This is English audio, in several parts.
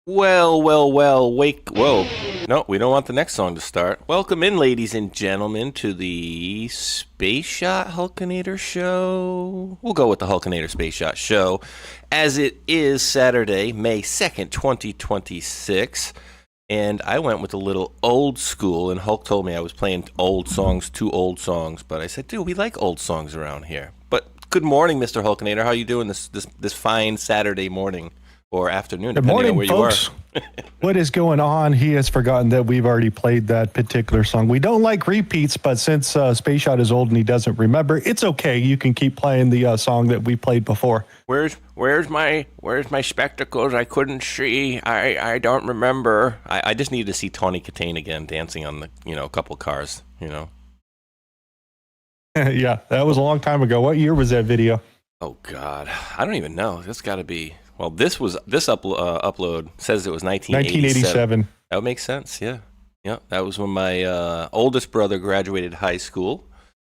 Wake. Whoa. No, we don't want the next song to start. Welcome in, ladies and gentlemen, to the Spaceshot Hulkanator show. We'll go with the Hulkanator Spaceshot show, as it is Saturday, May 2nd, 2026. And I went with a little old school, and Hulk told me I was playing old songs, too old songs. But I said, dude, we like old songs around here. But good morning, Mr. Hulkanator. How are you doing this fine Saturday morning? Or afternoon, Good depending morning, on where folks. you are. What is going on? He has forgotten that we've already played that particular song. We don't like repeats, but since Spaceshot is old and he doesn't remember, it's okay. You can keep playing the song that we played before. Where's my spectacles? I couldn't see. I don't remember. I just needed to see Tawny Katane again dancing on a couple cars. Yeah, that was a long time ago. What year was that video? Oh God, I don't even know. That's got to be. Well, this upload says it was 1987. That would make sense. Yeah. That was when my oldest brother graduated high school,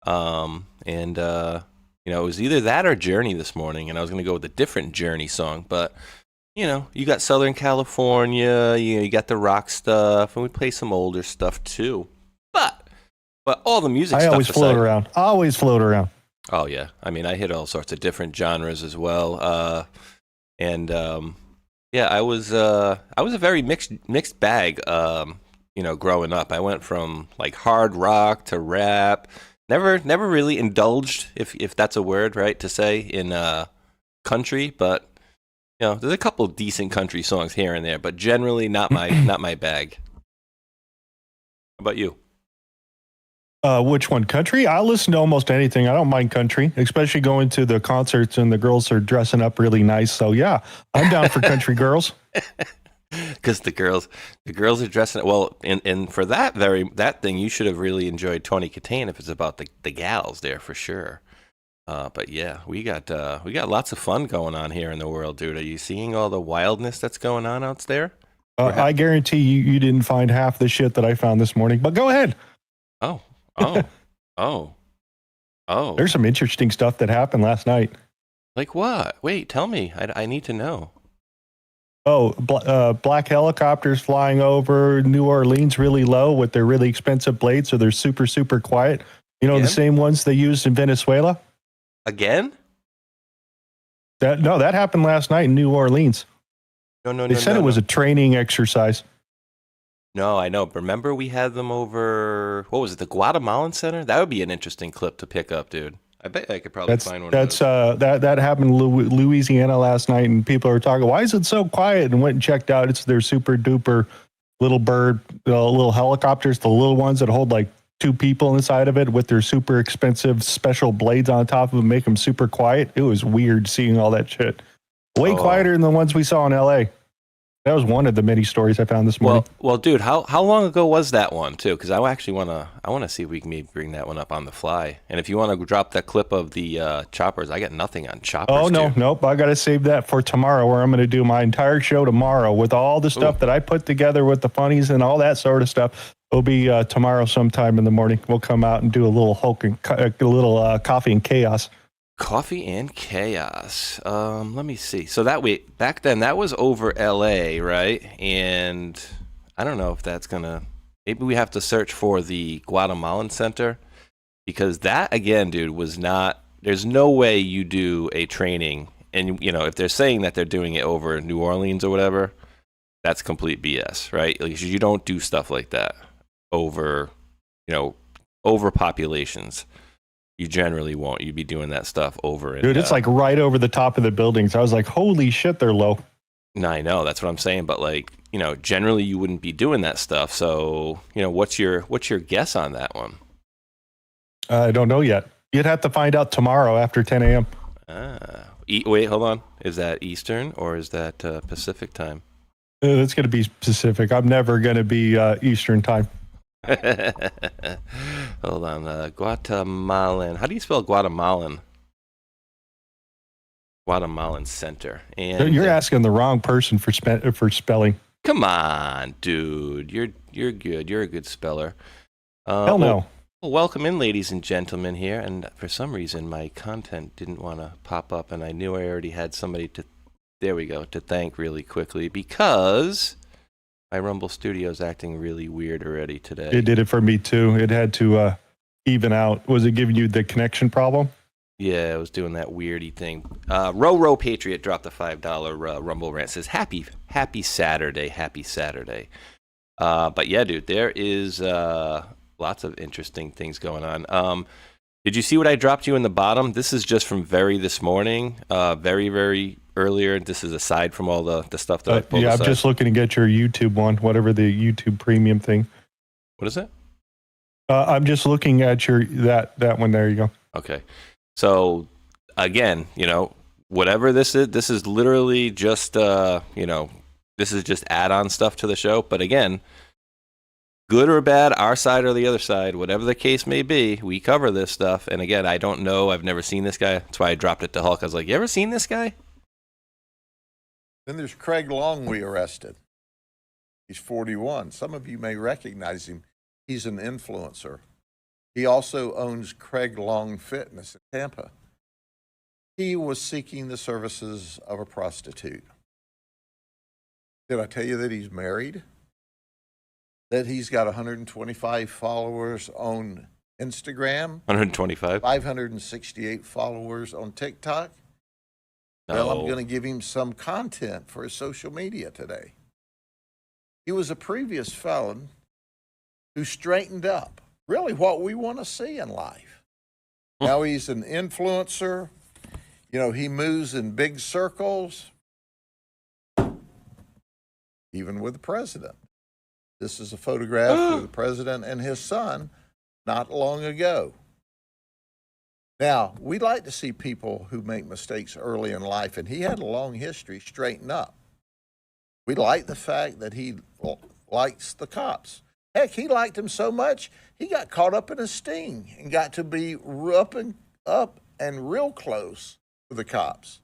and it was either that or Journey this morning, and I was going to go with a different Journey song, but you got Southern California, you got the rock stuff, and we play some older stuff too. But all the music. I stuff always float around. Always float around. Oh yeah, I mean I hit all sorts of different genres as well. And I was a very mixed bag. Growing up, I went from like hard rock to rap. Never really indulged, if that's a word, right, to say, in country. But there's a couple of decent country songs here and there, but generally not my bag. How about you? Which one? Country? I'll listen to almost anything. I don't mind country, especially going to the concerts and the girls are dressing up really nice. So yeah, I'm down for country girls. Because the girls are dressing well, and for that thing, you should have really enjoyed Tawny Katane if it's about the gals there for sure. But yeah, we got lots of fun going on here in the world, dude. Are you seeing all the wildness that's going on out there? I guarantee you didn't find half the shit that I found this morning. But go ahead. Oh. There's some interesting stuff that happened last night. Like what? Wait, tell me. I need to know. Black helicopters flying over New Orleans really low with their really expensive blades, so they're super, super quiet. The same ones they used in Venezuela? Again? That happened last night in New Orleans. No. They said it was a training exercise. No, I know. Remember we had them over, what was it, the Guatemalan Center? That would be an interesting clip to pick up, dude. I bet I could probably find one of those. That happened in Louisiana last night, and people are talking, why is it so quiet? And went and checked out. It's their super duper little bird, little helicopters, the little ones that hold like 2 people inside of it with their super expensive special blades on top of them, make them super quiet. It was weird seeing all that shit. Way quieter than the ones we saw in LA. That was one of the many stories I found this morning. Well, dude, how long ago was that one too? Because I actually want to see if we can maybe bring that one up on the fly. And if you want to drop that clip of the choppers, I got nothing on choppers. Oh no, nope. I got to save that for tomorrow, where I'm going to do my entire show tomorrow with all the stuff that I put together with the funnies and all that sort of stuff. It'll be tomorrow sometime in the morning. We'll come out and do a little coffee and chaos. Coffee and chaos. Let me see. So back then that was over LA, right? And I don't know if that's maybe we have to search for the Guatemalan Center, because that again, dude, was not. There's no way you do a training, and if they're saying that they're doing it over New Orleans or whatever, that's complete BS, right? Like, you don't do stuff like that over populations. You generally won't. You'd be doing that stuff over. Dude, it's like right over the top of the buildings. I was like, holy shit, they're low. No, I know. That's what I'm saying. But generally you wouldn't be doing that stuff. So, what's your guess on that one? I don't know yet. You'd have to find out tomorrow after 10 a.m. Wait, hold on. Is that Eastern or is that Pacific time? It's going to be Pacific. I'm never going to be Eastern time. Hold on. Guatemalan. How do you spell Guatemalan? Guatemalan Center. And you're asking the wrong person for spelling. Come on, dude. You're good. You're a good speller. Hell no. Well, welcome in, ladies and gentlemen, here. And for some reason, my content didn't want to pop up, and I knew I already had somebody to there we go, to thank really quickly because my Rumble Studio is acting really weird already today. It did it for me too. It had to even out. Was it giving you the connection problem? Yeah, it was doing that weirdy thing. Row Patriot dropped a $5 Rumble rant. Says happy Saturday, happy Saturday. But yeah, dude, there is lots of interesting things going on. Did you see what I dropped you in the bottom? This is just from this morning, very earlier. This is aside from all the stuff that I pulled aside. I'm just looking to get your YouTube one, whatever the YouTube premium thing. What is it? I'm just looking at your that one. There you go. Okay. So again, whatever this is literally just this is just add-on stuff to the show. But again, good or bad, our side or the other side, whatever the case may be, we cover this stuff. And again, I don't know. I've never seen this guy. That's why I dropped it to Hulk. I was like, you ever seen this guy? Then there's Craig Long we arrested. He's 41. Some of you may recognize him. He's an influencer. He also owns Craig Long Fitness in Tampa. He was seeking the services of a prostitute. Did I tell you that he's married? That he's got 125 followers on Instagram? 125? 568 followers on TikTok? No. Well, I'm going to give him some content for his social media today. He was a previous felon who straightened up. Really what we want to see in life. Now he's an influencer. He moves in big circles, even with the president. This is a photograph of the president and his son not long ago. Now, we like to see people who make mistakes early in life, and he had a long history straighten up. We like the fact that he likes the cops. Heck, he liked them so much, he got caught up in a sting and got to be up and real close with the cops.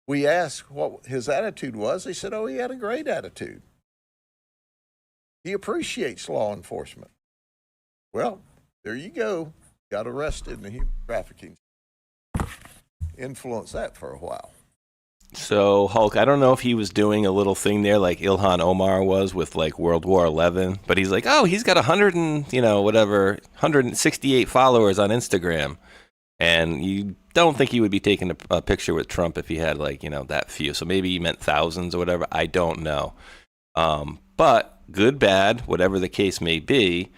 We asked what his attitude was. They said, he had a great attitude. He appreciates law enforcement. Well, there you go. Got arrested in the human trafficking. Influenced that for a while. So, Hulk, I don't know if he was doing a little thing there like Ilhan Omar was with like World War XI, but he's like, he's got 168 followers on Instagram. And you don't think he would be taking a picture with Trump if he had that few. So maybe he meant thousands or whatever. I don't know. But good, bad, whatever the case may be,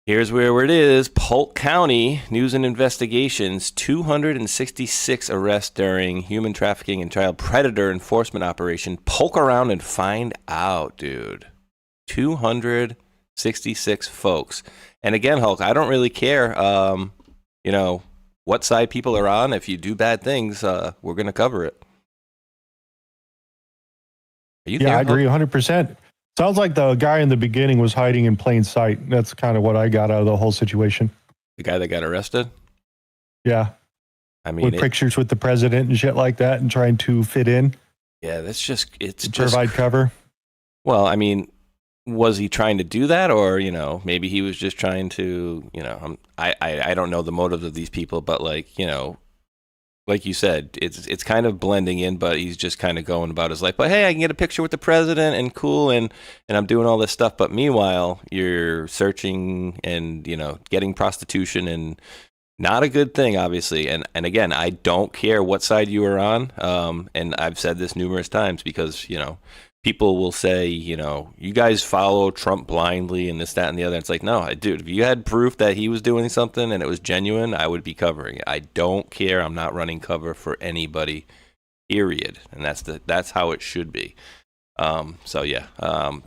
here's where it is. Polk County News and Investigations, 266 arrests during human trafficking and child predator enforcement operation. Poke around and find out, dude. 266 folks. And again, Hulk, I don't really care, what side people are on. If you do bad things, we're going to cover it. Are you there, I agree 100%. Sounds like the guy in the beginning was hiding in plain sight. That's kind of what I got out of the whole situation. The guy that got arrested? Yeah. I mean, with pictures with the president and shit like that and trying to fit in. Yeah, it's just provide cover. Well, I mean, was he trying to do that, or maybe he was just trying to, I don't know the motives of these people, but like you said, it's kind of blending in, but he's just kind of going about his life. But hey, I can get a picture with the president and cool, and I'm doing all this stuff. But meanwhile, you're searching and getting prostitution, and not a good thing, obviously. And again, I don't care what side you are on. And I've said this numerous times because people will say, you guys follow Trump blindly and this, that, and the other. It's like, no, dude, if you had proof that he was doing something and it was genuine, I would be covering it. I don't care. I'm not running cover for anybody, period. And that's how it should be. So yeah,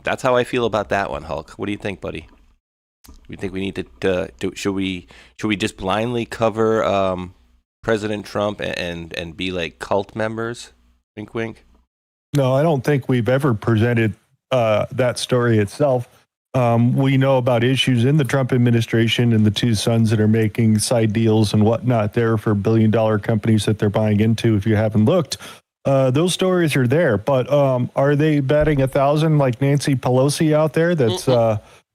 that's how I feel about that one, Hulk. What do you think, buddy? We think we need to should we just blindly cover President Trump and be like cult members? Wink, wink. No, I don't think we've ever presented that story itself. We know about issues in the Trump administration and the two sons that are making side deals and whatnot there for billion-dollar companies that they're buying into. If you haven't looked, those stories are there. But are they betting 1,000 like Nancy Pelosi out there that's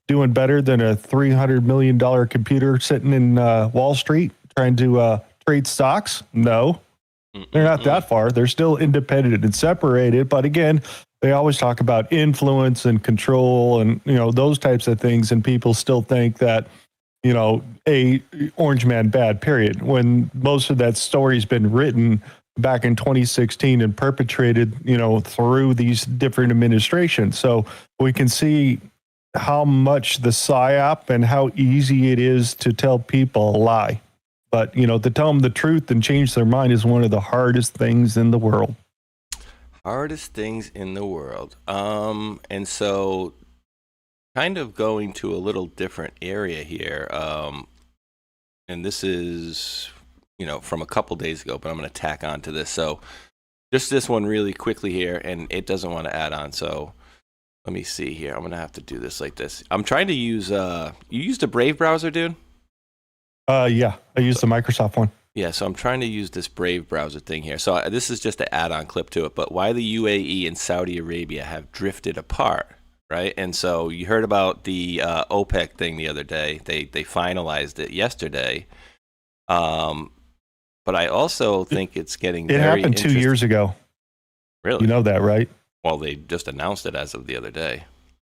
doing better than a $300 million computer sitting in Wall Street trying to trade stocks? No. They're not that far. They're still independent and separated. But again, they always talk about influence and control and, those types of things. And people still think that, a orange man bad, period. When most of that story's been written back in 2016 and perpetrated, through these different administrations. So we can see how much the psyop and how easy it is to tell people a lie. But, to tell them the truth and change their mind is one of the hardest things in the world. Hardest things in the world. And so kind of going to a little different area here. And this is, from a couple days ago, but I'm going to tack on to this. So just this one really quickly here, and it doesn't want to add on. So let me see here. I'm going to have to do this like this. I'm trying to use, you used a Brave browser, dude? Yeah, I used the Microsoft one. Yeah, so I'm trying to use this Brave browser thing here. So this is just an add-on clip to it, but why the UAE and Saudi Arabia have drifted apart, right? And so you heard about the OPEC thing the other day. They finalized it yesterday. But I also think it's getting It very happened 2 years ago. Really? You know that, right? Well, they just announced it as of the other day.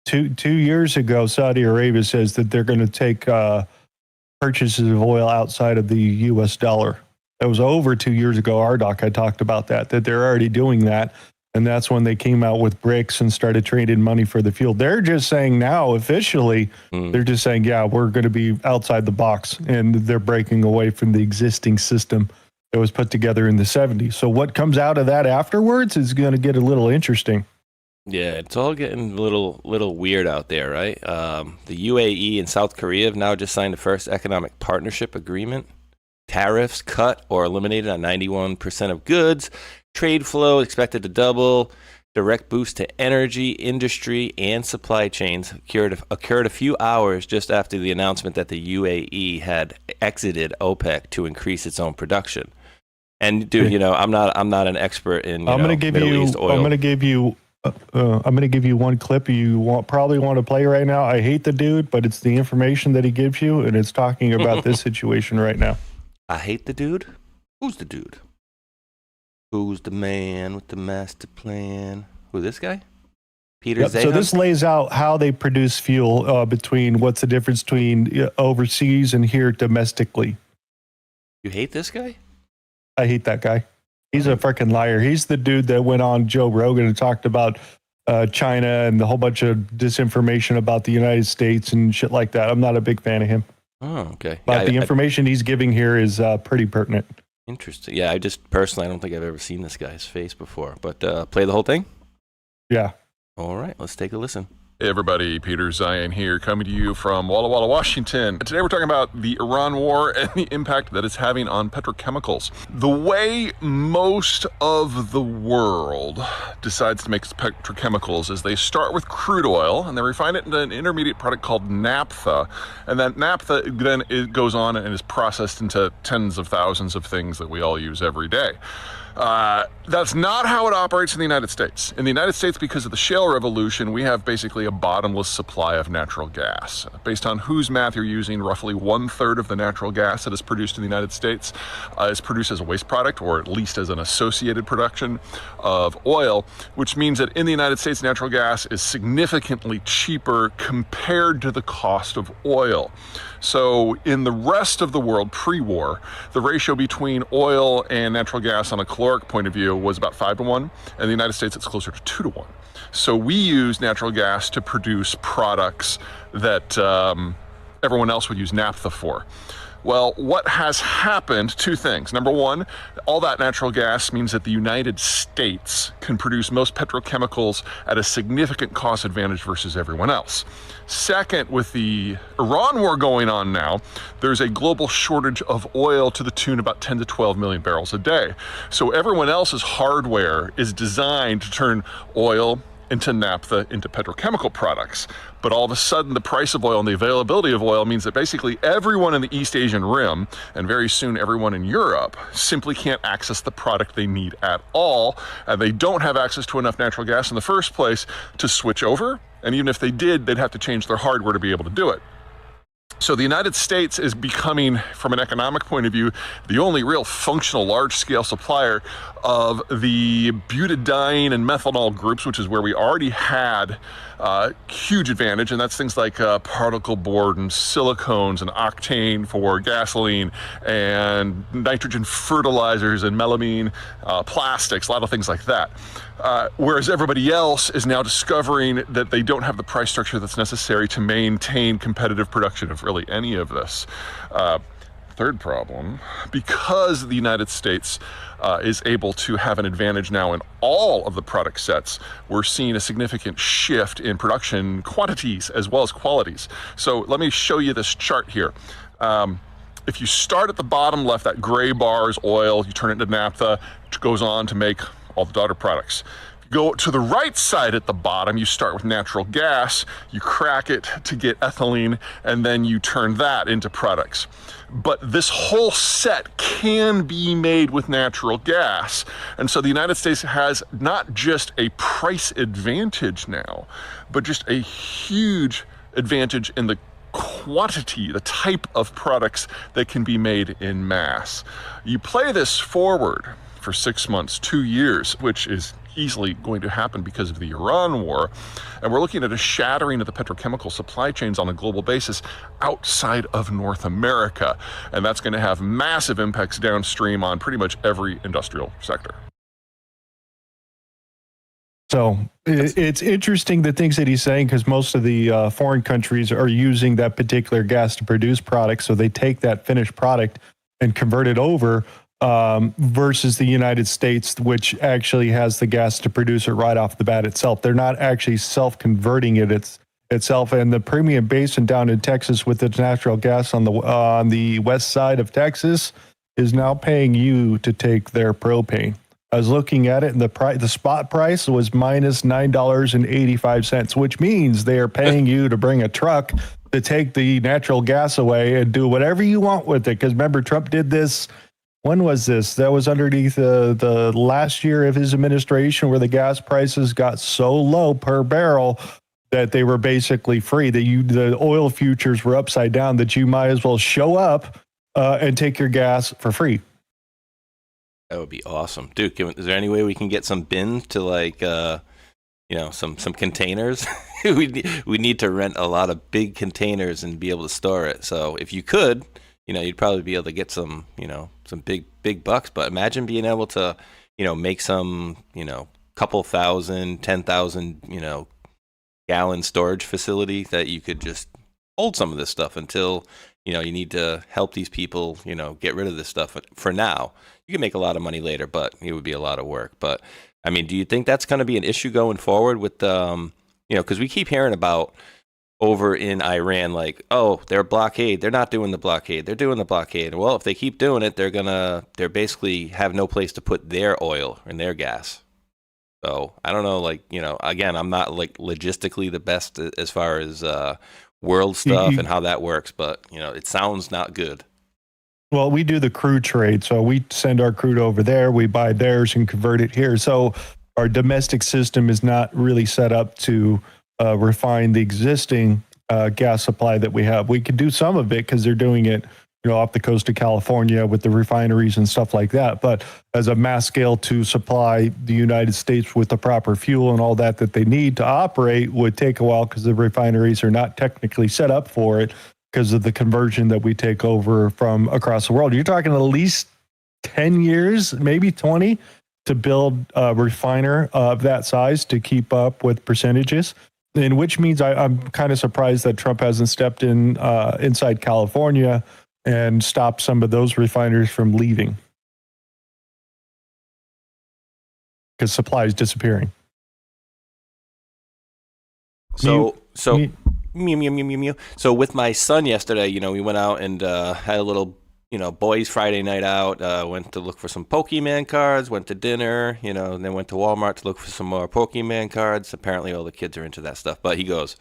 2 years ago, Saudi Arabia says that they're going to take purchases of oil outside of the U.S. dollar. That was over 2 years ago. RDoc, I talked about that they're already doing that. And that's when they came out with BRICS and started trading money for the fuel. They're just saying now, officially, they're just saying, yeah, we're going to be outside the box. And they're breaking away from the existing system that was put together in the 70s. So what comes out of that afterwards is going to get a little interesting. Yeah, it's all getting a little weird out there, right? The UAE and South Korea have now just signed the first economic partnership agreement. Tariffs cut or eliminated on 91% of goods. Trade flow expected to double. Direct boost to energy, industry, and supply chains occurred a few hours just after the announcement that the UAE had exited OPEC to increase its own production. And dude, I'm not an expert in Middle East oil. I'm going to give you one clip you probably want to play right now. I hate the dude, but it's the information that he gives you, and it's talking about this situation right now. I hate the dude? Who's the dude? Who's the man with the master plan? Who, this guy? Peter Zahn? So this lays out how they produce fuel between what's the difference between overseas and here domestically. You hate this guy? I hate that guy. He's a freaking liar. He's the dude that went on Joe Rogan and talked about China and the whole bunch of disinformation about the United States and shit like that. I'm not a big fan of him. Oh, okay. But the information he's giving here is pretty pertinent. Interesting. Yeah, I don't think I've ever seen this guy's face before. But play the whole thing? Yeah. All right, let's take a listen. Hey everybody, Peter Zion here, coming to you from Walla Walla, Washington. Today we're talking about the Iran war and the impact that it's having on petrochemicals. The way most of the world decides to make petrochemicals is they start with crude oil and they refine it into an intermediate product called naphtha. And that naphtha then it goes on and is processed into tens of thousands of things that we all use every day. That's not how it operates in the United States. In the United States, because of the shale revolution, we have basically a bottomless supply of natural gas. Based on whose math you're using, roughly 1/3 of the natural gas that is produced in the United States is produced as a waste product, or at least as an associated production of oil, which means that in the United States, natural gas is significantly cheaper compared to the cost of oil. So in the rest of the world pre-war, the ratio between oil and natural gas on a caloric point of view was about 5-to-1. In the United States, it's closer to 2-to-1. So we use natural gas to produce products that everyone else would use naphtha for. Well, what has happened, two things. Number one, all that natural gas means that the United States can produce most petrochemicals at a significant cost advantage versus everyone else. Second, with the Iran war going on now, there's a global shortage of oil to the tune of about 10 to 12 million barrels a day. So everyone else's hardware is designed to turn oil into naphtha, into petrochemical products. But all of a sudden, the price of oil and the availability of oil means that basically everyone in the East Asian Rim, and very soon everyone in Europe, simply can't access the product they need at all, and they don't have access to enough natural gas in the first place to switch over, and even if they did, they'd have to change their hardware to be able to do it. So the United States is becoming, from an economic point of view, the only real functional large-scale supplier of the butadiene and methanol groups, which is where we already had huge advantage, and that's things like particle board and silicones and octane for gasoline and nitrogen fertilizers and melamine plastics, a lot of things like that. Whereas everybody else is now discovering that they don't have the price structure that's necessary to maintain competitive production of really any of this. Third problem, because the United States is able to have an advantage now in all of the product sets, we're seeing a significant shift in production quantities as well as qualities. So let me show you this chart here. If you start at the bottom left, that gray bar is oil, you turn it into naphtha, which goes on to make all the daughter products. Go to the right side at the bottom, you start with natural gas, you crack it to get ethylene, and then you turn that into products. But this whole set can be made with natural gas. And so the United States has not just a price advantage now, but just a huge advantage in the quantity, the type of products that can be made in mass. You play this forward for 6 months, 2 years, which is easily going to happen because of the Iran war. And we're looking at a shattering of the petrochemical supply chains on a global basis outside of North America. And that's going to have massive impacts downstream on pretty much every industrial sector. So it's interesting the things that he's saying, because most of the foreign countries are using that particular gas to produce products. So they take that finished product and convert it over, versus the United States, which actually has the gas to produce it right off the bat itself. They're not actually self-converting it itself. And the Permian Basin down in Texas with its natural gas on the west side of Texas is now paying you to take their propane. I was looking at it, and the spot price was minus $9.85, which means they are paying you to bring a truck to take the natural gas away and do whatever you want with it. Because remember, Trump did this. When was this? That was underneath the last year of his administration, where the gas prices got so low per barrel that they were basically free, that the oil futures were upside down, that you might as well show up and take your gas for free. That would be awesome. Dude, is there any way we can get some bins to some containers? we need to rent a lot of big containers and be able to store it. So if you could, you'd probably be able to get some big bucks. But imagine being able to, make some, couple thousand, 10,000, gallon storage facility that you could just hold some of this stuff until, you need to help these people, get rid of this stuff for now. You can make a lot of money later, but it would be a lot of work. But I mean, do you think that's going to be an issue going forward with, because we keep hearing about over in Iran, like, oh, they're blockade. They're not doing the blockade. They're doing the blockade. Well, if they keep doing it, they're basically have no place to put their oil and their gas. So I don't know, again, I'm not logistically the best as far as world stuff and how that works, but it sounds not good. Well, we do the crude trade, so we send our crude over there, we buy theirs and convert it here. So our domestic system is not really set up to refine the existing gas supply that we have. We could do some of it because they're doing it, off the coast of California with the refineries and stuff like that. But as a mass scale to supply the United States with the proper fuel and all that they need to operate would take a while, because the refineries are not technically set up for it because of the conversion that we take over from across the world. You're talking at least 10 years, maybe 20, to build a refiner of that size to keep up with percentages. And which means I'm kind of surprised that Trump hasn't stepped in inside California and stopped some of those refiners from leaving, because supply is disappearing. So with my son yesterday, we went out and had a little, boys Friday night out, went to look for some Pokemon cards, went to dinner, and then went to Walmart to look for some more Pokemon cards. Apparently all the kids are into that stuff. But he goes,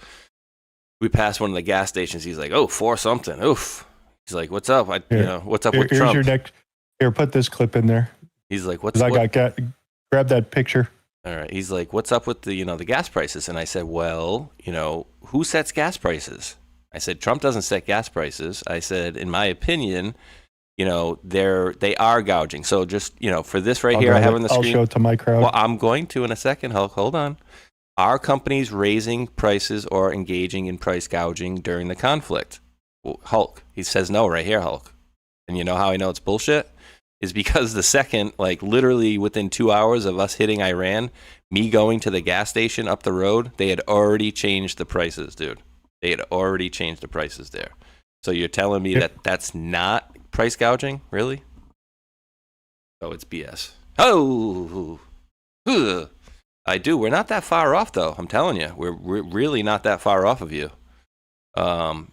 we passed one of the gas stations. He's like, oh, 4 something. Oof. He's like, what's up? What's up with Trump? Your next, here, put this clip in there. He's like, grab that picture. All right. He's like, what's up with the gas prices? And I said, well, who sets gas prices? I said, Trump doesn't set gas prices. I said, in my opinion, they are gouging. So just, for this right here, I have on the screen. I'll show it to my crowd. Well, I'm going to in a second, Hulk. Hold on. Are companies raising prices or engaging in price gouging during the conflict? Well, Hulk. He says no right here, Hulk. And you know how I know it's bullshit? Is because the second, like literally within 2 hours of us hitting Iran, me going to the gas station up the road, they had already changed the prices, dude. They had already changed the prices there. So you're telling me that that's not price gouging, really? Oh, it's BS. Oh, ugh. I do. We're not that far off, though. I'm telling you, we're really not that far off of you. The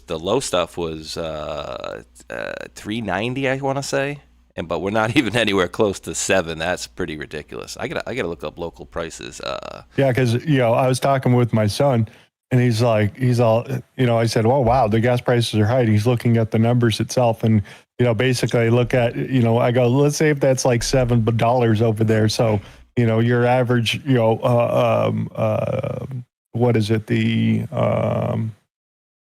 low stuff was 390, I want to say, but we're not even anywhere close to 7. That's pretty ridiculous. I gotta look up local prices. Yeah, because I was talking with my son. And he's all, I said, well, wow, the gas prices are high. And he's looking at the numbers itself. And, basically I look at, I go, let's say if that's like $7 over there. So, your average, what is it? The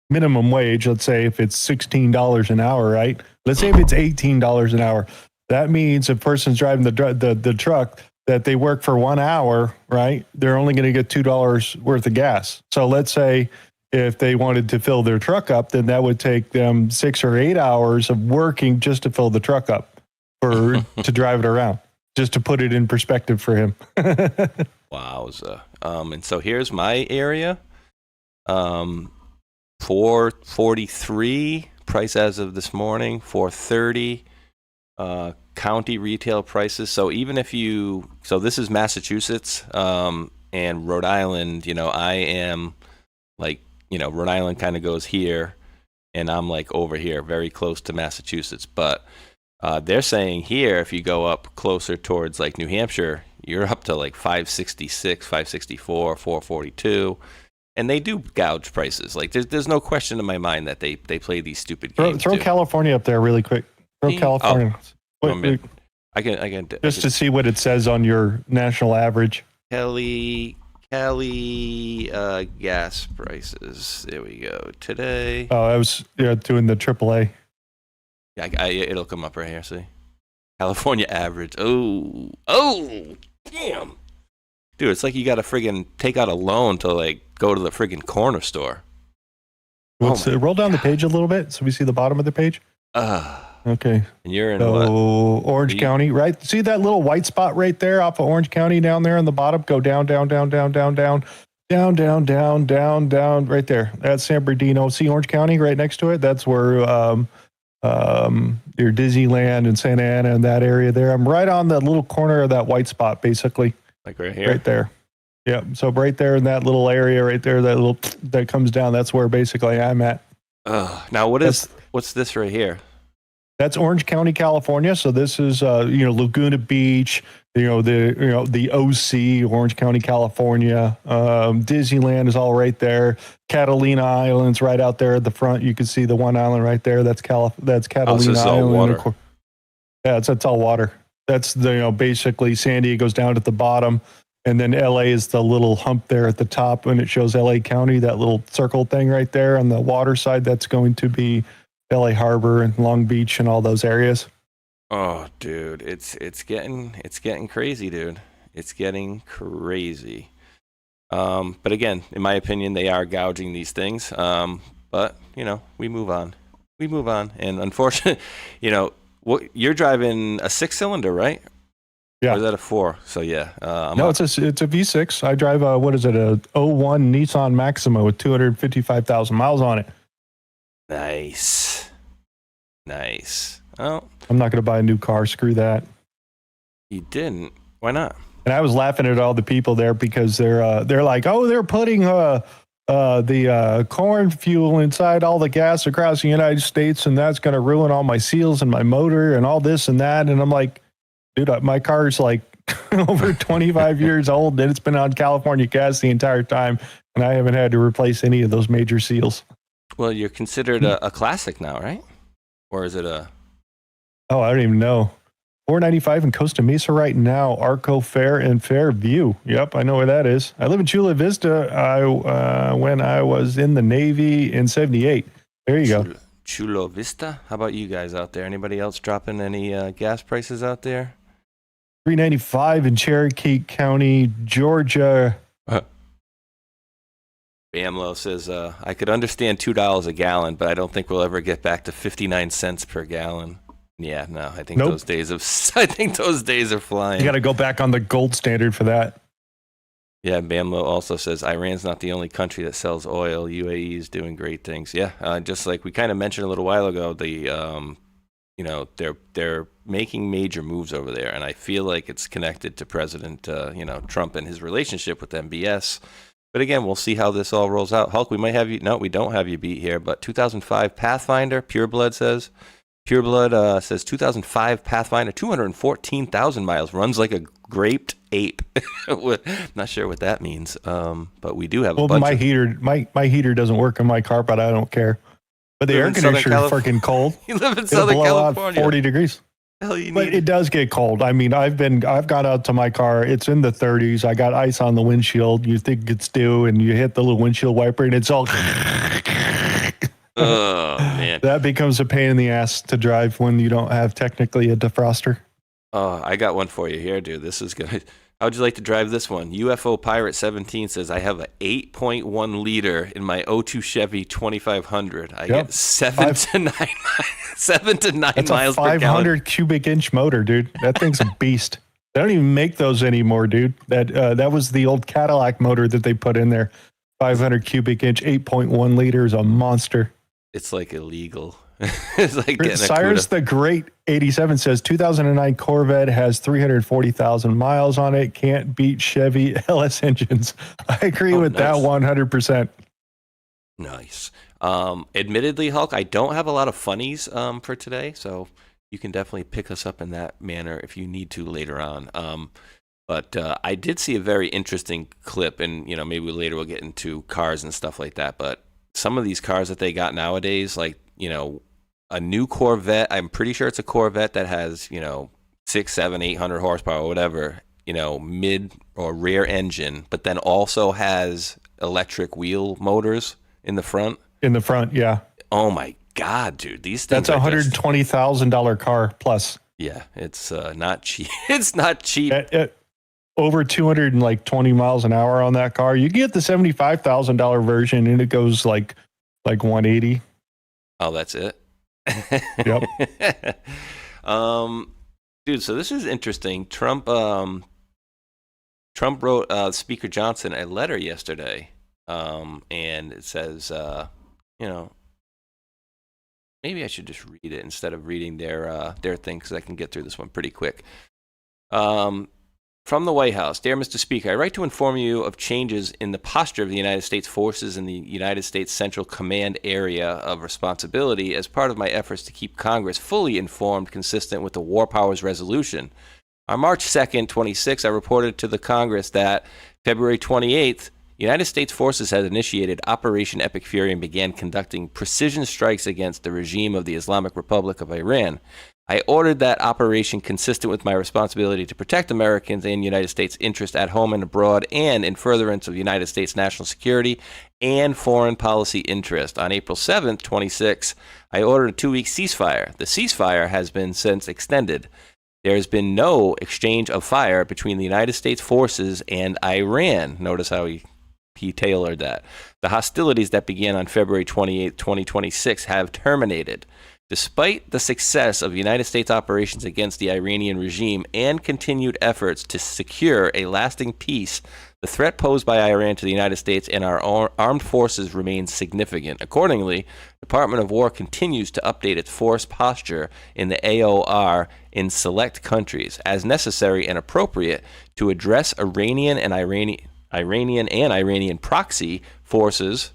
minimum wage, let's say if it's $16 an hour, right? Let's say if it's $18 an hour. That means a person's driving the truck, that they work for 1 hour, right? They're only going to get $2 worth of gas. So let's say if they wanted to fill their truck up, then that would take them 6 or 8 hours of working just to fill the truck up to drive it around, just to put it in perspective for him. Wowza. And so here's my area. 443 price as of this morning, 430. County retail prices. So even if so this is Massachusetts, and Rhode Island, I am like, Rhode Island kind of goes here and I'm like over here, very close to Massachusetts. But they're saying here, if you go up closer towards like New Hampshire, you're up to like 566, 564, 442. And they do gouge prices. Like there's no question in my mind that they play these stupid games. Throw California up there really quick. Throw California. I can just to see what it says on your national average. Cali gas prices. There we go. Today. Oh, I was doing the AAA. Yeah, it'll come up right here. See, California average. Oh, damn, dude! It's like you got to friggin' take out a loan to like go to the friggin' corner store. Roll down the page a little bit so we see the bottom of the page. Okay. And you're in Orange County, right? See that little white spot right there off of Orange County down there on the bottom? Go down, right there. That's San Bernardino. See Orange County right next to it? That's where your Disneyland and Santa Ana and that area there. I'm right on the little corner of that white spot, basically. Like right here? Right there. Yeah. So right there in that little area right there, that comes down, that's where basically I'm at. Now what's this right here? That's Orange County, California. So this is, Laguna Beach, the OC, Orange County, California. Disneyland is all right there. Catalina Island's right out there at the front. You can see the one island right there. That's Catalina Island. All water. Yeah, it's all water. That's basically San Diego's down at the bottom. And then LA is the little hump there at the top, and it shows LA County, that little circle thing right there on the water side. That's going to be LA Harbor and Long Beach and all those areas. Oh, dude, it's getting crazy, dude. It's getting crazy. But again, in my opinion, they are gouging these things. But we move on. And unfortunately, you're driving a 6-cylinder, right? Yeah. Or is that a 4? So yeah. No, it's a V6. I drive a 01 Nissan Maxima with 255,000 miles on it. Nice. Oh, I'm not going to buy a new car. Screw that. You didn't? Why not? And I was laughing at all the people there because they're like, oh, they're putting the corn fuel inside all the gas across the United States, and that's going to ruin all my seals and my motor and all this and that. And I'm like, dude, my car's like over 25 years old, and it's been on California gas the entire time, and I haven't had to replace any of those major seals. Well, you're considered a classic now, right? Or is it a... Oh, I don't even know. $4.95 in Costa Mesa right now. Arco Fair and Fairview. Yep, I know where that is. I live in Chula Vista. When I was in the Navy in '78. There you go. Chula Vista. How about you guys out there? Anybody else dropping any gas prices out there? $3.95 in Cherokee County, Georgia. Bamlo says, I could understand $2 a gallon, but I don't think we'll ever get back to 59 cents per gallon. Yeah, no, I think those days are flying. You got to go back on the gold standard for that. Yeah, Bamlo also says Iran's not the only country that sells oil. UAE is doing great things. Yeah, just like we kind of mentioned a little while ago, they're making major moves over there, and I feel like it's connected to President Trump and his relationship with MBS. But again, we'll see how this all rolls out. Hulk, we might have you. No, we don't have you beat here. But 2005 Pathfinder, Pureblood says. Pureblood says 2005 Pathfinder, 214,000 miles, runs like a graped ape. Not sure what that means. But we do have a bunch. My heater doesn't work in my car, but I don't care. But the air conditioner is freaking cold. You live in Southern California. 40 degrees. But it does get cold. I mean, I've gone out to my car. It's in the 30s. I got ice on the windshield. You think it's due, and you hit the little windshield wiper, and it's all. Oh man, that becomes a pain in the ass to drive when you don't have technically a defroster. Oh, I got one for you here, dude. This is good. How'd you like to drive this one? UFO Pirate 17 says I have an 8.1 liter in my 02 Chevy 2500. I get 7 to 9 That's miles a per gallon. 500 cubic inch motor, dude. That thing's a beast. They don't even make those anymore, dude. That was the old Cadillac motor that they put in there. 500 cubic inch, 8.1 liter is a monster. It's like illegal. It's like getting Cyrus the Great 87 says 2009 Corvette has 340,000 miles on it. Can't beat Chevy LS engines. I agree with that 100%. Nice. Admittedly, Hulk, I don't have a lot of funnies for today, so you can definitely pick us up in that manner if you need to later on. But I did see a very interesting clip, and maybe later we'll get into cars and stuff like that. But some of these cars that they got nowadays, like a new Corvette, I'm pretty sure it's a Corvette that has 600, 700, 800 horsepower or whatever, mid or rear engine, but then also has electric wheel motors in the front. In the front, yeah. Oh my God, dude, these things. That's $120,000 car plus. Yeah, it's not cheap. It's not cheap. Over 220 miles an hour on that car. You get the $75,000 version, and it goes like 180. Oh, that's it. Yep. Dude, so this is interesting. Trump wrote Speaker Johnson a letter yesterday, and it says, maybe I should just read it instead of reading their thing, because I can get through this one pretty quick. From the White House, Dear Mr. Speaker, I write to inform you of changes in the posture of the United States forces in the United States Central Command area of responsibility as part of my efforts to keep Congress fully informed consistent with the War Powers Resolution. On March 2nd, 26, I reported to the Congress that February 28th, United States forces had initiated Operation Epic Fury and began conducting precision strikes against the regime of the Islamic Republic of Iran. I ordered that operation consistent with my responsibility to protect Americans and United States interests at home and abroad, and in furtherance of United States national security and foreign policy interest. On April 7th, 26, I ordered a 2-week ceasefire. The ceasefire has been since extended. There has been no exchange of fire between the United States forces and Iran. Notice how he tailored that. The hostilities that began on February 28, 2026 have terminated. Despite the success of United States operations against the Iranian regime and continued efforts to secure a lasting peace, the threat posed by Iran to the United States and our armed forces remains significant. Accordingly, the Department of War continues to update its force posture in the AOR in select countries as necessary and appropriate to address Iranian proxy forces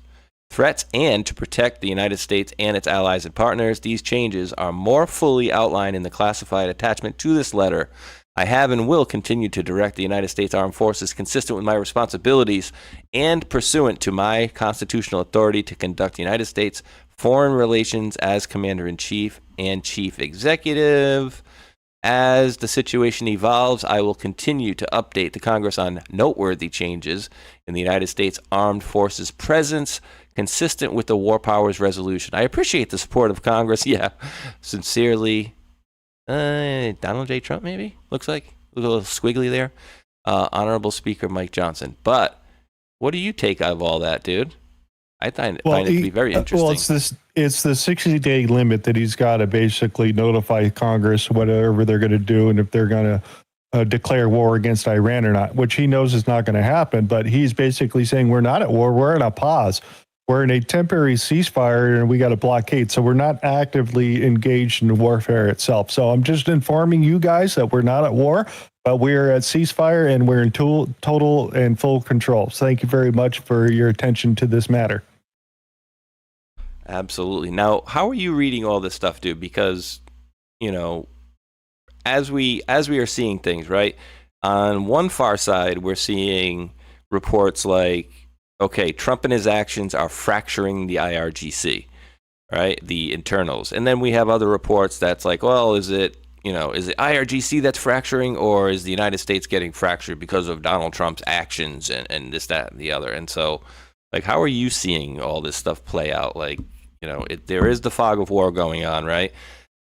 threats and to protect the United States and its allies and partners. These changes are more fully outlined in the classified attachment to this letter. I have and will continue to direct the United States Armed Forces consistent with my responsibilities and pursuant to my constitutional authority to conduct United States foreign relations as Commander-in-Chief and Chief Executive. As the situation evolves, I will continue to update the Congress on noteworthy changes in the United States Armed Forces presence consistent with the War Powers Resolution. I appreciate the support of Congress. Yeah, sincerely, Donald J. Trump, maybe? Looks like. Look a little squiggly there. Honorable Speaker Mike Johnson. But what do you take out of all that, dude? I find it to be very interesting. Well, it's the 60-day limit that he's got to basically notify Congress whatever they're going to do and if they're going to declare war against Iran or not, which he knows is not going to happen. But he's basically saying we're not at war. We're in a pause. We're in a temporary ceasefire and we got a blockade. So we're not actively engaged in warfare itself. So I'm just informing you guys that we're not at war, but we're at ceasefire and we're in total and full control. So thank you very much for your attention to this matter. Absolutely. Now, how are you reading all this stuff, dude? Because, you know, as we are seeing things, right? On one far side, we're seeing reports like, okay, Trump and his actions are fracturing the IRGC, right? The internals. And then we have other reports that's like, well, is it IRGC that's fracturing, or is the United States getting fractured because of Donald Trump's actions and this, that, and the other? And so, like, how are you seeing all this stuff play out? Like, you know, there is the fog of war going on, right?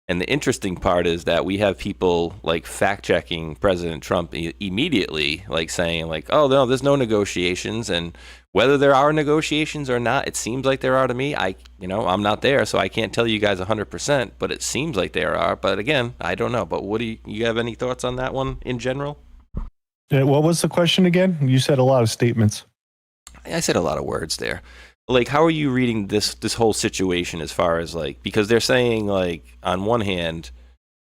And the interesting part is that we have people like fact-checking President Trump immediately, like saying like, oh, no, there's no negotiations. And whether there are negotiations or not, it seems like there are to me. I'm not there, so I can't tell you guys 100%, but it seems like there are. But again, I don't know. But what do you have any thoughts on that one in general? What was the question again? You said a lot of statements. I said a lot of words there. Like, how are you reading this whole situation as far as like, because they're saying like, on one hand,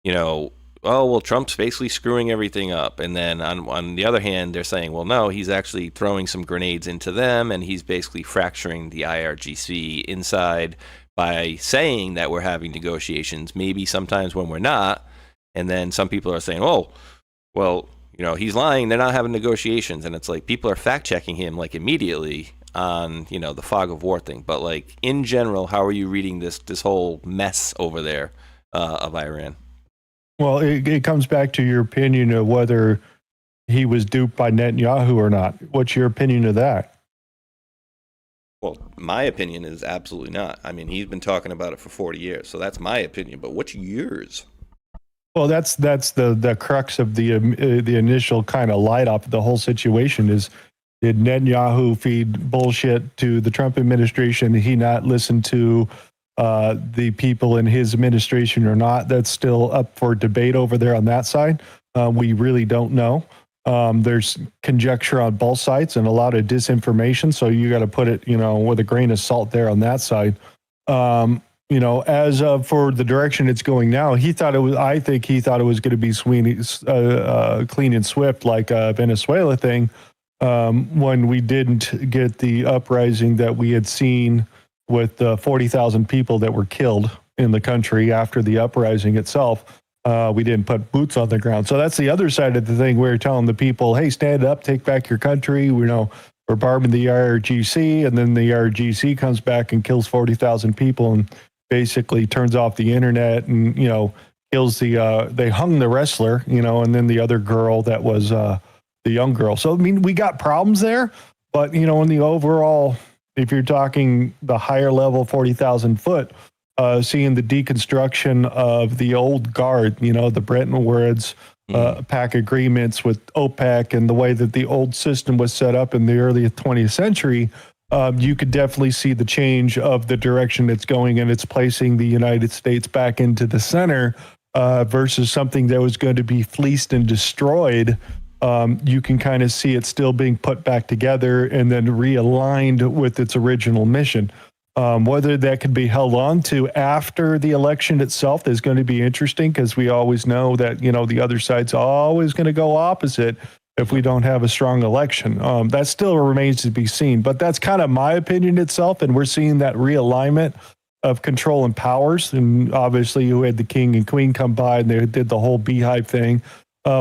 you know, oh, well, Trump's basically screwing everything up. And then on the other hand, they're saying, well, no, he's actually throwing some grenades into them and he's basically fracturing the IRGC inside by saying that we're having negotiations, maybe sometimes when we're not. And then some people are saying, oh, well, you know, he's lying. They're not having negotiations. And it's like people are fact checking him like immediately on, you know, the fog of war thing. But like in general, how are you reading this whole mess over there of Iran? Well, it comes back to your opinion of whether he was duped by Netanyahu or not. What's your opinion of that? Well, my opinion is absolutely not. I mean, he's been talking about it for 40 years, so that's my opinion. But what's yours? Well, that's the crux of the initial kind of light up of the whole situation is, did Netanyahu feed bullshit to the Trump administration? Did he not listen to the people in his administration or not? That's still up for debate over there on that side. We really don't know. There's conjecture on both sides and a lot of disinformation. So you got to put it, you know, with a grain of salt there on that side. You know, as of for the direction it's going now, I think he thought it was going to be clean and swift like a Venezuela thing. When we didn't get the uprising that we had seen with 40,000 people that were killed in the country after the uprising itself, we didn't put boots on the ground. So that's the other side of the thing. We're telling the people, hey, stand up, take back your country. We're barbing the IRGC, and then the IRGC comes back and kills 40,000 people and basically turns off the internet and, you know, kills they hung the wrestler, you know, and then the other girl that was the young girl. So, I mean, we got problems there, but, you know, in the overall, if you're talking the higher level, 40,000 foot, seeing the deconstruction of the old guard, you know, the Bretton Woods PAC agreements with OPEC and the way that the old system was set up in the early 20th century, you could definitely see the change of the direction it's going, and it's placing the United States back into the center versus something that was going to be fleeced and destroyed. You can kind of see it still being put back together and then realigned with its original mission. Whether that could be held on to after the election itself is going to be interesting, because we always know that, you know, the other side's always going to go opposite if we don't have a strong election. That still remains to be seen, but that's kind of my opinion itself. And we're seeing that realignment of control and powers. And obviously you had the king and queen come by and they did the whole beehive thing.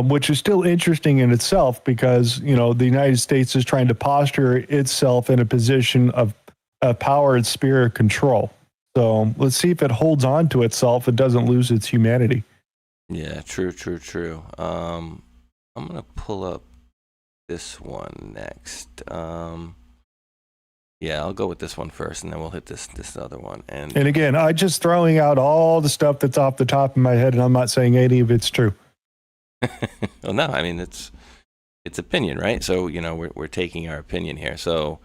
Which is still interesting in itself because, you know, the United States is trying to posture itself in a position of power and sphere of control. So let's see if it holds on to itself and doesn't lose its humanity. Yeah, true. I'm gonna pull up this one next. Yeah, I'll go with this one first, and then we'll hit this other one. And again, I just throwing out all the stuff that's off the top of my head, and I'm not saying any of it's true. well, no, I mean it's opinion, right? So we're taking our opinion here. So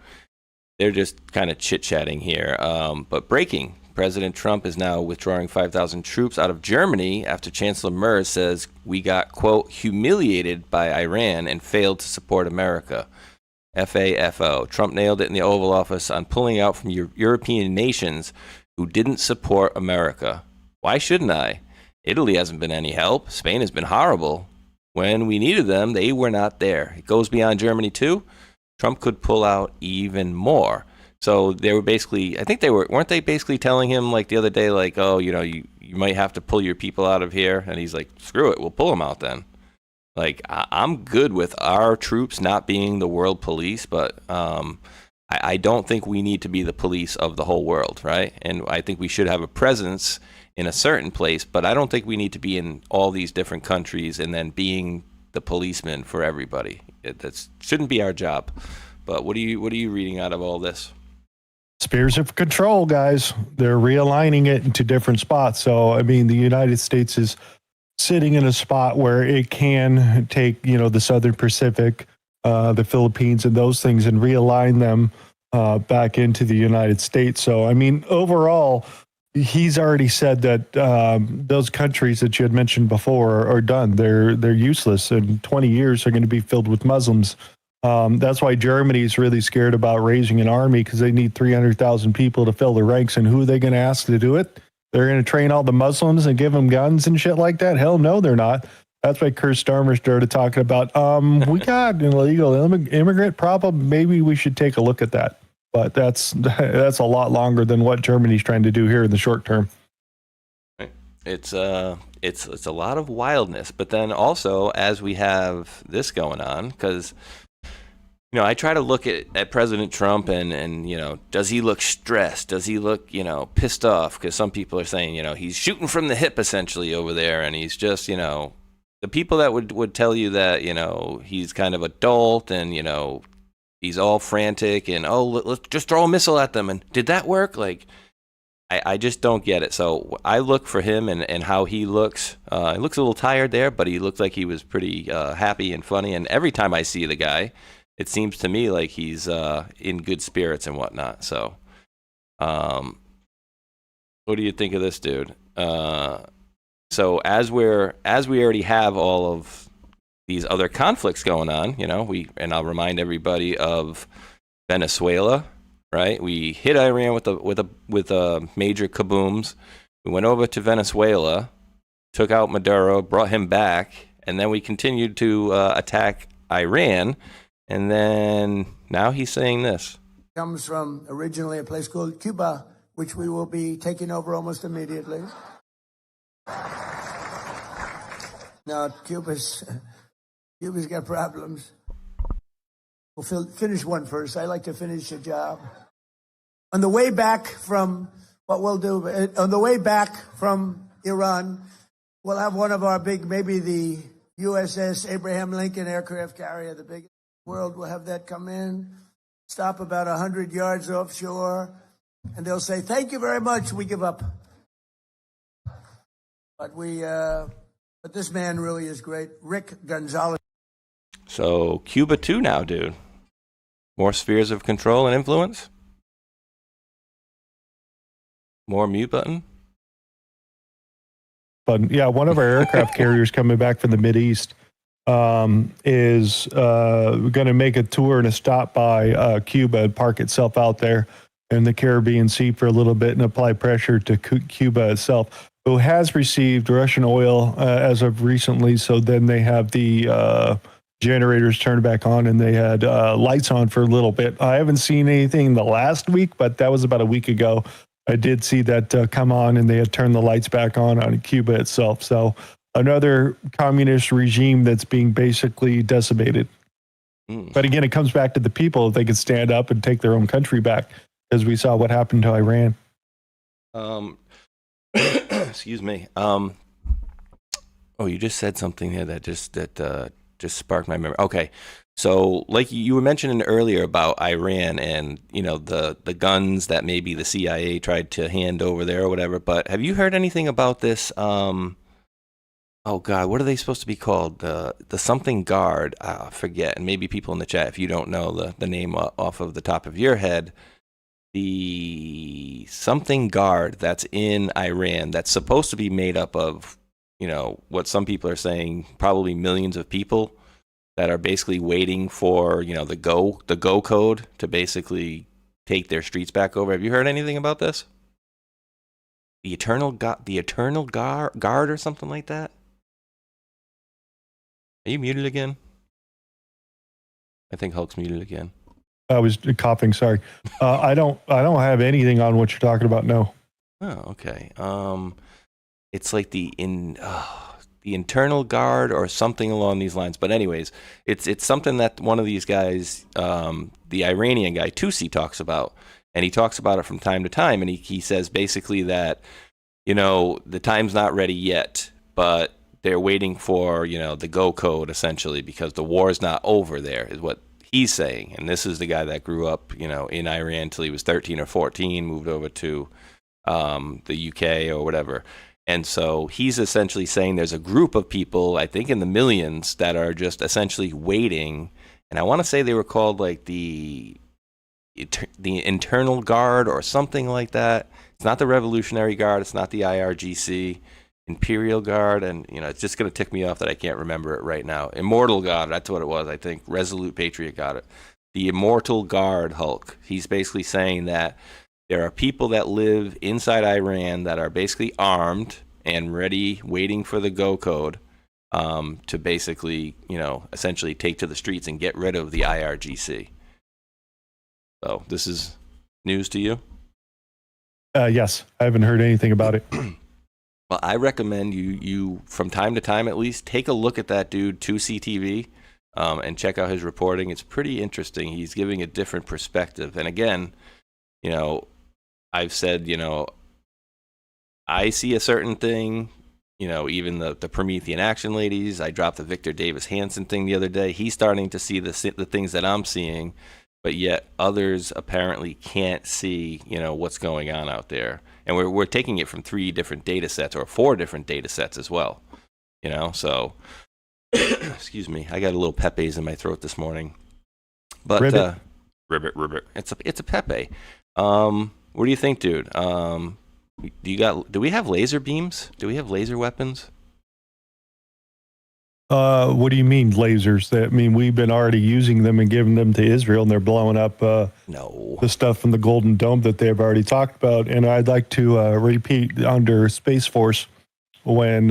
they're just kind of chit chatting here. But breaking: President Trump is now withdrawing 5,000 troops out of Germany after Chancellor Merz says we got, quote, humiliated by Iran and failed to support America. FAFO. Trump nailed it in the Oval Office on pulling out from European nations who didn't support America. Why shouldn't I? Italy hasn't been any help. Spain has been horrible. When we needed them, they were not there. It goes beyond Germany, too. Trump could pull out even more. So they were basically, I think weren't they basically telling him like the other day, like, oh, you might have to pull your people out of here. And he's like, screw it, we'll pull them out then. Like, I'm good with our troops not being the world police, but I don't think we need to be the police of the whole world, right? And I think we should have a presence in a certain place, but I don't think we need to be in all these different countries and then being the policeman for everybody. That shouldn't be our job. But what are you reading out of all this? Spheres of control, guys. They're realigning it into different spots. So, I mean, the United States is sitting in a spot where it can take, the Southern Pacific, the Philippines, and those things and realign them back into the United States. So, I mean, overall, he's already said that those countries that you had mentioned before are done. They're useless. In 20 years, they're going to be filled with Muslims. That's why Germany is really scared about raising an army, because they need 300,000 people to fill the ranks. And who are they going to ask to do it? They're going to train all the Muslims and give them guns and shit like that? Hell no, they're not. That's why Keir Starmer started talking about, we got an illegal immigrant problem. Maybe we should take a look at that. But that's a lot longer than what Germany's trying to do here in the short term. It's a lot of wildness. But then also, as we have this going on, because I try to look at President Trump and does he look stressed? Does he look, pissed off? Because some people are saying, he's shooting from the hip essentially over there, and he's just, the people that would tell you that, he's kind of adult and, he's all frantic and, oh, let's just throw a missile at them. And did that work? Like, I just don't get it. So I look for him and how he looks. He looks a little tired there, but he looked like he was pretty happy and funny. And every time I see the guy, it seems to me like he's in good spirits and whatnot. So, what do you think of this dude? So as we already have all of these other conflicts going on, and I'll remind everybody of Venezuela, right? We hit Iran with a major kabooms. We went over to Venezuela, took out Maduro, brought him back, and then we continued to attack Iran. And then now he's saying this. Comes from originally a place called Cuba, which we will be taking over almost immediately. Now, Cuba's got problems. We'll finish one first. I like to finish a job. On the way back from Iran, we'll have one of our big, maybe the USS Abraham Lincoln aircraft carrier, the biggest in the world. We'll have that come in, stop about 100 yards offshore, and they'll say, "Thank you very much. We give up." But this man really is great, Rick Gonzalez. So Cuba too now, dude. More spheres of control and influence. More mute button. But yeah, one of our aircraft carriers coming back from the Mideast is going to make a tour and a stop by Cuba and park itself out there in the Caribbean Sea for a little bit and apply pressure to Cuba itself, who has received Russian oil as of recently. So then they have the generators turned back on and they had lights on for a little bit. I haven't seen anything the last week, but that was about a week ago. I did see that come on and they had turned the lights back on Cuba itself. So another communist regime that's being basically decimated. But again, it comes back to the people. If they could stand up and take their own country back, as we saw what happened to Iran. Excuse me. Oh, you just said something here that just sparked my memory. Okay, so like you were mentioning earlier about Iran and the guns that maybe the CIA tried to hand over there or whatever. But have you heard anything about this? Oh God, what are they supposed to be called? The something guard. I forget. And maybe people in the chat, if you don't know the name off of the top of your head, the something guard that's in Iran that's supposed to be made up of, what some people are saying, probably millions of people that are basically waiting for, the go code to basically take their streets back over. Have you heard anything about this? The eternal guard or something like that? Are you muted again? I think Hulk's muted again. I was coughing. Sorry. I don't have anything on what you're talking about. No. Oh, okay. It's like the internal guard or something along these lines. But anyways, it's something that one of these guys, the Iranian guy, Tusi, talks about. And he talks about it from time to time. And he says basically that, the time's not ready yet, but they're waiting for, the go code, essentially, because the war's not over there, is what he's saying. And this is the guy that grew up, in Iran till he was 13 or 14, moved over to the UK or whatever. And so he's essentially saying there's a group of people, I think in the millions, that are just essentially waiting. And I want to say they were called like the internal guard or something like that. It's not the Revolutionary Guard. It's not the IRGC. Imperial Guard. And, it's just going to tick me off that I can't remember it right now. Immortal Guard. That's what it was, I think. Resolute Patriot got it. The Immortal Guard, Hulk. He's basically saying that there are people that live inside Iran that are basically armed and ready, waiting for the go code to basically, essentially take to the streets and get rid of the IRGC. So this is news to you? Yes, I haven't heard anything about it. Well, I recommend you from time to time at least take a look at that dude, 2CTV, and check out his reporting. It's pretty interesting. He's giving a different perspective. And again, I've said, I see a certain thing, even the Promethean Action ladies. I dropped the Victor Davis Hanson thing the other day. He's starting to see the things that I'm seeing, but yet others apparently can't see, what's going on out there. And we're taking it from 3 different data sets or 4 different data sets as well, so excuse me. I got a little Pepe's in my throat this morning, but ribbit. It's a Pepe. What do you think, dude? Do we have laser beams? Do we have laser weapons? What do you mean lasers? We've been already using them and giving them to Israel, and they're blowing up No. the stuff from the Golden Dome that they've already talked about. And I'd like to repeat under Space Force when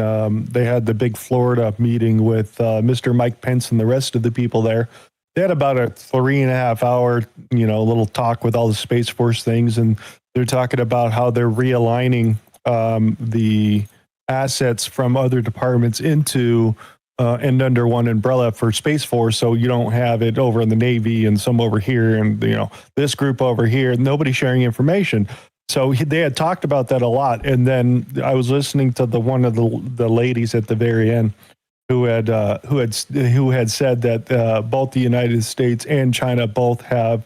they had the big Florida meeting with Mr. Mike Pence and the rest of the people there. They had about a 3.5 hour, little talk with all the Space Force things, and they're talking about how they're realigning the assets from other departments into and under one umbrella for Space Force, so you don't have it over in the Navy and some over here and this group over here, nobody sharing information. So they had talked about that a lot, and then I was listening to one of the ladies at the very end who had said that both the United States and China both have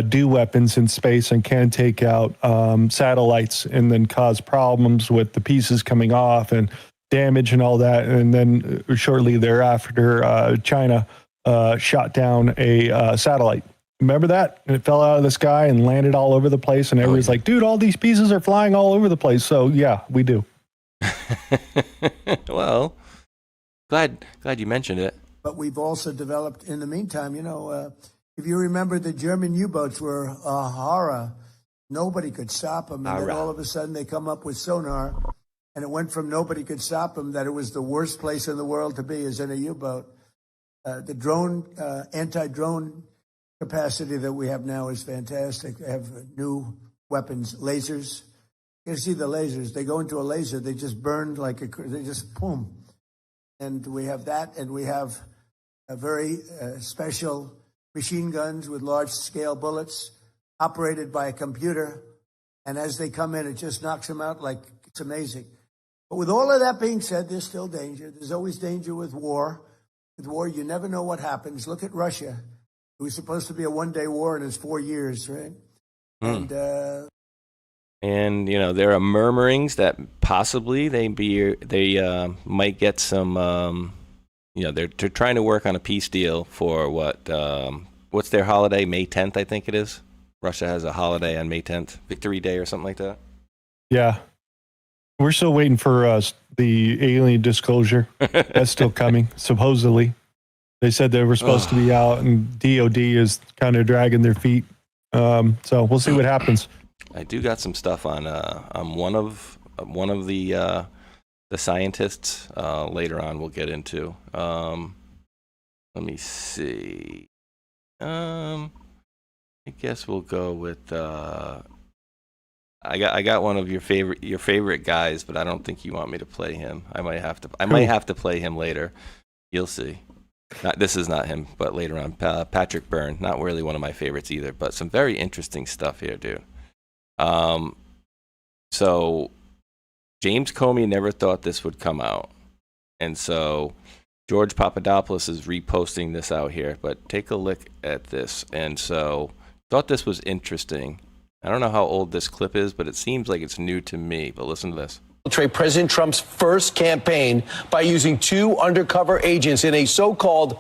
do weapons in space and can take out satellites and then cause problems with the pieces coming off and damage and all that. And then shortly thereafter, China shot down a satellite. Remember that? And it fell out of the sky and landed all over the place. And everybody's like, dude, all these pieces are flying all over the place. So yeah, we do. Well, glad you mentioned it. But we've also developed, in the meantime, if you remember, the German U-boats were a horror. Nobody could stop them. And then all of a sudden they come up with sonar. And it went from nobody could stop them that it was the worst place in the world to be is in a U-boat. The drone, anti-drone capacity that we have now is fantastic. They have new weapons, lasers. You see the lasers. They go into a laser. They just burn they just boom. And we have that, and we have a very special machine guns with large-scale bullets operated by a computer. And as they come in, it just knocks them out like it's amazing. But with all of that being said, there's still danger. There's always danger with war. With war, you never know what happens. Look at Russia. It was supposed to be a one-day war, and it's 4 years, right? And there are murmurings that possibly they might get some. They're trying to work on a peace deal for what's their holiday? May 10th, I think it is. Russia has a holiday on May 10th, Victory Day or something like that. Yeah. We're still waiting for the alien disclosure. That's still coming, supposedly. They said they were supposed to be out, and DOD is kind of dragging their feet. So we'll see what happens. I do got some stuff on one of the scientists later on. We'll get into. Let me see. I guess we'll go with. I got one of your favorite guys, but I don't think you want me to play him. I might have to play him later. You'll see. This is not him, but later on, Patrick Byrne. Not really one of my favorites either, but some very interesting stuff here, dude. So James Comey never thought this would come out, and so George Papadopoulos is reposting this out here. But take a look at this, and so thought this was interesting. I don't know how old this clip is, but it seems like it's new to me. But listen to this. Infiltrate President Trump's first campaign by using 2 undercover agents in a so-called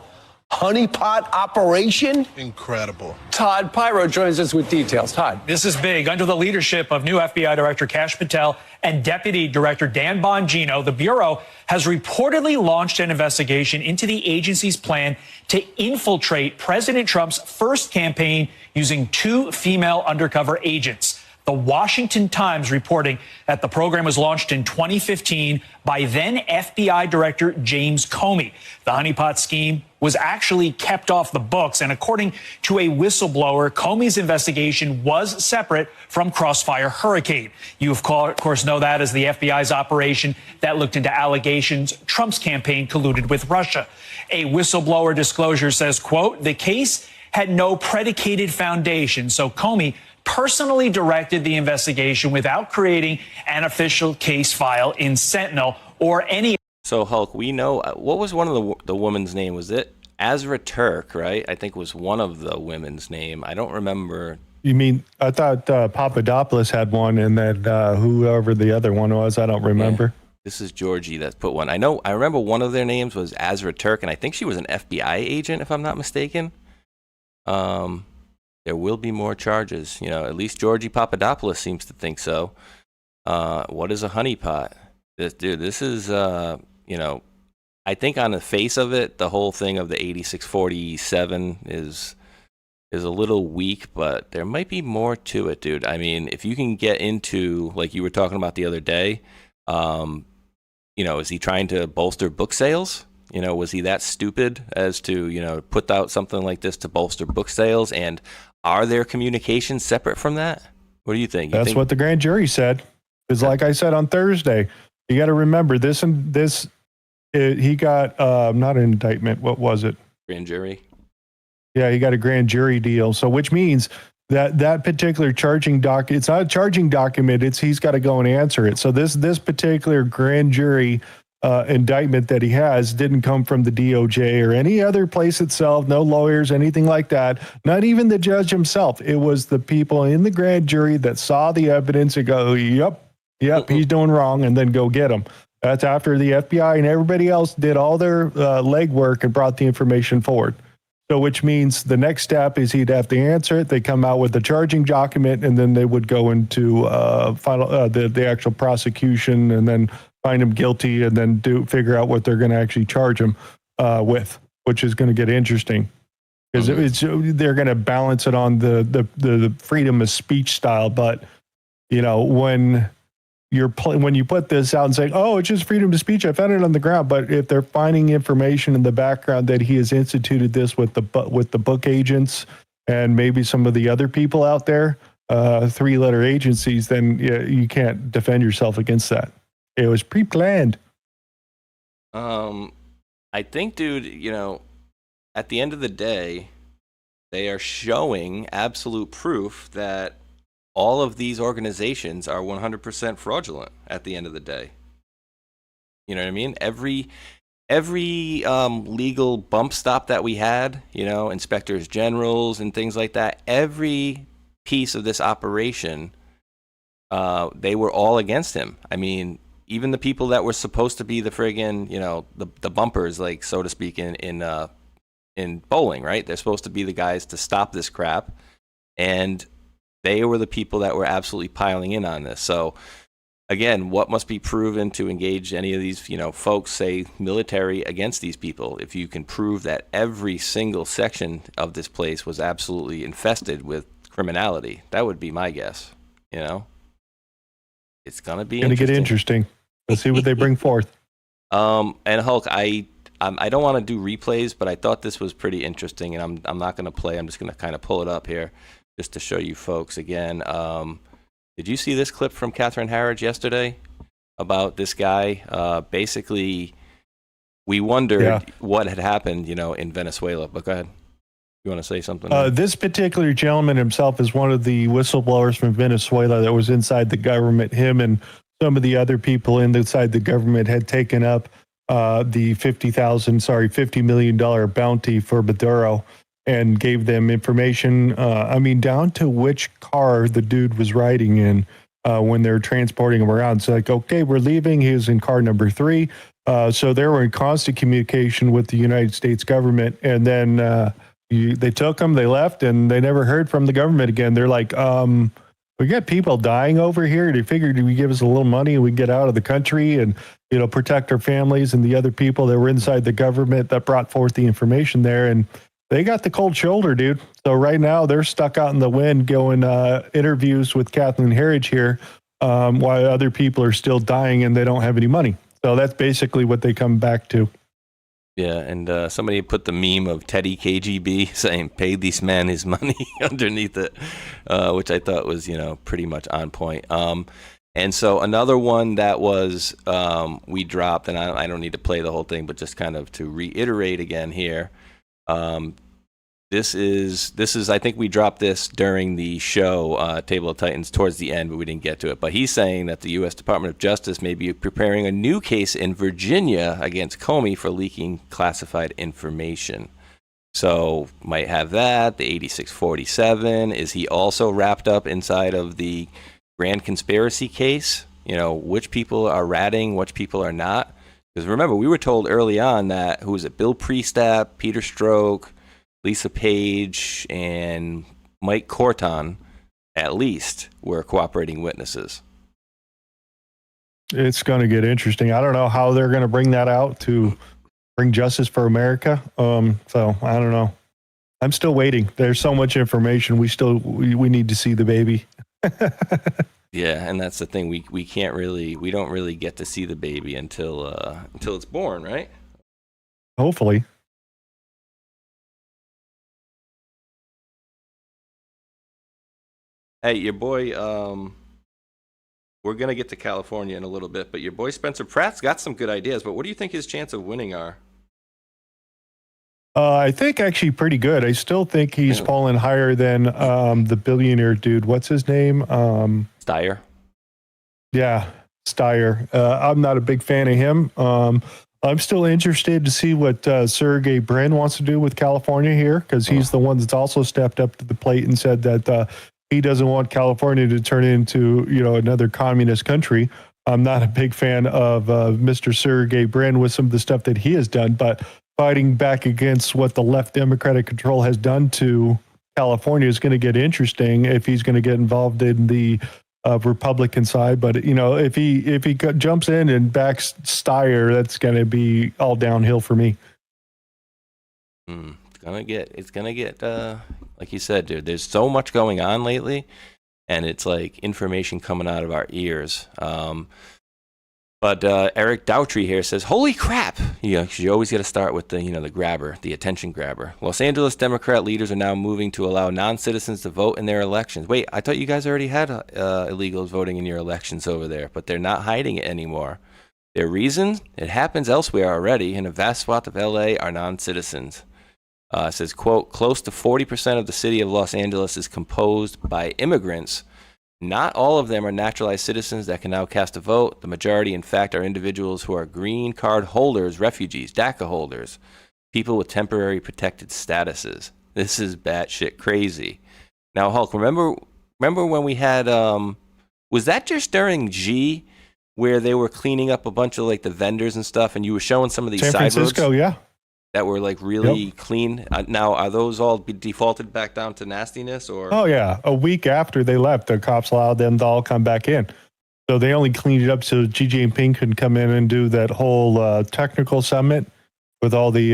honeypot operation. Incredible. Todd Pyro joins us with details. Todd. This is big. Under the leadership of new FBI Director Kash Patel and Deputy Director Dan Bongino, the Bureau has reportedly launched an investigation into the agency's plan to infiltrate President Trump's first campaign using 2 female undercover agents. The Washington Times reporting that the program was launched in 2015 by then FBI Director James Comey. The honeypot scheme was actually kept off the books, and according to a whistleblower, Comey's investigation was separate from Crossfire Hurricane. You, of course, know that as the FBI's operation that looked into allegations Trump's campaign colluded with Russia. A whistleblower disclosure says, quote, the case had no predicated foundation, so Comey personally directed the investigation without creating an official case file in Sentinel or any. So Hulk, we know what was one of the woman's name? Was it Azra Turk? Right, I think was one of the women's name. I don't remember. You mean I thought Papadopoulos had one, and that whoever the other one was, I don't remember. Yeah. This is Georgie that's put one. I remember one of their names was Azra Turk, and I think she was an FBI agent, if I'm not mistaken. There will be more charges. At least Georgie Papadopoulos seems to think so. What is a honeypot? This is, I think on the face of it, the whole thing of the 8647 is a little weak, but there might be more to it, dude. I mean, if you can get into, like you were talking about the other day, is he trying to bolster book sales? Was he that stupid as to, put out something like this to bolster book sales? And are there communications separate from that? What do you think? That's what the grand jury said. Because like I said on Thursday, you got to remember this he got not an indictment. What was it? Grand jury. Yeah, he got a grand jury deal. So which means that particular charging doc, it's not a charging document. He's got to go and answer it. So this particular grand jury indictment that he has didn't come from the DOJ or any other place itself, no lawyers, anything like that, not even the judge himself. It was the people in the grand jury that saw the evidence and go, yep, he's doing wrong, and then go get him. That's after the FBI and everybody else did all their legwork and brought the information forward. So which means the next step is he'd have to answer it. They come out with the charging document, and then they would go into the actual prosecution, and then find him guilty, and then figure out what they're going to actually charge him with, which is going to get interesting because they're going to balance it on the freedom of speech style. But when you put this out and say, oh, it's just freedom of speech, I found it on the ground. But if they're finding information in the background that he has instituted this with the book agents and maybe some of the other people out there, 3-letter agencies, then you can't defend yourself against that. It was pre-planned. I think, dude, at the end of the day, they are showing absolute proof that all of these organizations are 100% fraudulent at the end of the day. You know what I mean? Every legal bump stop that we had, inspectors generals and things like that, every piece of this operation, they were all against him. I mean, even the people that were supposed to be the friggin', the bumpers, like, so to speak, in bowling, right? They're supposed to be the guys to stop this crap, and they were the people that were absolutely piling in on this. So again, what must be proven to engage any of these, folks, say military, against these people? If you can prove that every single section of this place was absolutely infested with criminality, that would be my guess. It's gonna get interesting. Let's see what they bring forth. And Hulk, I don't want to do replays, but I thought this was pretty interesting, and I'm not gonna play. I'm just gonna kind of pull it up here just to show you folks again. Did you see this clip from Catherine Harridge yesterday about this guy? Basically, we wondered what had happened, in Venezuela. But go ahead. You want to say something? This particular gentleman himself is one of the whistleblowers from Venezuela that was inside the government. Him and some of the other people inside the government had taken up the $50 million bounty for Maduro, and gave them information, down to which car the dude was riding in when they're transporting him around. So like, okay, we're leaving. He was in car number 3. So they were in constant communication with the United States government. And then they took him, they left, and they never heard from the government again. They're like, we got people dying over here. They figured we give us a little money and we get out of the country and, protect our families and the other people that were inside the government that brought forth the information there. And they got the cold shoulder, dude. So right now they're stuck out in the wind going interviews with Catherine Harridge here while other people are still dying and they don't have any money. So that's basically what they come back to. Yeah, and somebody put the meme of Teddy KGB saying, pay this man his money underneath it, which I thought was, pretty much on point. And so another one that was we dropped, and I don't need to play the whole thing, but just kind of to reiterate again here. This is I think we dropped this during the show Table of Titans towards the end, but we didn't get to it. But he's saying that the U.S. Department of Justice may be preparing a new case in Virginia against Comey for leaking classified information. So might have that. The 8647, is he also wrapped up inside of the grand conspiracy case? Which people are ratting, which people are not? Because remember, we were told early on that, who was it, Bill Priestap, Peter Strzok, Lisa Page, and Mike Corton, at least, were cooperating witnesses. It's going to get interesting. I don't know how they're going to bring that out to bring justice for America. So I don't know. I'm still waiting. There's so much information. We need to see the baby. Yeah, and that's the thing. We don't really get to see the baby until it's born, right? Hopefully. Hey, your boy, we're going to get to California in a little bit, but your boy Spencer Pratt's got some good ideas, but what do you think his chance of winning are? I think actually pretty good. I still think he's fallen higher than the billionaire dude. What's his name? Steyer. Yeah, Steyer. I'm not a big fan of him. I'm still interested to see what Sergey Brin wants to do with California here, because he's the one that's also stepped up to the plate and said that he doesn't want California to turn into another communist country. I'm not a big fan of Mr. Sergey Brin with some of the stuff that he has done, but fighting back against what the left Democratic control has done to California is going to get interesting if he's going to get involved in the Republican side. But if he jumps in and backs Steyer, that's going to be all downhill for me. It's gonna get like you said, dude. There's so much going on lately, and it's like information coming out of our ears. But Eric Daughtry here says, "Holy crap!" You always got to start with the grabber, the attention grabber. Los Angeles Democrat leaders are now moving to allow non-citizens to vote in their elections. Wait, I thought you guys already had illegals voting in your elections over there, but they're not hiding it anymore. Their reason? It happens elsewhere already, and a vast swath of LA are non-citizens. It says, quote, close to 40% of the city of Los Angeles is composed by immigrants, Not all of them are naturalized citizens that can now cast a vote. The majority, in fact, are individuals who are green card holders, refugees, DACA holders, people with temporary protected statuses. This is batshit crazy. Now, Hulk, remember when we had, was that just during G where they were cleaning up a bunch of like the vendors and stuff, and you were showing some of these San side Francisco, roads yeah. that were like really clean? Now, are those all defaulted back down to nastiness, or? Oh, yeah. A week after they left, the cops allowed them to all come back in. So they only cleaned it up so Xi Jinping could come in and do that whole technical summit with all the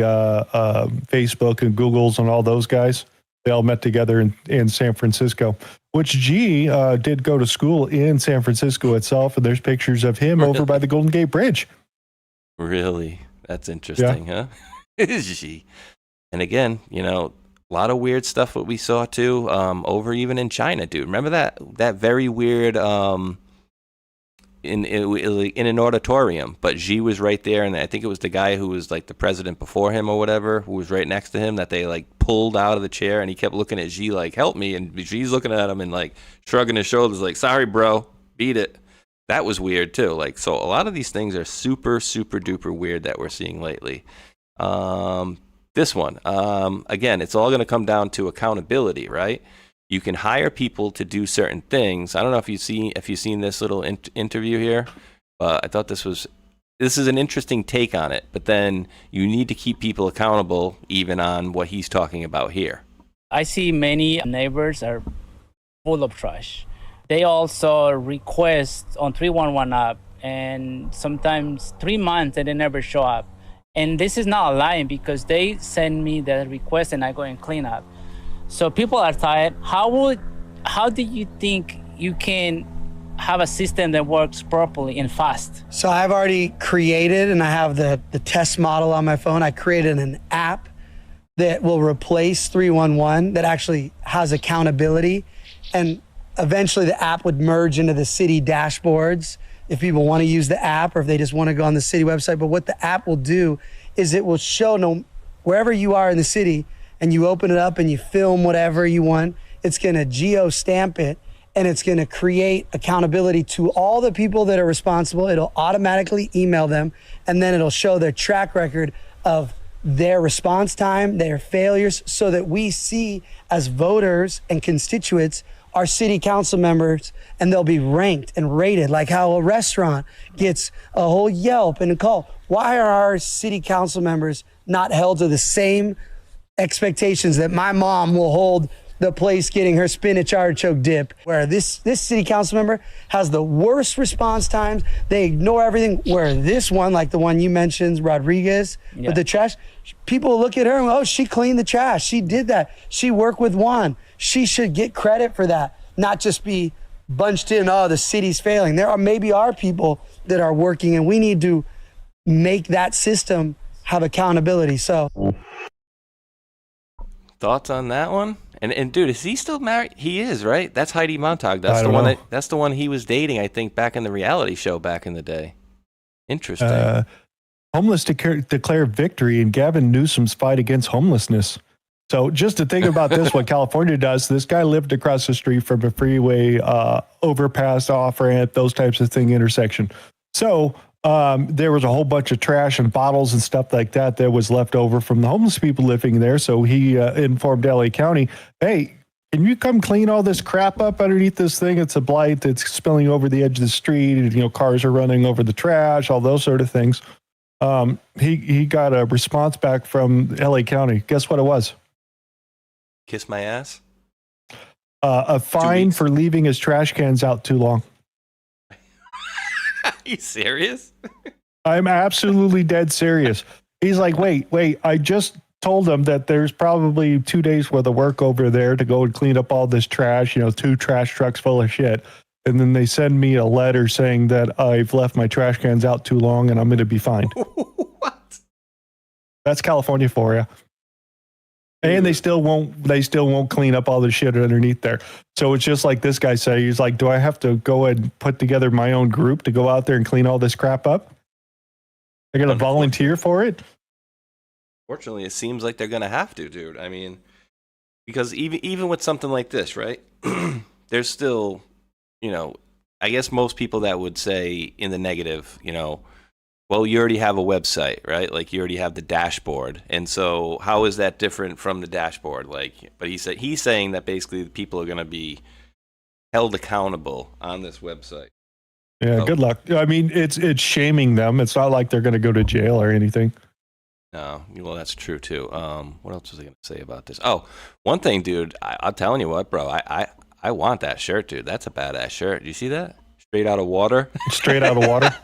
Facebook and Googles and all those guys. They all met together in San Francisco, which Xi did go to school in San Francisco itself. And there's pictures of him over by the Golden Gate Bridge. Really? That's interesting, huh? Gee. And again, a lot of weird stuff what we saw too, over even in China, dude. Remember that very weird in an auditorium, but Xi was right there, and I think it was the guy who was like the president before him or whatever, who was right next to him, that they like pulled out of the chair, and he kept looking at Xi like, help me, and Xi's looking at him and like shrugging his shoulders like, sorry bro, beat it. That was weird too. Like, so a lot of these things are super, super duper weird that we're seeing lately. This one, again, it's all going to come down to accountability, right? You can hire people to do certain things. I don't know if you've seen this little interview here, but I thought this is an interesting take on it. But then you need to keep people accountable even on what he's talking about here. I see many neighbors are full of trash. They also request on 311 app, and sometimes 3 months and they never show up. And this is not a lie, because they send me the request and I go and clean up. So people are tired. How do you think you can have a system that works properly and fast? So I've already created, and I have the test model on my phone. I created an app that will replace 311 that actually has accountability. And eventually the app would merge into the city dashboards if people want to use the app or if they just want to go on the city website. But what the app will do is it will show wherever you are in the city, and you open it up and you film whatever you want, it's going to geo-stamp it, and it's going to create accountability to all the people that are responsible. It'll automatically email them, and then it'll show their track record of their response time, their failures, so that we see as voters and constituents our city council members, and they'll be ranked and rated like how a restaurant gets a whole Yelp and a call. Why are our city council members not held to the same expectations that my mom will hold the place getting her spinach artichoke dip, where this city council member has the worst response times? They ignore everything, where this one, like the one you mentioned, Rodriguez, with the trash, people look at her and, oh, she cleaned the trash. She did that. She worked with Juan. She should get credit for that, not just be bunched in, oh, the city's failing. There are people that are working, and we need to make that system have accountability. So thoughts on that one? And dude, is he still married? He is, right? That's Heidi Montag. That's the one he was dating, I think, back in the reality show back in the day. Interesting. Homeless declare victory in Gavin Newsom's fight against homelessness. So just to think about this, what California does, this guy lived across the street from a freeway, overpass, off-ramp, those types of thing, intersection. So there was a whole bunch of trash and bottles and stuff like that was left over from the homeless people living there. So he informed LA County, hey, can you come clean all this crap up underneath this thing? It's a blight that's spilling over the edge of the street. And, cars are running over the trash, all those sort of things. He got a response back from LA County. Guess what it was? Kiss my ass? A fine for leaving his trash cans out too long. Are you serious? I'm absolutely dead serious. He's like, wait, I just told him that there's probably 2 days worth of work over there to go and clean up all this trash, 2 trash trucks full of shit. And then they send me a letter saying that I've left my trash cans out too long and I'm going to be fined. What? That's California for you. And they still won't clean up all the shit underneath there. So it's just like this guy said. He's like, do I have to go and put together my own group to go out there and clean all this crap up? I got to volunteer for it? Fortunately, it seems like they're going to have to, dude. I mean, because even with something like this, right? There's still, I guess most people that would say in the negative, well, you already have a website, right? Like you already have the dashboard. And so how is that different from the dashboard? But he's saying that basically the people are going to be held accountable on this website. Yeah, good luck. I mean, it's shaming them. It's not like they're going to go to jail or anything. No, well, that's true too. What else was I going to say about this? Oh, one thing, dude. I'm telling you what, bro. I want that shirt, dude. That's a badass shirt. Do you see that? Straight out of water. Straight out of water.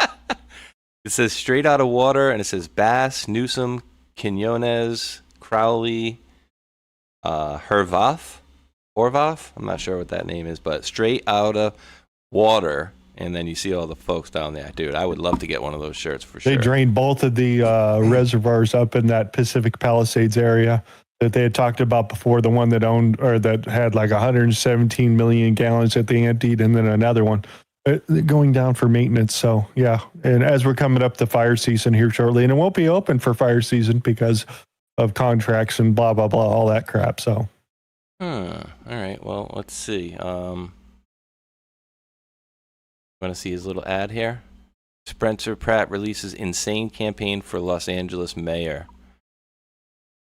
It says straight out of water, and it says Bass, Newsom, Quinones, Crowley, Horvath. I'm not sure what that name is, but straight out of water. And then you see all the folks down there. Dude, I would love to get one of those shirts for sure. They drained both of the reservoirs up in that Pacific Palisades area that they had talked about before, the one that owned or that had like 117 million gallons that they emptied, and then another one going down for maintenance. So, yeah. And as we're coming up to fire season here shortly, and it won't be open for fire season because of contracts and blah, blah, blah, all that crap. So, all right. Well, let's see. Want to see his little ad here? Spencer Pratt releases insane campaign for Los Angeles mayor.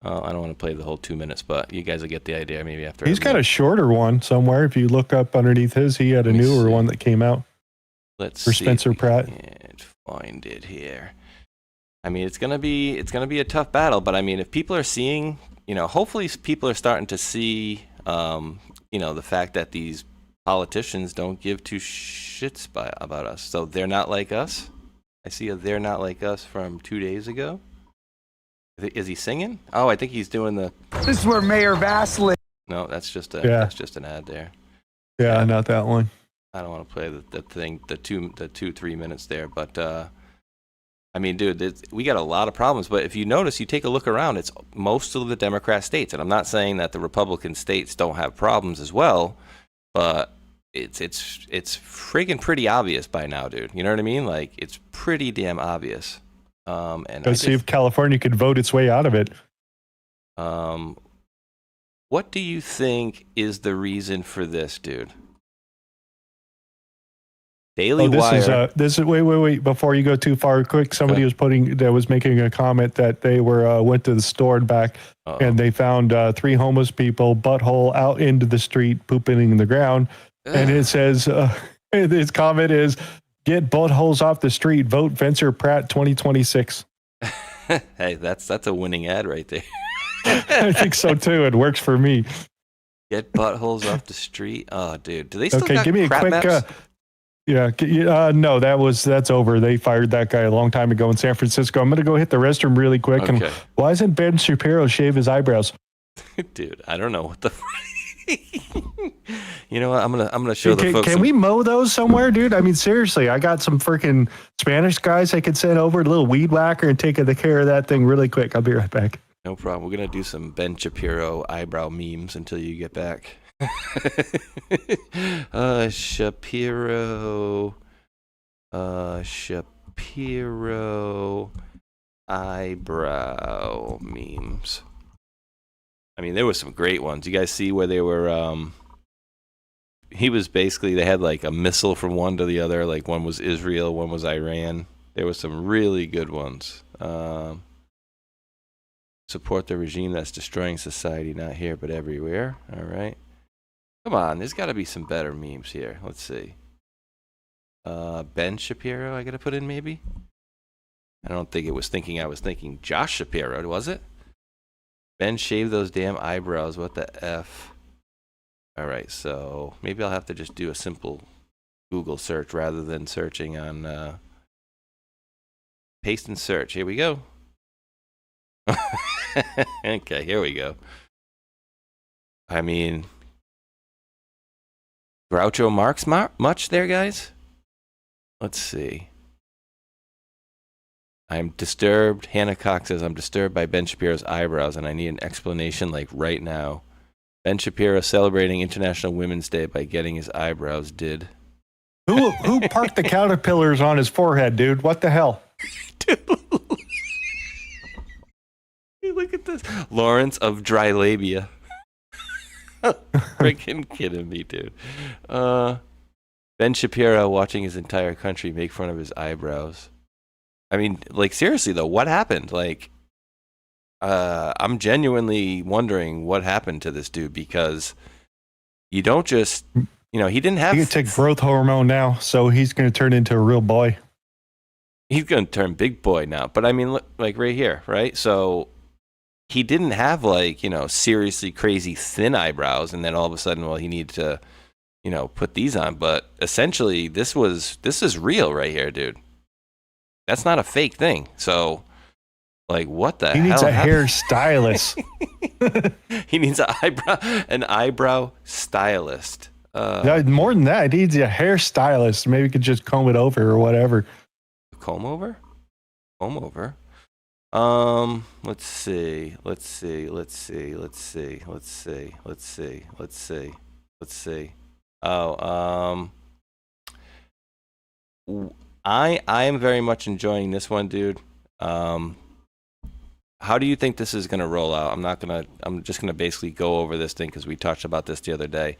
I don't want to play the whole 2 minutes, but you guys will get the idea maybe after. He's got a shorter one somewhere. If you look up underneath his, he had a newer one that came out. Let's for see Spencer Pratt. Can't find it here. I mean, it's gonna be a tough battle, but I mean, if people are seeing, hopefully people are starting to see, the fact that these politicians don't give two shits about us. So they're not like us. I see a "they're not like us" from 2 days ago. Is he singing? Oh, I think he's doing the. This is where Mayor Bass lives. No, that's just that's just an ad there. Yeah, not that one. I don't want to play the thing, the 2-3 minutes there, but I mean, dude, we got a lot of problems. But if you notice, you take a look around, it's most of the Democrat states, and I'm not saying that the Republican states don't have problems as well. But it's friggin' pretty obvious by now, dude. You know what I mean? Like, it's pretty damn obvious. And Let's see if California could vote its way out of it. What do you think is the reason for this, dude? Daily Wire. This is wait. Before you go too far, quick. Somebody was making a comment that they went to the store and back, and they found 3 homeless people butthole out into the street pooping in the ground, and it says his comment is, "Get buttholes off the street. Vote Spencer Pratt 2026." Hey, that's a winning ad right there. I think so too. It works for me. Get buttholes off the street. Oh, dude, do they still got give me a crap quick. maps? No, that's over. They fired that guy a long time ago in San Francisco. I'm going to go hit the restroom really quick. Okay. And why doesn't Ben Shapiro shave his eyebrows? Dude, I don't know what the. You know what? I'm gonna show the folks. Can we mow those somewhere, dude? I mean, seriously, I got some freaking Spanish guys I could send over, a little weed whacker, and take care of that thing really quick. I'll be right back. No problem. We're gonna do some Ben Shapiro eyebrow memes until you get back. Shapiro eyebrow memes. I mean, there were some great ones. You guys see where they were? He was basically, they had like a missile from one to the other. Like one was Israel, one was Iran. There were some really good ones. Support the regime that's destroying society, not here but everywhere. All right. Come on, there's got to be some better memes here. Let's see. Ben Shapiro, I got to put in maybe? I don't think it was thinking I was thinking Josh Shapiro, was it? Ben, shave those damn eyebrows. What the F? All right, so maybe I'll have to just do a simple Google search rather than searching on paste and search. Here we go. Okay, here we go. I mean, Groucho Marx much there, guys? Let's see. I'm disturbed. Hannah Cox says, I'm disturbed by Ben Shapiro's eyebrows, and I need an explanation like right now. Ben Shapiro celebrating International Women's Day by getting his eyebrows did. Who parked the caterpillars on his forehead, dude? What the hell? Dude. Look at this. Lawrence of Dry Labia. Freaking kidding me, dude. Ben Shapiro watching his entire country make fun of his eyebrows. I mean, like, seriously, though, what happened? Like, I'm genuinely wondering what happened to this dude, because you don't just, he didn't have... He can take growth hormone now, so he's going to turn into a real boy. He's going to turn big boy now. But, I mean, like, right here, right? So he didn't have, like, seriously crazy thin eyebrows, and then all of a sudden, well, he needed to, put these on. But essentially, this is real right here, dude. That's not a fake thing. So, like, what the hell? He needs a hairstylist. He needs an eyebrow stylist. More than that, he needs a hairstylist. Maybe he could just comb it over or whatever. Comb over. Let's see. Oh, I am very much enjoying this one, dude. How do you think this is going to roll out? I'm just going to basically go over this thing because we talked about this the other day.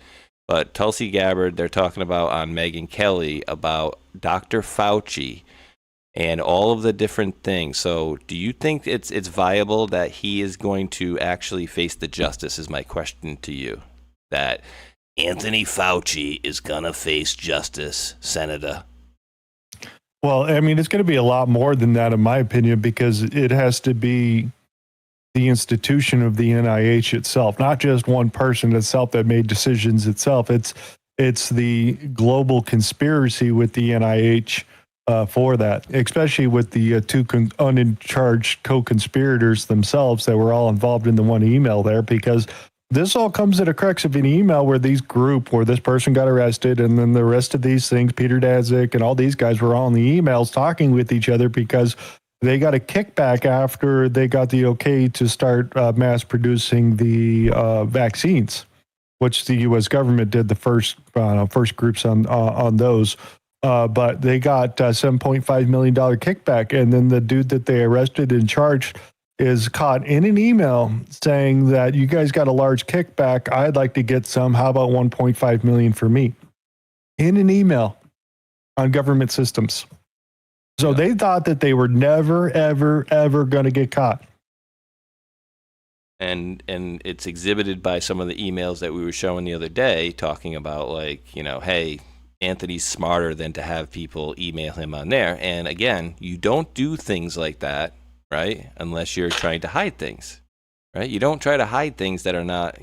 But Tulsi Gabbard, they're talking about on Megyn Kelly about Dr. Fauci and all of the different things. So do you think it's viable that he is going to actually face the justice, is my question to you. That Anthony Fauci is going to face justice, Senator. Well, I mean, it's going to be a lot more than that, in my opinion, because it has to be the institution of the NIH itself, not just one person itself that made decisions itself. It's the global conspiracy with the NIH for that, especially with the two uncharged co-conspirators themselves that were all involved in the one email there, because this all comes at a crux of an email where this person got arrested, and then the rest of these things, Peter Daszak and all these guys were all in the emails talking with each other because they got a kickback after they got the okay to start mass producing the vaccines, which the U.S. government did the first groups on those. But they got $7.5 million kickback, and then the dude that they arrested and charged is caught in an email saying that you guys got a large kickback. I'd like to get some. How about 1.5 million for me? In an email on government systems. So they thought that they were never, ever, ever going to get caught. And it's exhibited by some of the emails that we were showing the other day, talking about, like, hey, Anthony's smarter than to have people email him on there. And again, you don't do things like that, right? Unless you're trying to hide things, right? You don't try to hide things that are not,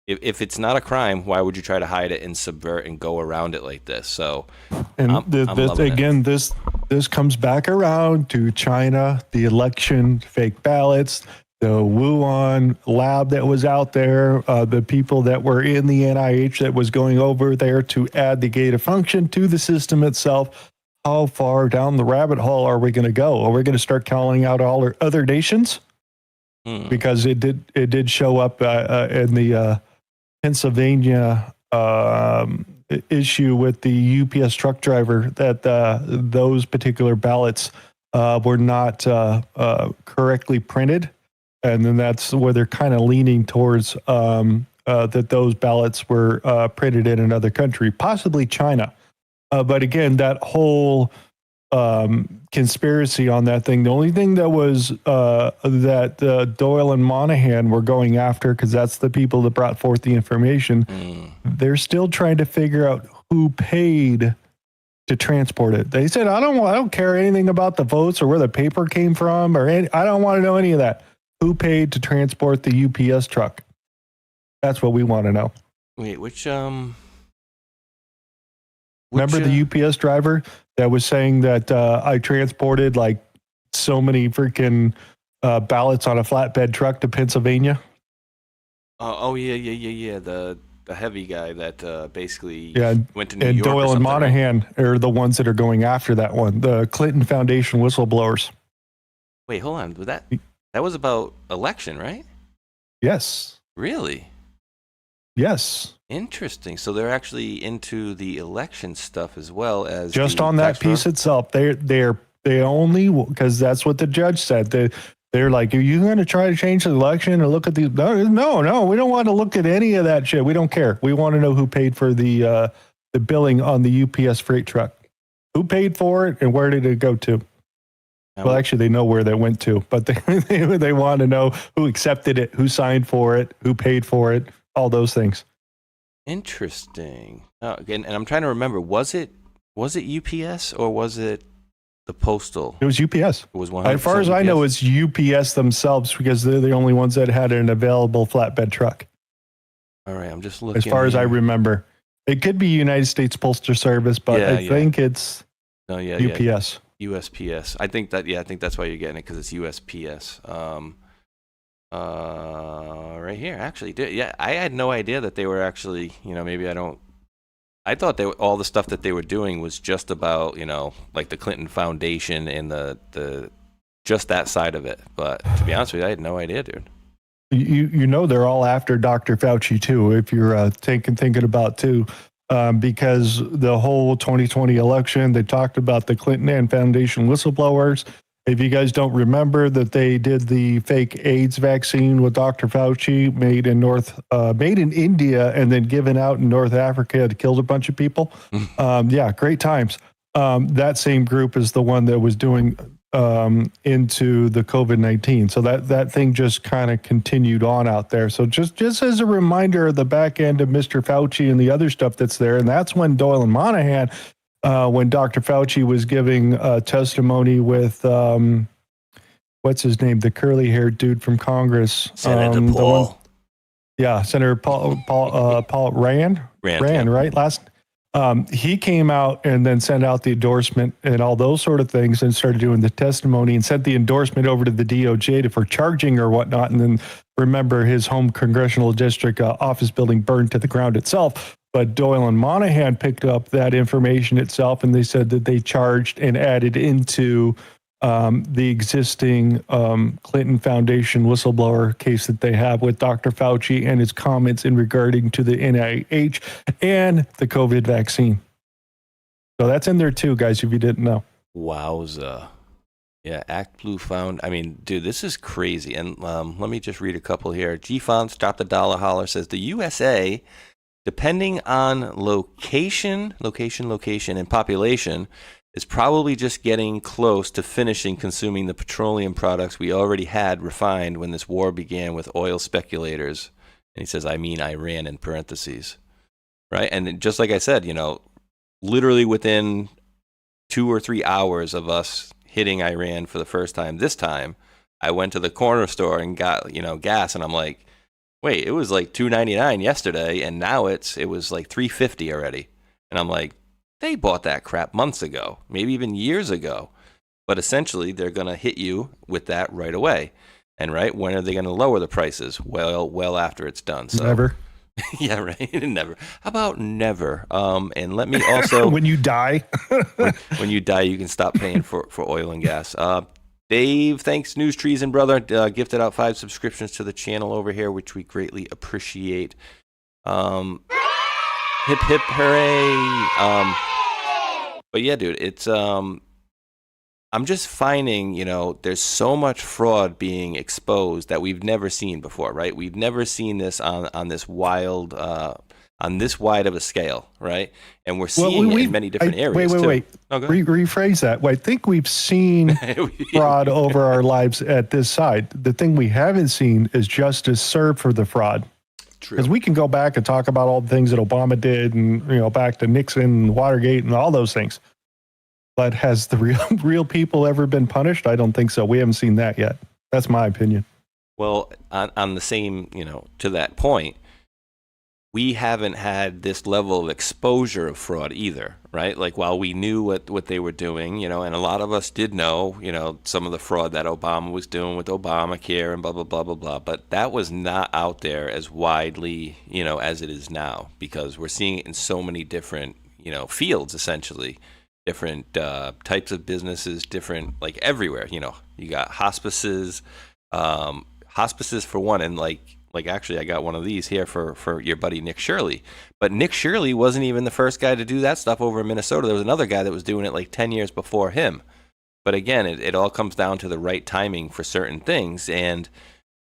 if it's not a crime, why would you try to hide it and subvert and go around it like this? So, and this comes back around to China, the election, fake ballots, the Wuhan lab that was out there, the people that were in the NIH that was going over there to add the gain of function to the system itself. How far down the rabbit hole are we going to go? Are we going to start calling out all our other nations? Because it did show up in the Pennsylvania issue with the UPS truck driver that those particular ballots were not correctly printed. And then that's where they're kind of leaning towards that those ballots were printed in another country, possibly China. But again, that whole conspiracy on that thing, the only thing that was that Doyle and Monahan were going after, because that's the people that brought forth the information, they're still trying to figure out who paid to transport it. They said, I don't care anything about the votes or where the paper came from, I don't want to know any of that. Who paid to transport the UPS truck? That's what we want to know. Wait, which remember the UPS driver that was saying that I transported like so many freaking ballots on a flatbed truck to Pennsylvania? Yeah. The heavy guy that basically went to New York. And Doyle and Monahan are the ones that are going after that one. The Clinton Foundation whistleblowers. Wait, hold on. That was about election, right? Yes. Really? Yes. Interesting. So they're actually into the election stuff as well as just on that piece itself. They only, because that's what the judge said. They're like, are you going to try to change the election or look at these? No, we don't want to look at any of that shit. We don't care. We want to know who paid for the the billing on the UPS freight truck. Who paid for it and where did it go to? Well, actually, they know where that went to, but they want to know who accepted it, who signed for it, who paid for it, all those things. Interesting. Again, and I'm trying to remember, was it UPS or was it the postal? It was UPS. It was 100% As far as UPS? I know, it's UPS themselves because they're the only ones that had an available flatbed truck. All right, I'm just looking. As far as I remember, it could be United States Postal Service, but I think it's UPS. USPS. I think that's why you're getting it, because it's USPS. Right here, actually. I had no idea that they were actually, maybe I thought all the stuff that they were doing was just about, like the Clinton Foundation and the just that side of it. But to be honest with you, I had no idea, dude. They're all after Dr. Fauci too, if you're thinking about too. Because the whole 2020 election, they talked about the Clinton and Foundation whistleblowers. If you guys don't remember that they did the fake AIDS vaccine with Dr. Fauci, made in India and then given out in North Africa, it killed a bunch of people. Great times. That same group is the one that was doing into the COVID-19. So that thing just kind of continued on out there. So just as a reminder of the back end of Mr. Fauci and the other stuff that's there. And that's when Doyle and Monahan, when Dr. Fauci was giving testimony with, what's his name? The curly haired dude from Congress. Senator Paul. Senator Paul Rand, right? He came out and then sent out the endorsement and all those sort of things and started doing the testimony and sent the endorsement over to the DOJ for charging or whatnot. And then remember, his home congressional district office building burned to the ground itself. But Doyle and Monahan picked up that information itself, and they said that they charged and added into the existing Clinton Foundation whistleblower case that they have with Dr. Fauci and his comments in regarding to the NIH and the COVID vaccine. So that's in there too, guys, if you didn't know. Wowza. Yeah, Act Blue found. I mean, dude, this is crazy. And let me just read a couple here. G-Fonts, Drop the Dollar Holler, says the USA, depending on location, and population, is probably just getting close to finishing consuming the petroleum products we already had refined when this war began with oil speculators. And he says, I mean Iran in parentheses. Right? And just like I said, literally within 2 or 3 hours of us hitting Iran for the first time, this time, I went to the corner store and got, gas, and I'm like, wait, it was like $2.99 yesterday, and now it was like $3.50 already. And I'm like, they bought that crap months ago, maybe even years ago. But essentially, they're going to hit you with that right away. And when are they going to lower the prices? Well after it's done. So. Never. Yeah, right. Never. How about never? And let me also... when you die. when you die, you can stop paying for oil and gas. Dave, thanks, News Treason Brother, gifted out 5 subscriptions to the channel over here, which we greatly appreciate. Hip, hip, hooray. But yeah, dude, it's, I'm just finding, there's so much fraud being exposed that we've never seen before, right? We've never seen this on this wild, on this wide of a scale, right? And we're seeing it in many different areas. Wait. Oh, go ahead. Rephrase that. Well, I think we've seen fraud over our lives at this side. The thing we haven't seen is justice served for the fraud. Because we can go back and talk about all the things that Obama did and, back to Nixon and Watergate and all those things. But has the real people ever been punished? I don't think so. We haven't seen that yet. That's my opinion. Well, on the same, to that point, we haven't had this level of exposure of fraud either, right? Like, while we knew what they were doing, and a lot of us did know, some of the fraud that Obama was doing with Obamacare and blah, blah, blah, blah, blah. But that was not out there as widely, as it is now, because we're seeing it in so many different, fields, essentially. Different types of businesses, different, like, everywhere. You got hospices for one, and like actually I got one of these here for your buddy Nick Shirley. But Nick Shirley wasn't even the first guy to do that stuff over in Minnesota. There was another guy that was doing it like 10 years before him. But again, it all comes down to the right timing for certain things. And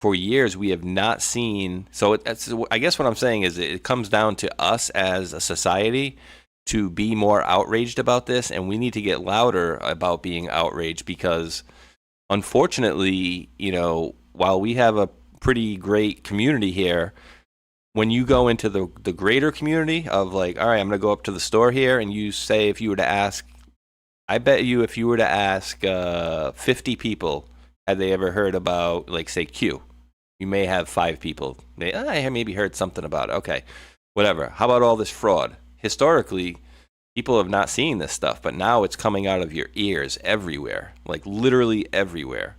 for years we have not seen. So I guess what I'm saying is it comes down to us as a society to be more outraged about this, and we need to get louder about being outraged because, unfortunately, while we have a pretty great community here, when you go into the greater community of like, all right, I'm going to go up to the store here, and you say, if you were to ask, I bet you if you were to ask 50 people, had they ever heard about, like, say, Q, you may have 5 people. I maybe heard something about it. Okay, whatever. How about all this fraud? Historically, people have not seen this stuff, but now it's coming out of your ears everywhere, like literally everywhere.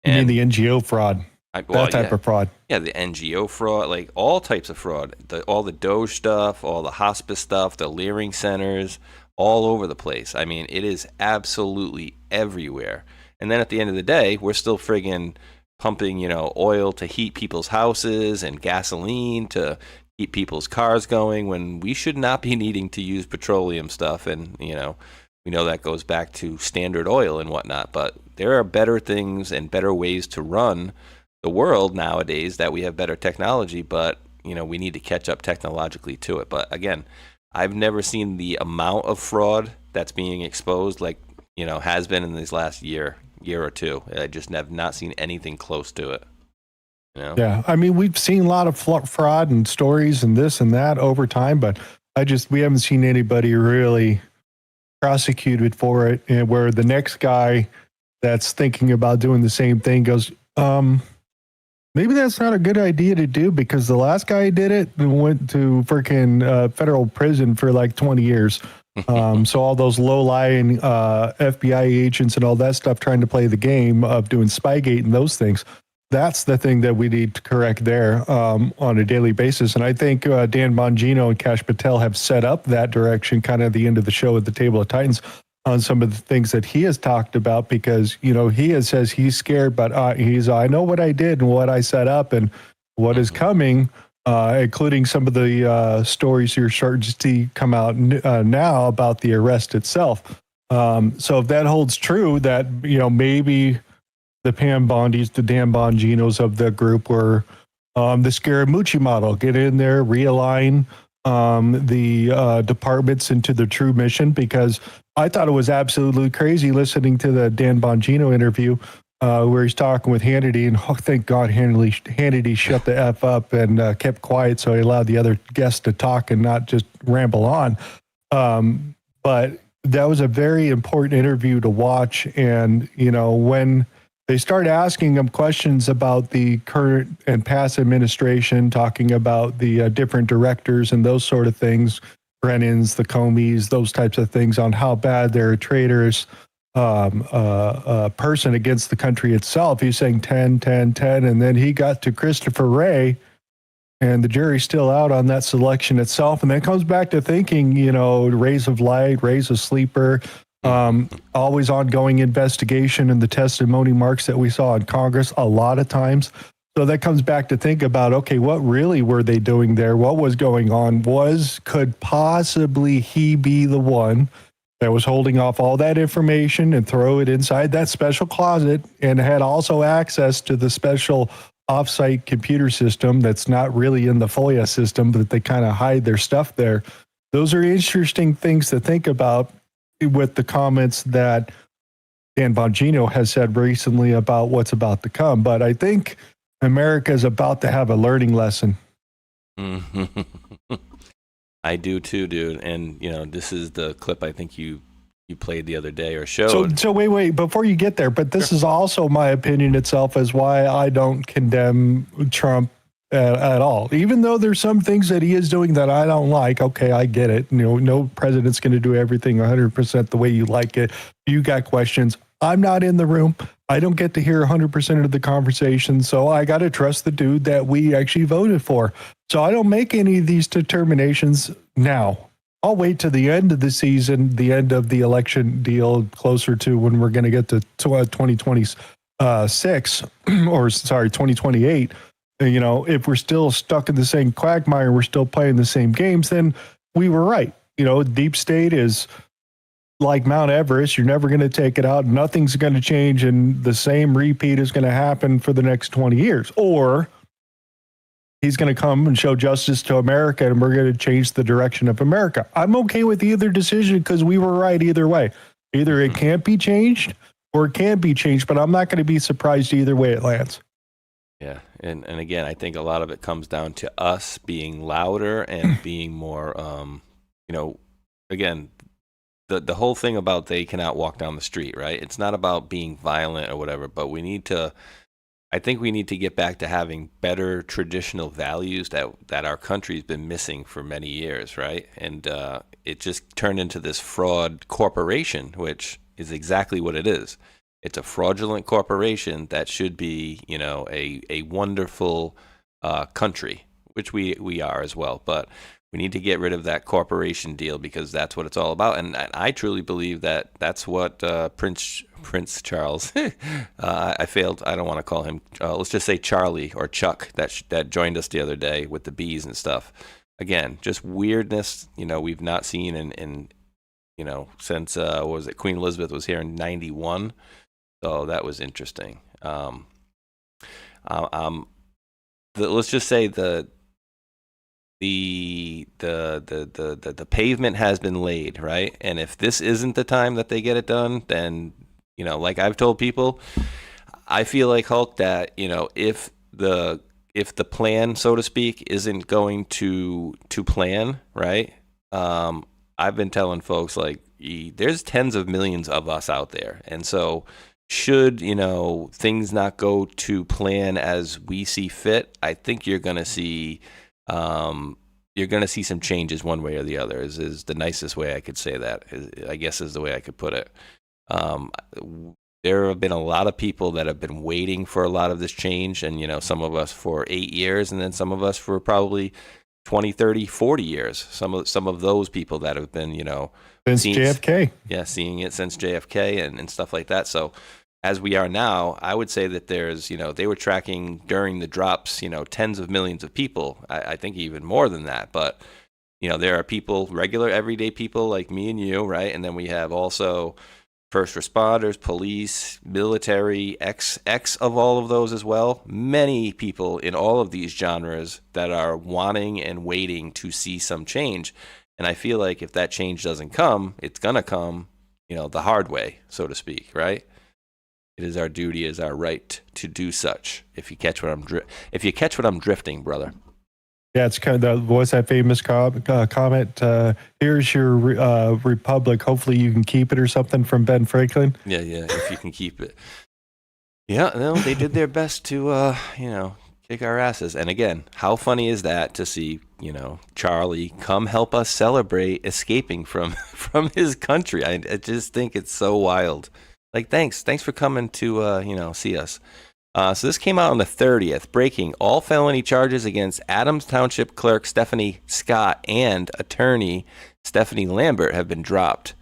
You mean the NGO fraud? That type of fraud. Yeah, the NGO fraud, like all types of fraud. All the Doge stuff, all the hospice stuff, the Leering centers, all over the place. I mean, it is absolutely everywhere. And then at the end of the day, we're still friggin' pumping, oil to heat people's houses and gasoline to keep people's cars going when we should not be needing to use petroleum stuff. And, we know that goes back to Standard Oil and whatnot. But there are better things and better ways to run the world nowadays that we have better technology. But, we need to catch up technologically to it. But again, I've never seen the amount of fraud that's being exposed like, has been in this last year or two. I just have not seen anything close to it. Yeah, I mean, we've seen a lot of fraud and stories and this and that over time, but we haven't seen anybody really prosecuted for it. And where the next guy that's thinking about doing the same thing goes, maybe that's not a good idea to do because the last guy did it and went to freaking federal prison for like 20 years. So all those low-lying FBI agents and all that stuff trying to play the game of doing Spygate and those things. That's the thing that we need to correct there on a daily basis. And I think Dan Bongino and Kash Patel have set up that direction kind of at the end of the show at the Table of Titans on some of the things that he has talked about because, he says he's scared, but I know what I did and what I set up and what is coming, including some of the stories you're starting to see come out now about the arrest itself. So if that holds true, that, maybe the Pam Bondis, the Dan Bonginos of the group were the Scaramucci model. Get in there, realign the departments into the true mission, because I thought it was absolutely crazy listening to the Dan Bongino interview where he's talking with Hannity, and thank God Hannity shut the F up and kept quiet so he allowed the other guests to talk and not just ramble on. But that was a very important interview to watch, and, when they start asking him questions about the current and past administration, talking about the different directors and those sort of things, Brennan's, the Comeys, those types of things, on how bad they're a traitorous person against the country itself. He's saying 10, 10, 10, and then he got to Christopher Wray, and the jury's still out on that selection itself. And then it comes back to thinking, rays of light, rays of sleeper, always ongoing investigation and the testimony marks that we saw in Congress a lot of times. So that comes back to think about, okay, what really were they doing there? What was going on? Could possibly he be the one that was holding off all that information and throw it inside that special closet and had also access to the special offsite computer system that's not really in the FOIA system, but they kind of hide their stuff there? Those are interesting things to think about with the comments that Dan Bongino has said recently about what's about to come. But I think America is about to have a learning lesson. I do too, dude. And, this is the clip I think you played the other day or showed. So wait, before you get there, but this is also my opinion itself as why I don't condemn Trump at all. Even though there's some things that he is doing that I don't like. Okay, I get it. No president's going to do everything 100% the way you like it. You got questions. I'm not in the room. I don't get to hear 100% of the conversation. So I got to trust the dude that we actually voted for. So I don't make any of these determinations now. I'll wait to the end of the season, the end of the election deal, closer to when we're going to get to 2026 or 2028. If we're still stuck in the same quagmire, we're still playing the same games, then we were right. Deep state is like Mount Everest. You're never going to take it out. Nothing's going to change, and the same repeat is going to happen for the next 20 years. Or he's going to come and show justice to America, and we're going to change the direction of America. I'm okay with either decision because we were right either way. Either it can't be changed or it can be changed, but I'm not going to be surprised either way it lands. Yeah, and again, I think a lot of it comes down to us being louder and being more, again, the whole thing about they cannot walk down the street, right? It's not about being violent or whatever, but I think we need to get back to having better traditional values that our country's been missing for many years, right? And it just turned into this fraud corporation, which is exactly what it is. It's a fraudulent corporation that should be, a wonderful country, which we are as well. But we need to get rid of that corporation deal because that's what it's all about. And I truly believe that that's what Prince Charles, I failed. I don't want to call him, let's just say Charlie or Chuck that joined us the other day with the bees and stuff. Again, just weirdness, we've not seen in since, what was it? Queen Elizabeth was here in 91. So that was interesting. Let's just say the pavement has been laid, right? And if this isn't the time that they get it done, then like I've told people, I feel like Hulk that if the plan, so to speak, isn't going to plan, right? I've been telling folks like there's tens of millions of us out there, and so should things not go to plan as we see fit, I think you're going to see some changes one way or the other. Is the nicest way I could say that. I guess is the way I could put it. There have been a lot of people that have been waiting for a lot of this change, and some of us for 8 years, and then some of us for probably 20, 30, 40 years. Some of those people that have been since JFK. Yeah, seeing it since JFK and stuff like that. So as we are now, I would say that there's, they were tracking during the drops, tens of millions of people. I think even more than that. But, there are people, regular everyday people like me and you, right? And then we have also first responders, police, military, X of all of those as well. Many people in all of these genres that are wanting and waiting to see some change. And I feel like if that change doesn't come, it's going to come, the hard way, so to speak, right? It is our duty, it is our right to do such. If you catch what I'm drifting, brother. Yeah, it's kind of what's that famous comment? Here's your republic. Hopefully you can keep it, or something from Ben Franklin. Yeah. If you can keep it. Yeah, no, they did their best to kick our asses. And again, how funny is that to see Charlie come help us celebrate escaping from his country? I just think it's so wild. Like, thanks for coming to, see us. So this came out on the 30th. Breaking: all felony charges against Adams Township Clerk Stephanie Scott and attorney Stephanie Lambert have been dropped.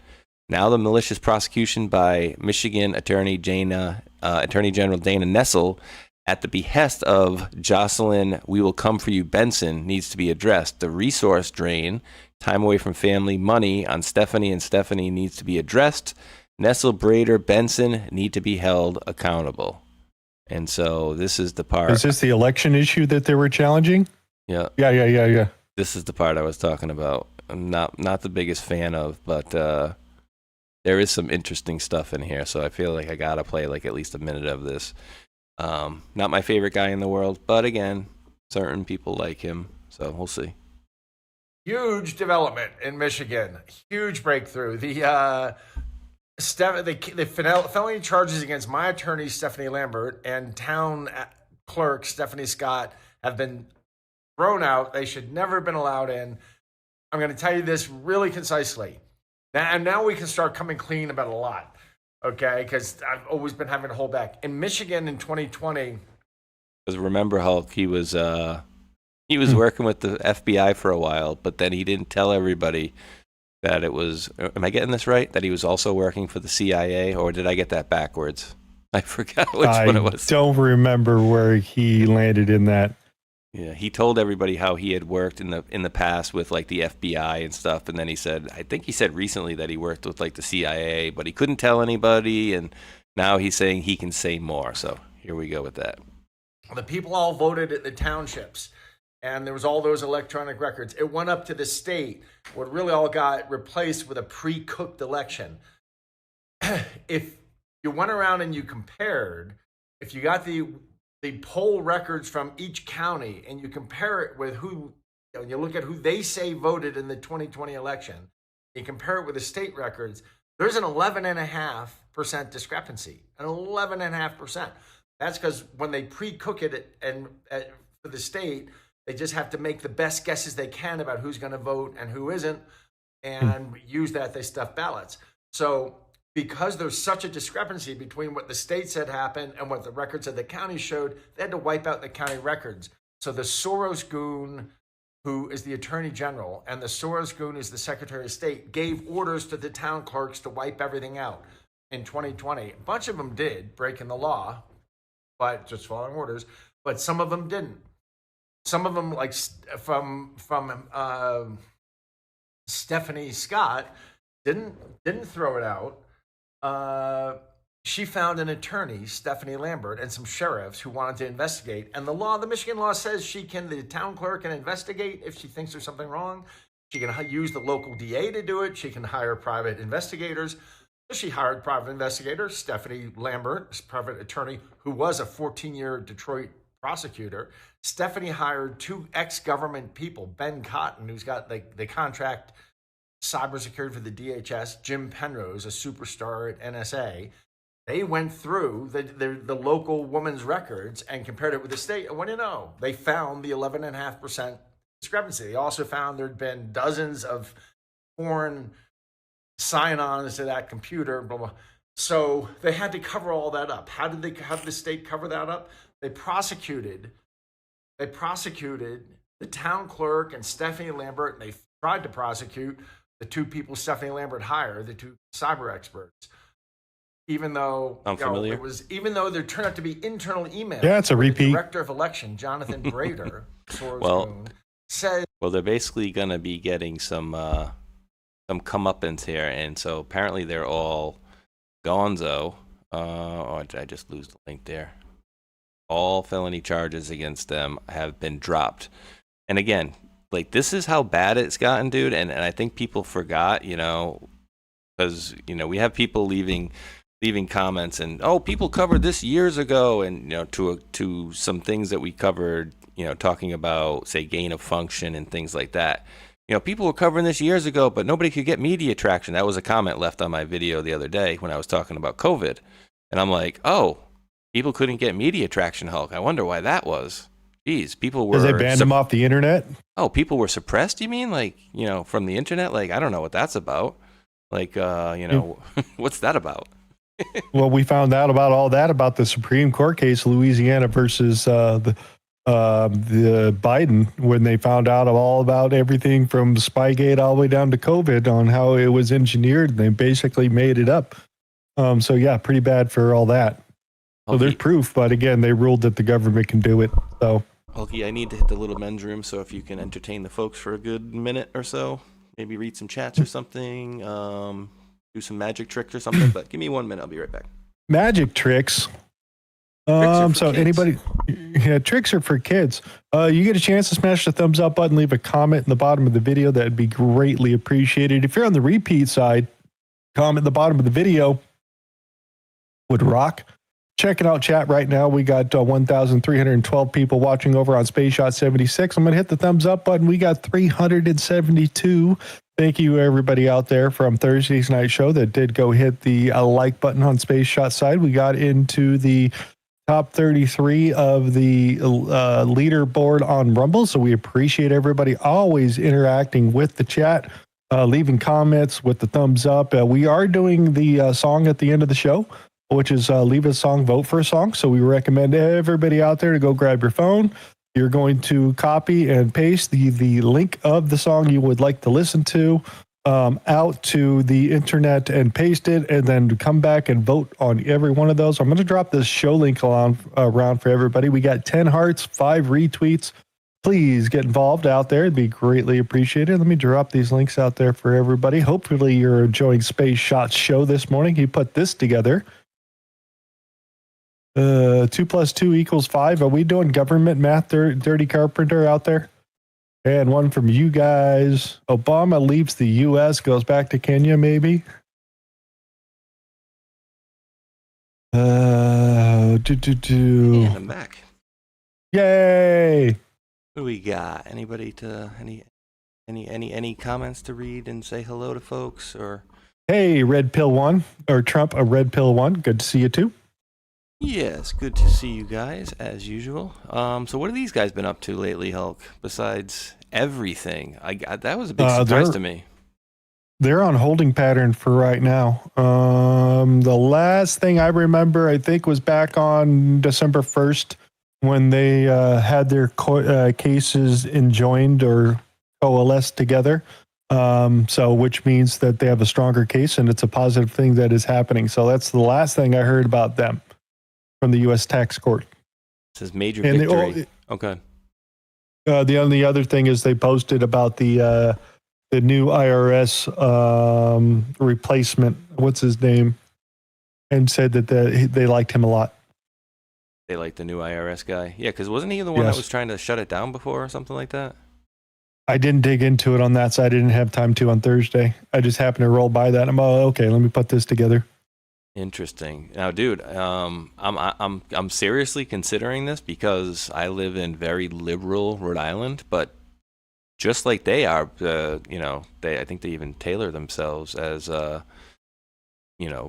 Now the malicious prosecution by Michigan Attorney General Dana Nessel at the behest of Jocelyn "We Will Come For You" Benson needs to be addressed. The resource drain, time away from family, money on Stephanie and Stephanie needs to be addressed. Nessel, Brader, Benson need to be held accountable. And so this is the part. Is this the election issue that they were challenging? Yeah. Yeah. This is the part I was talking about. I'm not the biggest fan of, but there is some interesting stuff in here. So I feel like I got to play like at least a minute of this. Not my favorite guy in the world, but again, certain people like him. So we'll see. Huge development in Michigan. Huge breakthrough. The felony charges against my attorney, Stephanie Lambert, and town clerk, Stephanie Scott, have been thrown out. They should never have been allowed in. I'm going to tell you this really concisely. And now we can start coming clean about a lot, okay? Because I've always been having to hold back. In Michigan in 2020... Because remember, Hulk, he was working with the FBI for a while, but then he didn't tell everybody that it was, am I getting this right? That he was also working for the CIA, or did I get that backwards? I forgot which one it was. I don't remember where he landed in that. Yeah, he told everybody how he had worked in the past with like the FBI and stuff, and then he said, I think he said recently that he worked with like the CIA, but he couldn't tell anybody, and now he's saying he can say more. So here we go with that. The people all voted at the townships. and there was all those electronic records. It went up to the state, what really all got replaced with a pre-cooked election. If you went around and you compared, if you got the poll records from each county and you compare it with who, you look at who they say voted in the 2020 election, you compare it with the state records, there's an 11.5% discrepancy, an 11.5%. That's because when they pre-cook it and for the state, they just have to make the best guesses they can about who's going to vote and who isn't, and use that, they stuff ballots. So because there's such a discrepancy between what the state said happened and what the records of the county showed, they had to wipe out the county records. So the Soros goon, who is the attorney general, and the Soros goon is the secretary of state, gave orders to the town clerks to wipe everything out in 2020. A bunch of them did, breaking the law, but just following orders. But some of them didn't. Some of them, like from Stephanie Scott, didn't throw it out. She found an attorney, Stephanie Lambert, and some sheriffs who wanted to investigate. And the Michigan law says the town clerk can investigate if she thinks there's something wrong. She can use the local DA to do it. She can hire private investigators. So she hired private investigator, Stephanie Lambert, private attorney, who was a 14-year Detroit prosecutor. Stephanie hired 2 ex-government people, Ben Cotton, who's got the contract cybersecurity for the DHS, Jim Penrose, a superstar at NSA. They went through the local woman's records and compared it with the state. And what do you know? They found the 11.5% discrepancy. They also found there'd been dozens of foreign sign-ons to that computer, blah, blah. So they had to cover all that up. How did the state cover that up? They prosecuted the town clerk and Stephanie Lambert, and they tried to prosecute the 2 people Stephanie Lambert hired, the 2 cyber experts. Even though even though there turned out to be internal emails. Yeah, it's a repeat. The director of election, Jonathan Brader, said, well, they're basically going to be getting some comeuppance here, and so apparently they're all gonzo. Did I just lose the link there? All felony charges against them have been dropped. And again, like, this is how bad it's gotten, dude. And I think people forgot, because, we have people leaving comments and, people covered this years ago. And, to some things that we covered, talking about, say, gain of function and things like that. People were covering this years ago, but nobody could get media traction. That was a comment left on my video the other day when I was talking about COVID. And I'm like, people couldn't get media traction, Hulk. I wonder why that was. Jeez, people were... Because they banned them off the internet? Oh, people were suppressed, you mean? Like, from the internet? Like, I don't know what that's about. Like, what's that about? Well, we found out about all that about the Supreme Court case, Louisiana versus the Biden, when they found out all about everything from Spygate all the way down to COVID on how it was engineered. They basically made it up. So, yeah, pretty bad for all that. So there's proof, but again, they ruled that the government can do it. So, Hulky, I need to hit the little men's room, so if you can entertain the folks for a good minute or so, maybe read some chats or something, do some magic tricks or something, but give me 1 minute, I'll be right back. Magic tricks? So anybody, tricks are for kids. You get a chance to smash the thumbs up button, leave a comment in the bottom of the video. That'd be greatly appreciated. If you're on the repeat side, comment in the bottom of the video would rock. Checking out chat right now. We got 1,312 people watching over on Spaceshot 76. I'm going to hit the thumbs up button. We got 372. Thank you, everybody out there from Thursday's night show that did go hit the like button on Spaceshot side. We got into the top 33 of the leaderboard on Rumble, so we appreciate everybody always interacting with the chat, leaving comments with the thumbs up. We are doing the song at the end of the show, which is leave a song, vote for a song. So we recommend everybody out there to go grab your phone. You're going to copy and paste the link of the song you would like to listen to out to the internet and paste it, and then come back and vote on every one of those. I'm going to drop this show link around for everybody. We got 10 hearts, 5 retweets. Please get involved out there. It'd be greatly appreciated. Let me drop these links out there for everybody. Hopefully you're enjoying Space Shot's show this morning. He put this together. 2 + 2 = 5. Are we doing government math, Dirty Carpenter out there? And one from you guys. Obama leaves the U.S., goes back to Kenya, maybe? And I'm back. Yay! What do we got? Anybody to any comments to read and say hello to folks? Or Hey, Red Pill 1, or Trump, a Red Pill 1. Good to see you too. yes, good to see you guys as usual. So what have these guys been up to lately, Hulk? Besides everything, that was a big surprise to me. They're on holding pattern for right now. The last thing I remember, I think, was back on December 1st when they had their cases enjoined or coalesced together. So which means that they have a stronger case, and it's a positive thing that is happening. So that's the last thing I heard about them from the U.S. tax court. This is major victory. Okay. The only other thing is they posted about the new IRS replacement. What's his name? And said that they liked him a lot. They like the new IRS guy. Yeah, because wasn't he the one that was trying to shut it down before or something like that? I didn't dig into it on that side. I didn't have time to on Thursday. I just happened to roll by that. I'm okay. Let me put this together. Interesting. Now, dude, I'm seriously considering this because I live in very liberal Rhode Island, but just like they are, I think they even tailor themselves as,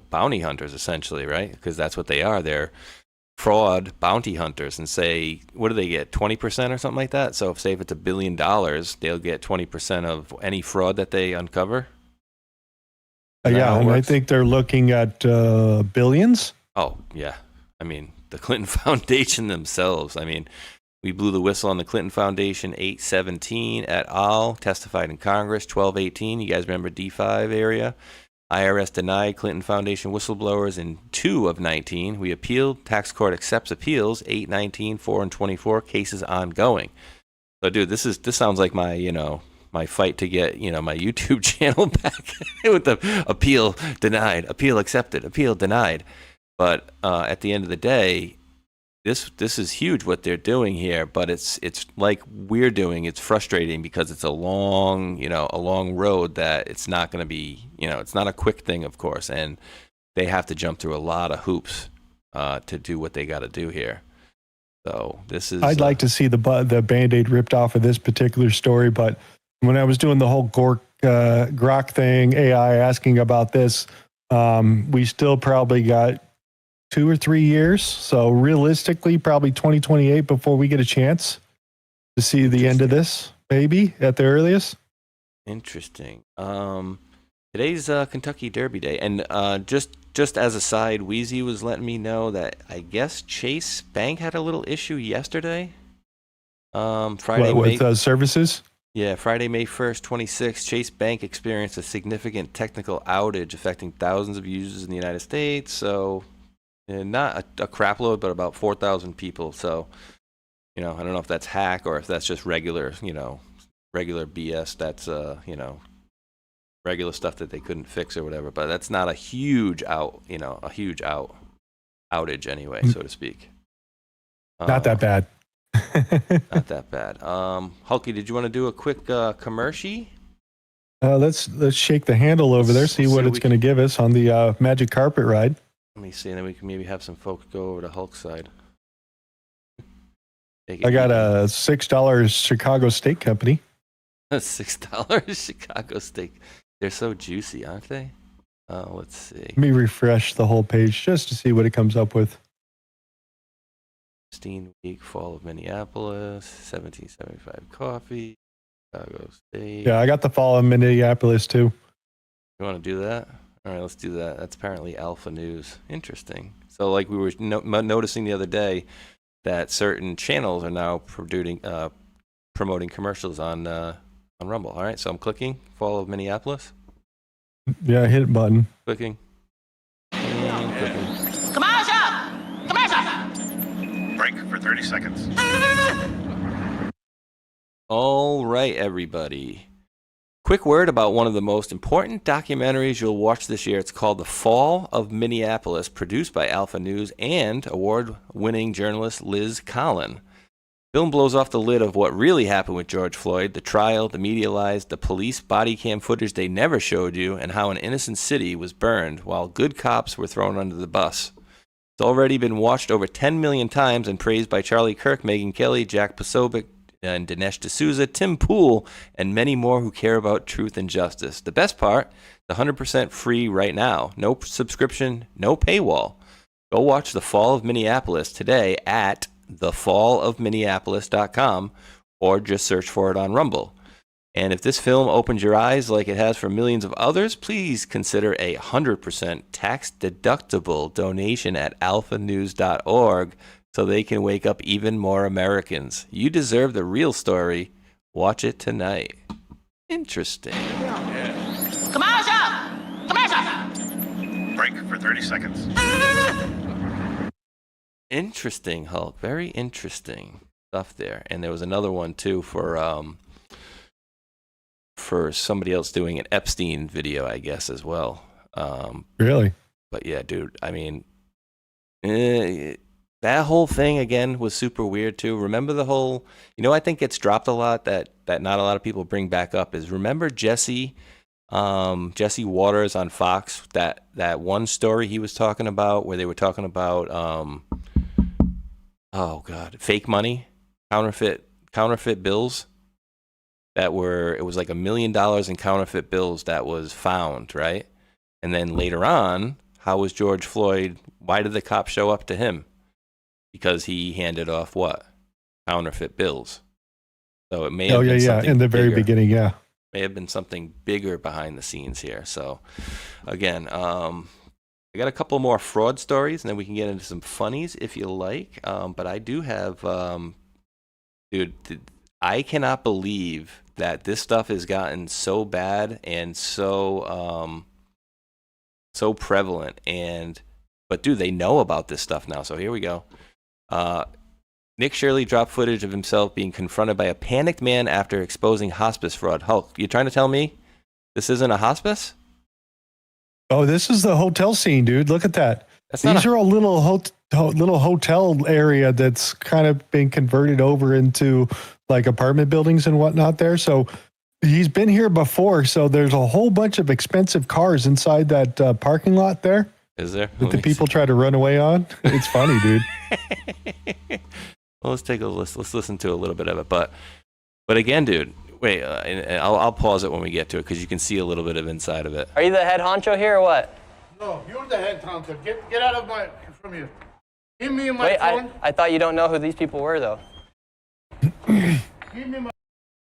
bounty hunters, essentially, right? Because that's what they are. They're fraud bounty hunters, and say, what do they get? 20% or something like that? So if it's $1 billion, they'll get 20% of any fraud that they uncover. Yeah, and I think they're looking at billions. Oh, yeah. I mean, the Clinton Foundation themselves. I mean, we blew the whistle on the Clinton Foundation. 817 et al. Testified in Congress. 1218. You guys remember D5 area? IRS denied Clinton Foundation whistleblowers in 2 of 19. We appealed. Tax court accepts appeals. 819, 4 and 24. Cases ongoing. So, dude, this sounds like my, my fight to get, my YouTube channel back with the appeal denied, appeal accepted, appeal denied. But at the end of the day, this is huge what they're doing here. But it's like we're doing. It's frustrating because it's a long road that it's not going to be, it's not a quick thing, of course, and they have to jump through a lot of hoops to do what they got to do here. So this is. I'd like to see the Band-Aid ripped off of this particular story, but when I was doing the whole Grok thing, AI asking about this, we still probably got 2 or 3 years. So realistically, probably 2028 before we get a chance to see the end of this, maybe at the earliest. Interesting. Today's Kentucky Derby Day, and just as a side, Wheezy was letting me know that I guess Chase Bank had a little issue yesterday. Friday with services. Yeah, Friday, May 1st, 26, Chase Bank experienced a significant technical outage affecting thousands of users in the United States. So, not a crap load, but about 4,000 people. So, I don't know if that's hack or if that's just regular, regular BS. That's, regular stuff that they couldn't fix or whatever. But that's not a huge outage anyway, so to speak. Not that bad. Not that bad. Hulky, did you want to do a quick commercial? Let's shake the handle over there, see what it's going to give us on the magic carpet ride. Let me see, and then we can maybe have some folks go over to Hulk's side. I got a $6 Chicago steak company. $6 Chicago steak. They're so juicy, aren't they? Let's see. Let me refresh the whole page just to see what it comes up with. 16-week fall of Minneapolis, 1775 coffee, Chicago steak. Yeah, I got the fall of Minneapolis too. You want to do that? All right, let's do that. That's apparently Alpha News. Interesting. So, like we were noticing the other day, that certain channels are now promoting commercials on Rumble. All right, so I'm clicking fall of Minneapolis. Yeah, hit it button. Clicking. And clicking. Commercial! Break for 30 seconds. All right, everybody. quick word about one of the most important documentaries you'll watch this year. It's called The Fall of Minneapolis, produced by Alpha News and award-winning journalist Liz Collin. Film blows off the lid of what really happened with George Floyd, the trial, the media lies, the police body cam footage they never showed you, and how an innocent city was burned while good cops were thrown under the bus. It's already been watched over 10 million times and praised by Charlie Kirk, Megyn Kelly, Jack Posobiec, and Dinesh D'Souza, Tim Pool, and many more who care about truth and justice. The best part, it's 100% free right now. No subscription, no paywall. Go watch The Fall of Minneapolis today at thefallofminneapolis.com or just search for it on Rumble. And if this film opens your eyes like it has for millions of others, please consider a 100% tax-deductible donation at alphanews.org so they can wake up even more Americans. You deserve the real story. Watch it tonight. Interesting. Commercial! Break for 30 seconds. Interesting, Hulk. Very interesting stuff there. And there was another one, too, for somebody else doing an Epstein video, I guess, as well. Really? But yeah, dude, I mean, that whole thing, again, was super weird, too. Remember the whole, I think gets dropped a lot that not a lot of people bring back up is, remember Jesse Waters on Fox, that one story he was talking about where they were talking about, fake money, counterfeit bills it was like $1 million in counterfeit bills that was found, right? And then later on, how was George Floyd, why did the cops show up to him? Because he handed off what? Counterfeit bills. So it may have been something in the very beginning, yeah. May have been something bigger behind the scenes here. So again, I got a couple more fraud stories, and then we can get into some funnies if you like. But I do have, dude, I cannot believe that this stuff has gotten so bad and so prevalent. But dude, they know about this stuff now. So here we go. Nick Shirley dropped footage of himself being confronted by a panicked man after exposing hospice fraud. Hulk, you trying to tell me this isn't a hospice? Oh, this is the hotel scene, dude. Look at that. These are a little hotel area that's kind of been converted over into like apartment buildings and whatnot there. So he's been here before. So there's a whole bunch of expensive cars inside that parking lot there. Is there? That the people try to run away on. It's funny, dude. Well, let's take a listen. Let's listen to a little bit of it. But again, dude, wait. I'll pause it when we get to it because you can see a little bit of inside of it. Are you the head honcho here or what? No, you're the head honcho. Get out of from here. Give me my phone. I thought you don't know who these people were though. Give me my.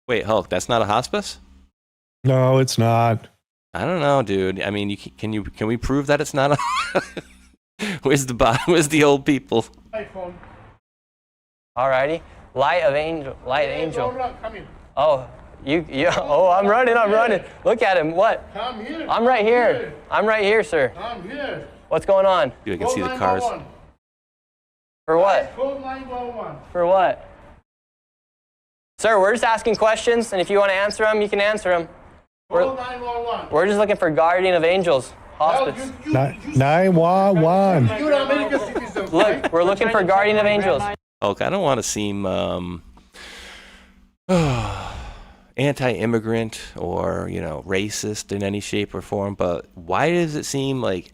Wait, Hulk, that's not a hospice? No, it's not. I don't know, dude. I mean, can we prove that it's not a? Where's the old people? My phone. Alrighty, light angel. Come here. Oh, you. Oh, I'm running. Look at him. What? Come here. I'm right here. I'm right here, sir. I'm here. What's going on? Dude, I can see the cars. For what? Call 911. For what? Sir, we're just asking questions, and if you want to answer them, you can answer them. Call 911. We're just looking for guardian of angels. Hospice. 911. You're an American citizen. Look, we're looking for guardian of angels. Hulk, I don't want to seem anti-immigrant or, racist in any shape or form, but why does it seem like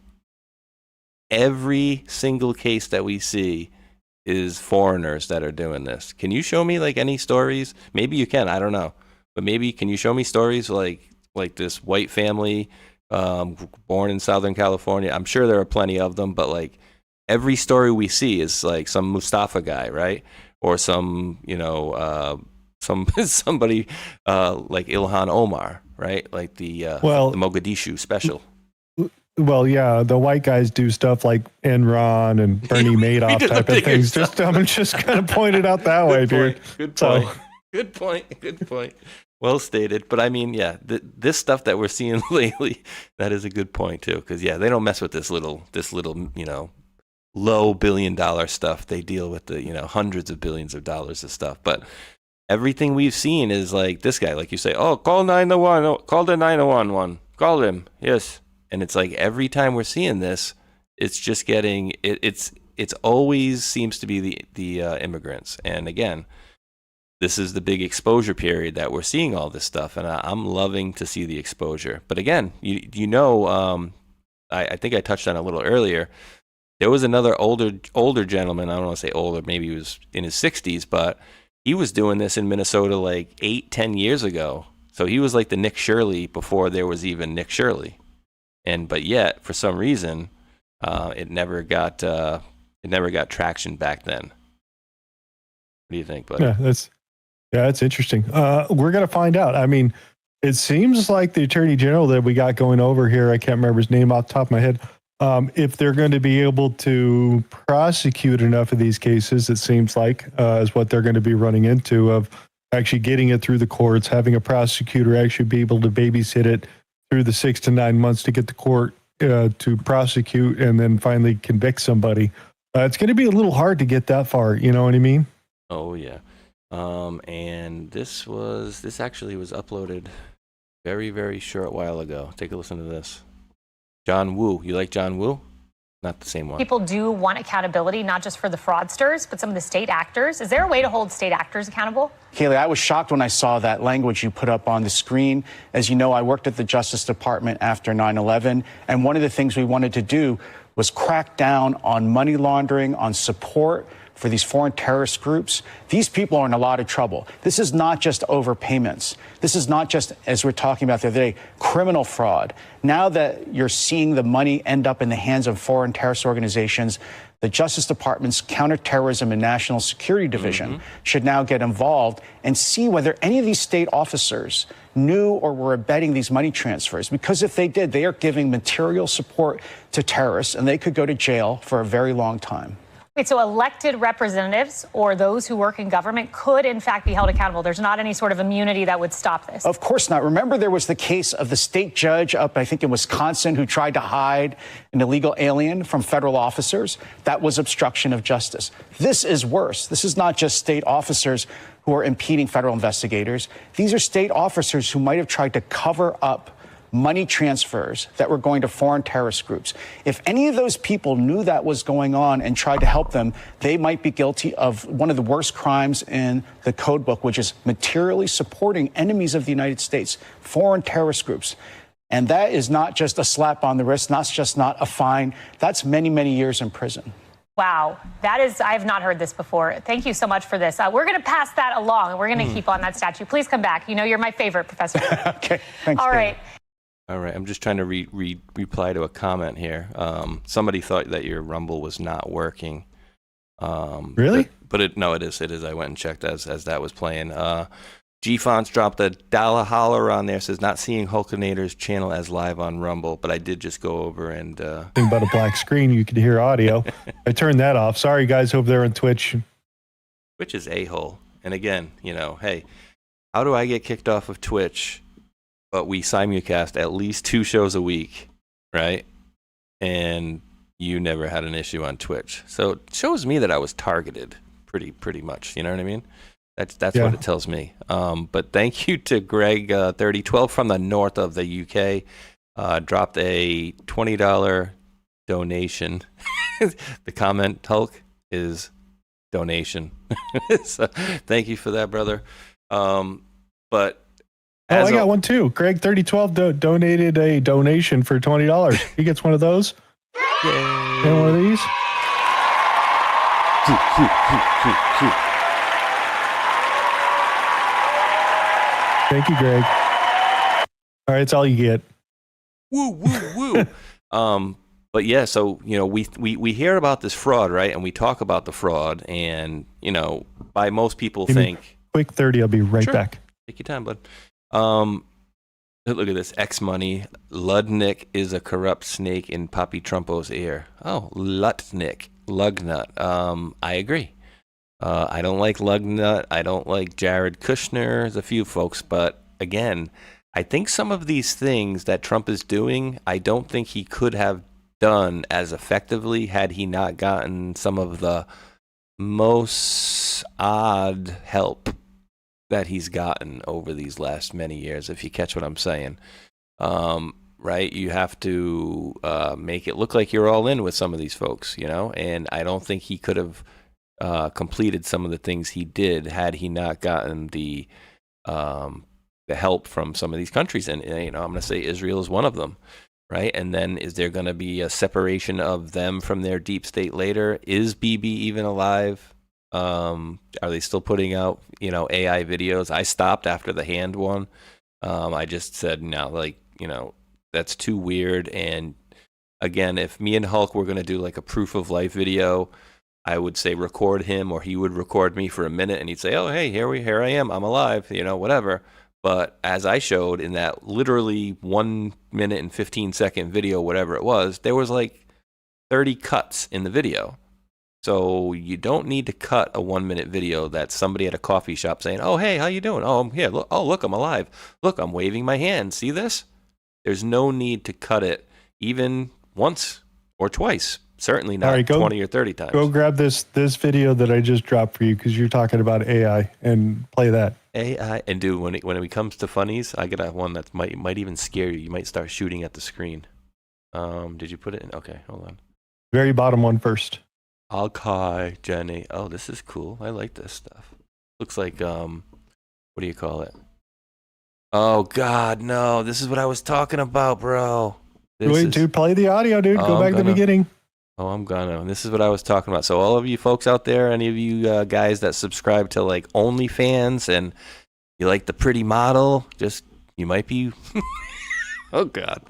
every single case that we see is foreigners that are doing this? Can you show me like any stories? Maybe you can, I don't know. But maybe can you show me stories like this white family born in Southern California? I'm sure there are plenty of them, but like every story we see is like some Mustafa guy, right? Or some, somebody like Ilhan Omar, right? Like the Mogadishu special. Well, yeah, the white guys do stuff like Enron and Bernie Madoff type of things. I'm just kind of pointed out that way, dude. Good point. Good point. Well stated. But I mean, yeah, this stuff that we're seeing lately, that is a good point too. Because yeah, they don't mess with this little, low $1 billion stuff. They deal with the, hundreds of billions of dollars of stuff. But everything we've seen is like this guy, like you say, oh, call 911, oh, call the 911, call him, yes. And it's like every time we're seeing this, it's just getting it's always seems to be the immigrants. And again, this is the big exposure period that we're seeing all this stuff, and I'm loving to see the exposure. But again, I think I touched on it a little earlier. There was another older gentleman. I don't want to say older, maybe he was in his 60s, but he was doing this in Minnesota like 8-10 years ago. So he was like the Nick Shirley before there was even Nick Shirley. But yet, for some reason, it never got traction back then. What do you think, buddy? Yeah, that's interesting. We're gonna find out. I mean, it seems like the Attorney General that we got going over here, I can't remember his name off the top of my head. If they're going to be able to prosecute enough of these cases, it seems like is what they're going to be running into, of actually getting it through the courts, having a prosecutor actually be able to babysit it through the 6 to 9 months to get the court to prosecute and then finally convict somebody. It's going to be a little hard to get that far. You know what I mean? Oh yeah. And this actually was uploaded very, very short while ago. Take a listen to this. John Woo. You like John Woo? Not the same one. People do want accountability, not just for the fraudsters, but some of the state actors. Is there a way to hold state actors accountable? Kaylee, I was shocked when I saw that language you put up on the screen. As you know, I worked at the Justice Department after 9/11, and one of the things we wanted to do was crack down on money laundering, on support for these foreign terrorist groups. These people are in a lot of trouble. This is not just overpayments. This is not just, as we're talking about the other day, criminal fraud. Now that you're seeing the money end up in the hands of foreign terrorist organizations, the Justice Department's Counterterrorism and National Security Division should now get involved and see whether any of these state officers knew or were abetting these money transfers. Because if they did, they are giving material support to terrorists, and they could go to jail for a very long time. Wait, so elected representatives or those who work in government could, in fact, be held accountable. There's not any sort of immunity that would stop this. Of course not. Remember, there was the case of the state judge up, I think, in Wisconsin, who tried to hide an illegal alien from federal officers. That was obstruction of justice. This is worse. This is not just state officers who are impeding federal investigators. These are state officers who might have tried to cover up money transfers that were going to foreign terrorist groups. If any of those people knew that was going on and tried to help them, they might be guilty of one of the worst crimes in the code book, which is materially supporting enemies of the United States, foreign terrorist groups. And that is not just a slap on the wrist, not just not a fine. That's many, many years in prison. Wow, that is, I have not heard this before. Thank you so much for this. We're going to pass that along, and we're going to keep on that statue. Please come back. You know, you're my favorite, Professor. Okay, thanks. All right. All right, I'm just trying to reply to a comment here. Somebody thought that your Rumble was not working. Really? But it is. I went and checked as that was playing. G-Fonts dropped a dollar holler on there, says not seeing Hulkanator's channel as live on Rumble, but I did just go over and... Think about a black screen, you could hear audio. I turned that off. Sorry, guys, over there on Twitch. Twitch is a-hole. And again, hey, how do I get kicked off of Twitch? But we simulcast at least 2 shows a week, right? And you never had an issue on Twitch. So it shows me that I was targeted pretty much. You know what I mean? That's what it tells me. But thank you to Greg 3012 from the north of the UK. Dropped a $20 donation. The comment, Hulk, is donation. So thank you for that, brother. But I got one too. Greg 3012 donated a donation for $20. He gets one of those. And one of these. Thank you, Greg. All right, that's all you get. Woo, woo, woo. But yeah, so we hear about this fraud, right? And we talk about the fraud, and by most people think quick 30. I'll be right back. Take your time, bud. Look at this. X Money. Ludnick is a corrupt snake in Papi Trumpo's ear. Oh, Lutnick. Lugnut. I agree. I don't like Lugnut. I don't like Jared Kushner. There's a few folks, but again, I think some of these things that Trump is doing, I don't think he could have done as effectively had he not gotten some of the most odd help that he's gotten over these last many years, if you catch what I'm saying. Right? You have to make it look like you're all in with some of these folks, you know? And I don't think he could have completed some of the things he did had he not gotten the help from some of these countries. And you know, I'm going to say Israel is one of them, right? And then is there going to be a separation of them from their deep state later? Is BB even alive? Are they still putting out, you know, AI videos? I stopped after the hand one. I just said, no, like, you know, that's too weird. And again, if me and Hulk were going to do like a proof of life video, I would say record him, or he would record me for a minute and he'd say, oh, hey, here I am. I'm alive, you know, whatever. But as I showed in that literally 1 minute and 15-second video, whatever it was, there was like 30 cuts in the video. So you don't need to cut a 1 minute video that somebody at a coffee shop saying, oh, hey, how you doing? Oh, I'm here. Look, oh, look, I'm alive. Look, I'm waving my hand. See this? There's no need to cut it even once or twice. Certainly not 20 or 30 times. Go grab this video that I just dropped for you because you're talking about AI, and play that. AI, and dude, when it comes to funnies, I got one that might even scare you. You might start shooting at the screen. Did you put it in? Okay, hold on. Very bottom one first. Okay, Jenny. Oh, this is cool. I like this stuff. Looks like what do you call it? Oh God, no! This is what I was talking about, bro. Dude, play the audio, dude. Go back to the beginning. Oh, I'm gonna. This is what I was talking about. So all of you folks out there, any of you guys that subscribe to like OnlyFans and you like the pretty model, you might be. Oh God.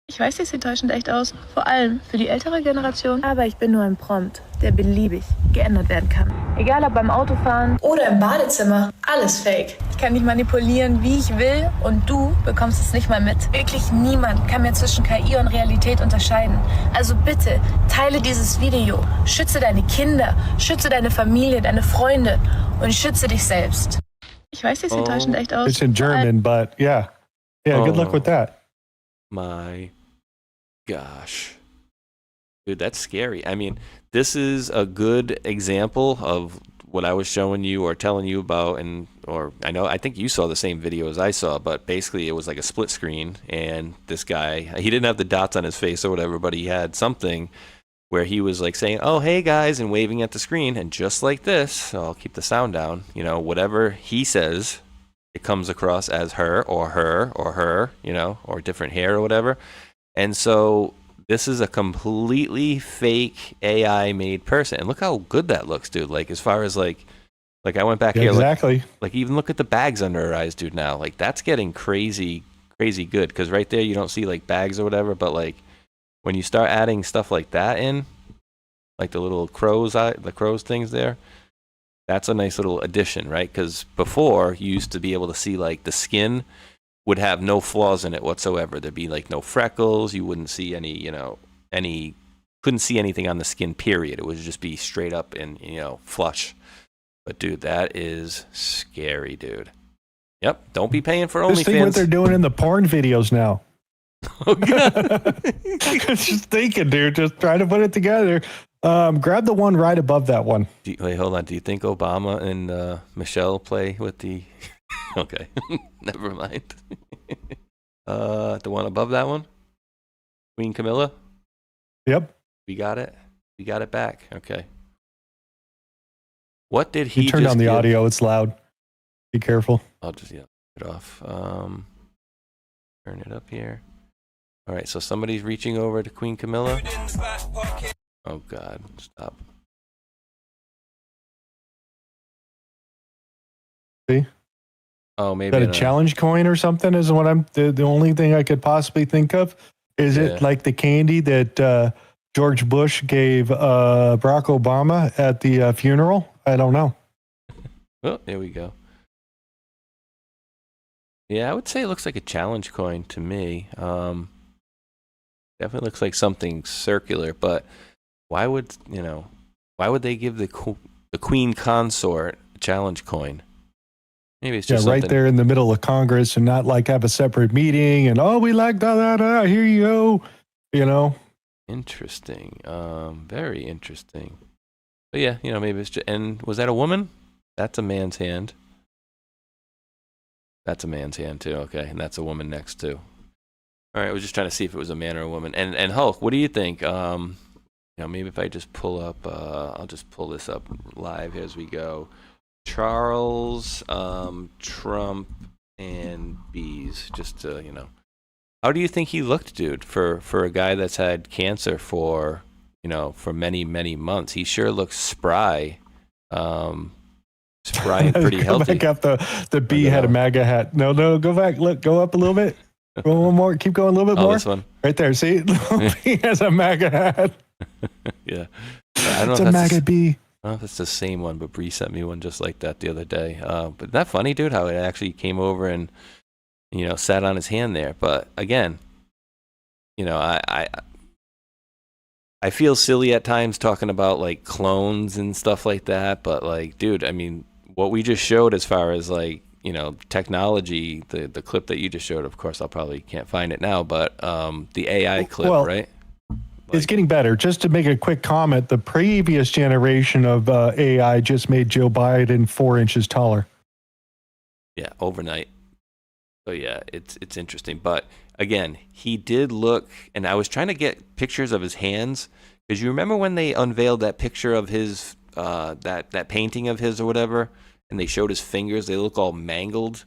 Ich weiß, die sehen täuschend echt aus, vor allem für die ältere Generation. Aber ich bin nur ein Prompt, der beliebig geändert werden kann. Egal ob beim Autofahren oder im Badezimmer, alles fake. Ich kann mich manipulieren, wie ich will, und du bekommst es nicht mal mit. Wirklich niemand kann mehr zwischen KI und Realität unterscheiden. Also bitte, teile dieses Video. Schütze deine Kinder, schütze deine Familie, deine Freunde und schütze dich selbst. Ich weiß, die sehen täuschend echt aus. It's in German, but yeah. Yeah, good luck with that. My gosh. Dude, that's scary. I mean, this is a good example of what I was showing you or telling you about, I think you saw the same video as I saw, but basically it was like a split screen, and this guy, he didn't have the dots on his face or whatever, but he had something where he was like saying, oh, hey guys, and waving at the screen, and just like this, so I'll keep the sound down, you know, whatever he says, it comes across as her or her, you know, or different hair or whatever. And so this is a completely fake AI made person. And look how good that looks, dude. Like as far as like I went back here. Exactly. Like even look at the bags under her eyes, dude, now. Like that's getting crazy good. Because right there you don't see like bags or whatever, but like when you start adding stuff like that in, like the little crow's things there, that's a nice little addition, right? Because before you used to be able to see like the skin would have no flaws in it whatsoever. There'd be like no freckles. You wouldn't see any, you know, couldn't see anything on the skin, period. It would just be straight up and, you know, flush. But dude, that is scary, dude. Yep. Don't be paying for OnlyFans. Just think what they're doing in the porn videos now. Oh, God. Just thinking, dude. Just trying to put it together. Grab the one right above that one. Wait, hold on. Do you think Obama and Michelle play with the... Okay, never mind. The one above that one? Queen Camilla? Yep. We got it? We got it back. Okay. What did he turn down the audio. It's loud. Be careful. I'll just it off. Turn it up here. All right, so somebody's reaching over to Queen Camilla. Oh, God. Stop. See? Oh, maybe. Is that a challenge coin or something is what I'm... The only thing I could possibly think of. Is it like the candy that George Bush gave Barack Obama at the funeral? I don't know. Oh, there we go. Yeah, I would say it looks like a challenge coin to me. Definitely looks like something circular, but why would they give the queen consort a challenge coin? Maybe it's just right there in the middle of Congress and not like have a separate meeting and, oh, we like that, here you go, you know. Interesting. Very interesting. But yeah, you know, maybe it's just, and was that a woman? That's a man's hand. That's a man's hand too. Okay, and that's a woman next too. All right, I was just trying to see if it was a man or a woman. And Hulk, what do you think? Maybe if I just pull up, I'll just pull this up live as we go. Charles, Trump, and bees. Just to, how do you think he looked, dude? For a guy that's had cancer for many, many months, he sure looks spry. Spry and pretty healthy. Go back up. The bee had a MAGA hat. No, go back. Look, go up a little bit. Go one more. Keep going a little bit more. This one. Right there. See? Bee has a MAGA hat. Yeah. I don't know it's if a that's MAGA bee. I don't know if it's the same one, but Bree sent me one just like that the other day. But isn't that funny, dude, how it actually came over and, sat on his hand there. But again, I feel silly at times talking about like clones and stuff like that. But like, dude, I mean, what we just showed as far as like, technology, the clip that you just showed, of course, I'll probably can't find it now, but the AI clip, right? It's getting better. Just to make a quick comment, the previous generation of AI just made Joe Biden 4 inches taller. Yeah, overnight. So yeah, it's interesting. But again, he did look, and I was trying to get pictures of his hands, because you remember when they unveiled that picture of his, that painting of his or whatever, and they showed his fingers, they look all mangled.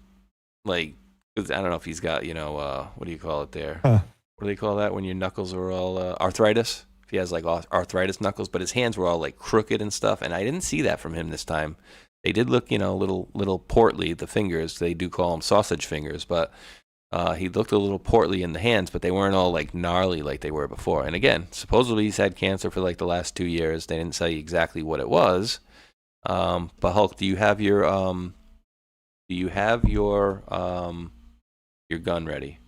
Like, I don't know if he's got, what do you call it there? What do they call that when your knuckles are all arthritis? If he has like arthritis knuckles, but his hands were all like crooked and stuff, and I didn't see that from him this time. They did look, a little portly, the fingers. They do call them sausage fingers, but he looked a little portly in the hands, but they weren't all like gnarly like they were before. And again, supposedly he's had cancer for like the last 2 years. They didn't tell you exactly what it was. But Hulk, do you have your gun ready?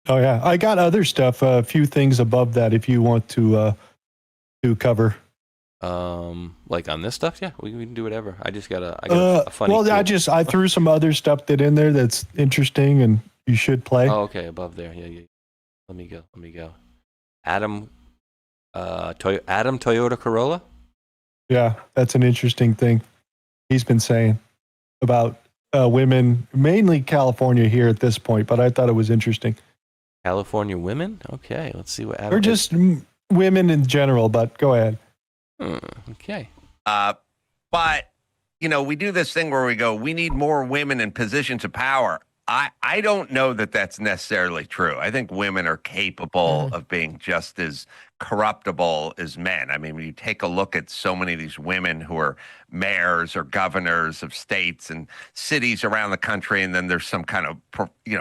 Oh yeah, I got other stuff. A few things above that, if you want to cover. Like on this stuff, yeah, we can do whatever. I got a funny. Well, clip. I threw some other stuff in there that's interesting and you should play. Oh, okay, above there, yeah. Let me go. Adam Toyota Corolla. Yeah, that's an interesting thing he's been saying about women, mainly California here at this point, but I thought it was interesting. California women? Okay, let's see what Adam... Or just women in general, but go ahead. Okay. But, we do this thing where we go, we need more women in positions of power. I don't know that that's necessarily true. I think women are capable of being just as corruptible as men. I mean, when you take a look at so many of these women who are mayors or governors of states and cities around the country, and then there's some kind of,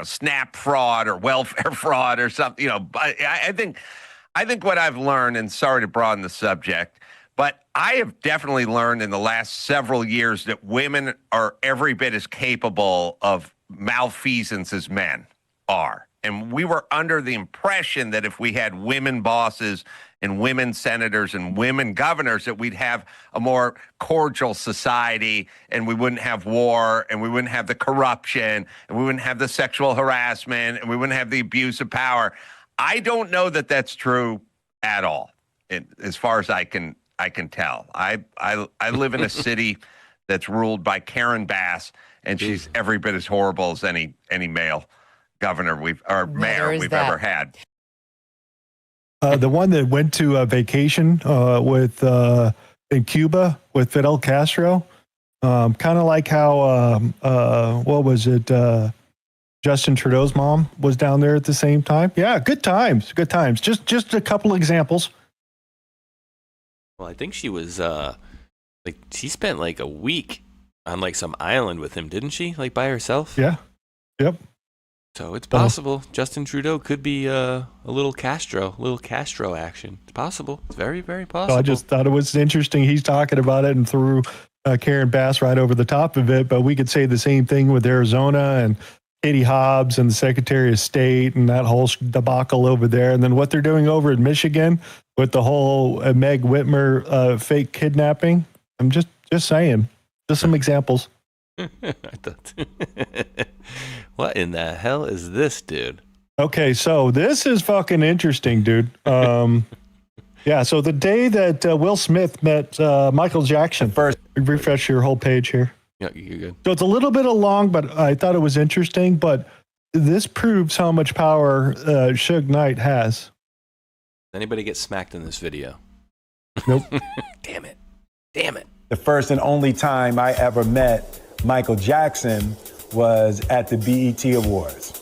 SNAP fraud or welfare fraud or something, I think what I've learned, and sorry to broaden the subject, but I have definitely learned in the last several years that women are every bit as capable of malfeasance as men are. And we were under the impression that if we had women bosses and women senators and women governors, that we'd have a more cordial society and we wouldn't have war and we wouldn't have the corruption and we wouldn't have the sexual harassment and we wouldn't have the abuse of power. I don't know that that's true at all, as far as I can tell. I live in a city that's ruled by Karen Bass, and she's every bit as horrible as any male governor mayor we've ever had. The one that went to a vacation in Cuba with Fidel Castro, kind of like how what was it? Justin Trudeau's mom was down there at the same time. Yeah, good times. Just a couple examples. Well, I think she was she spent like a week on like some island with him, didn't she? Like by herself? Yeah. Yep. So it's possible Justin Trudeau could be a little Castro action. It's possible. It's very, very possible. I just thought it was interesting. He's talking about it and threw Karen Bass right over the top of it. But we could say the same thing with Arizona and Katie Hobbs and the Secretary of State and that whole debacle over there. And then what they're doing over in Michigan with the whole Meg Whitmer fake kidnapping. I'm just saying. Just some examples. What in the hell is this, dude? Okay, so this is fucking interesting, dude. Yeah, so the day that Will Smith met Michael Jackson. First, refresh your whole page here. Yeah, you're good. So it's a little bit long, but I thought it was interesting. But this proves how much power Suge Knight has. Anybody get smacked in this video? Nope. Damn it. Damn it. The first and only time I ever met Michael Jackson was at the BET Awards.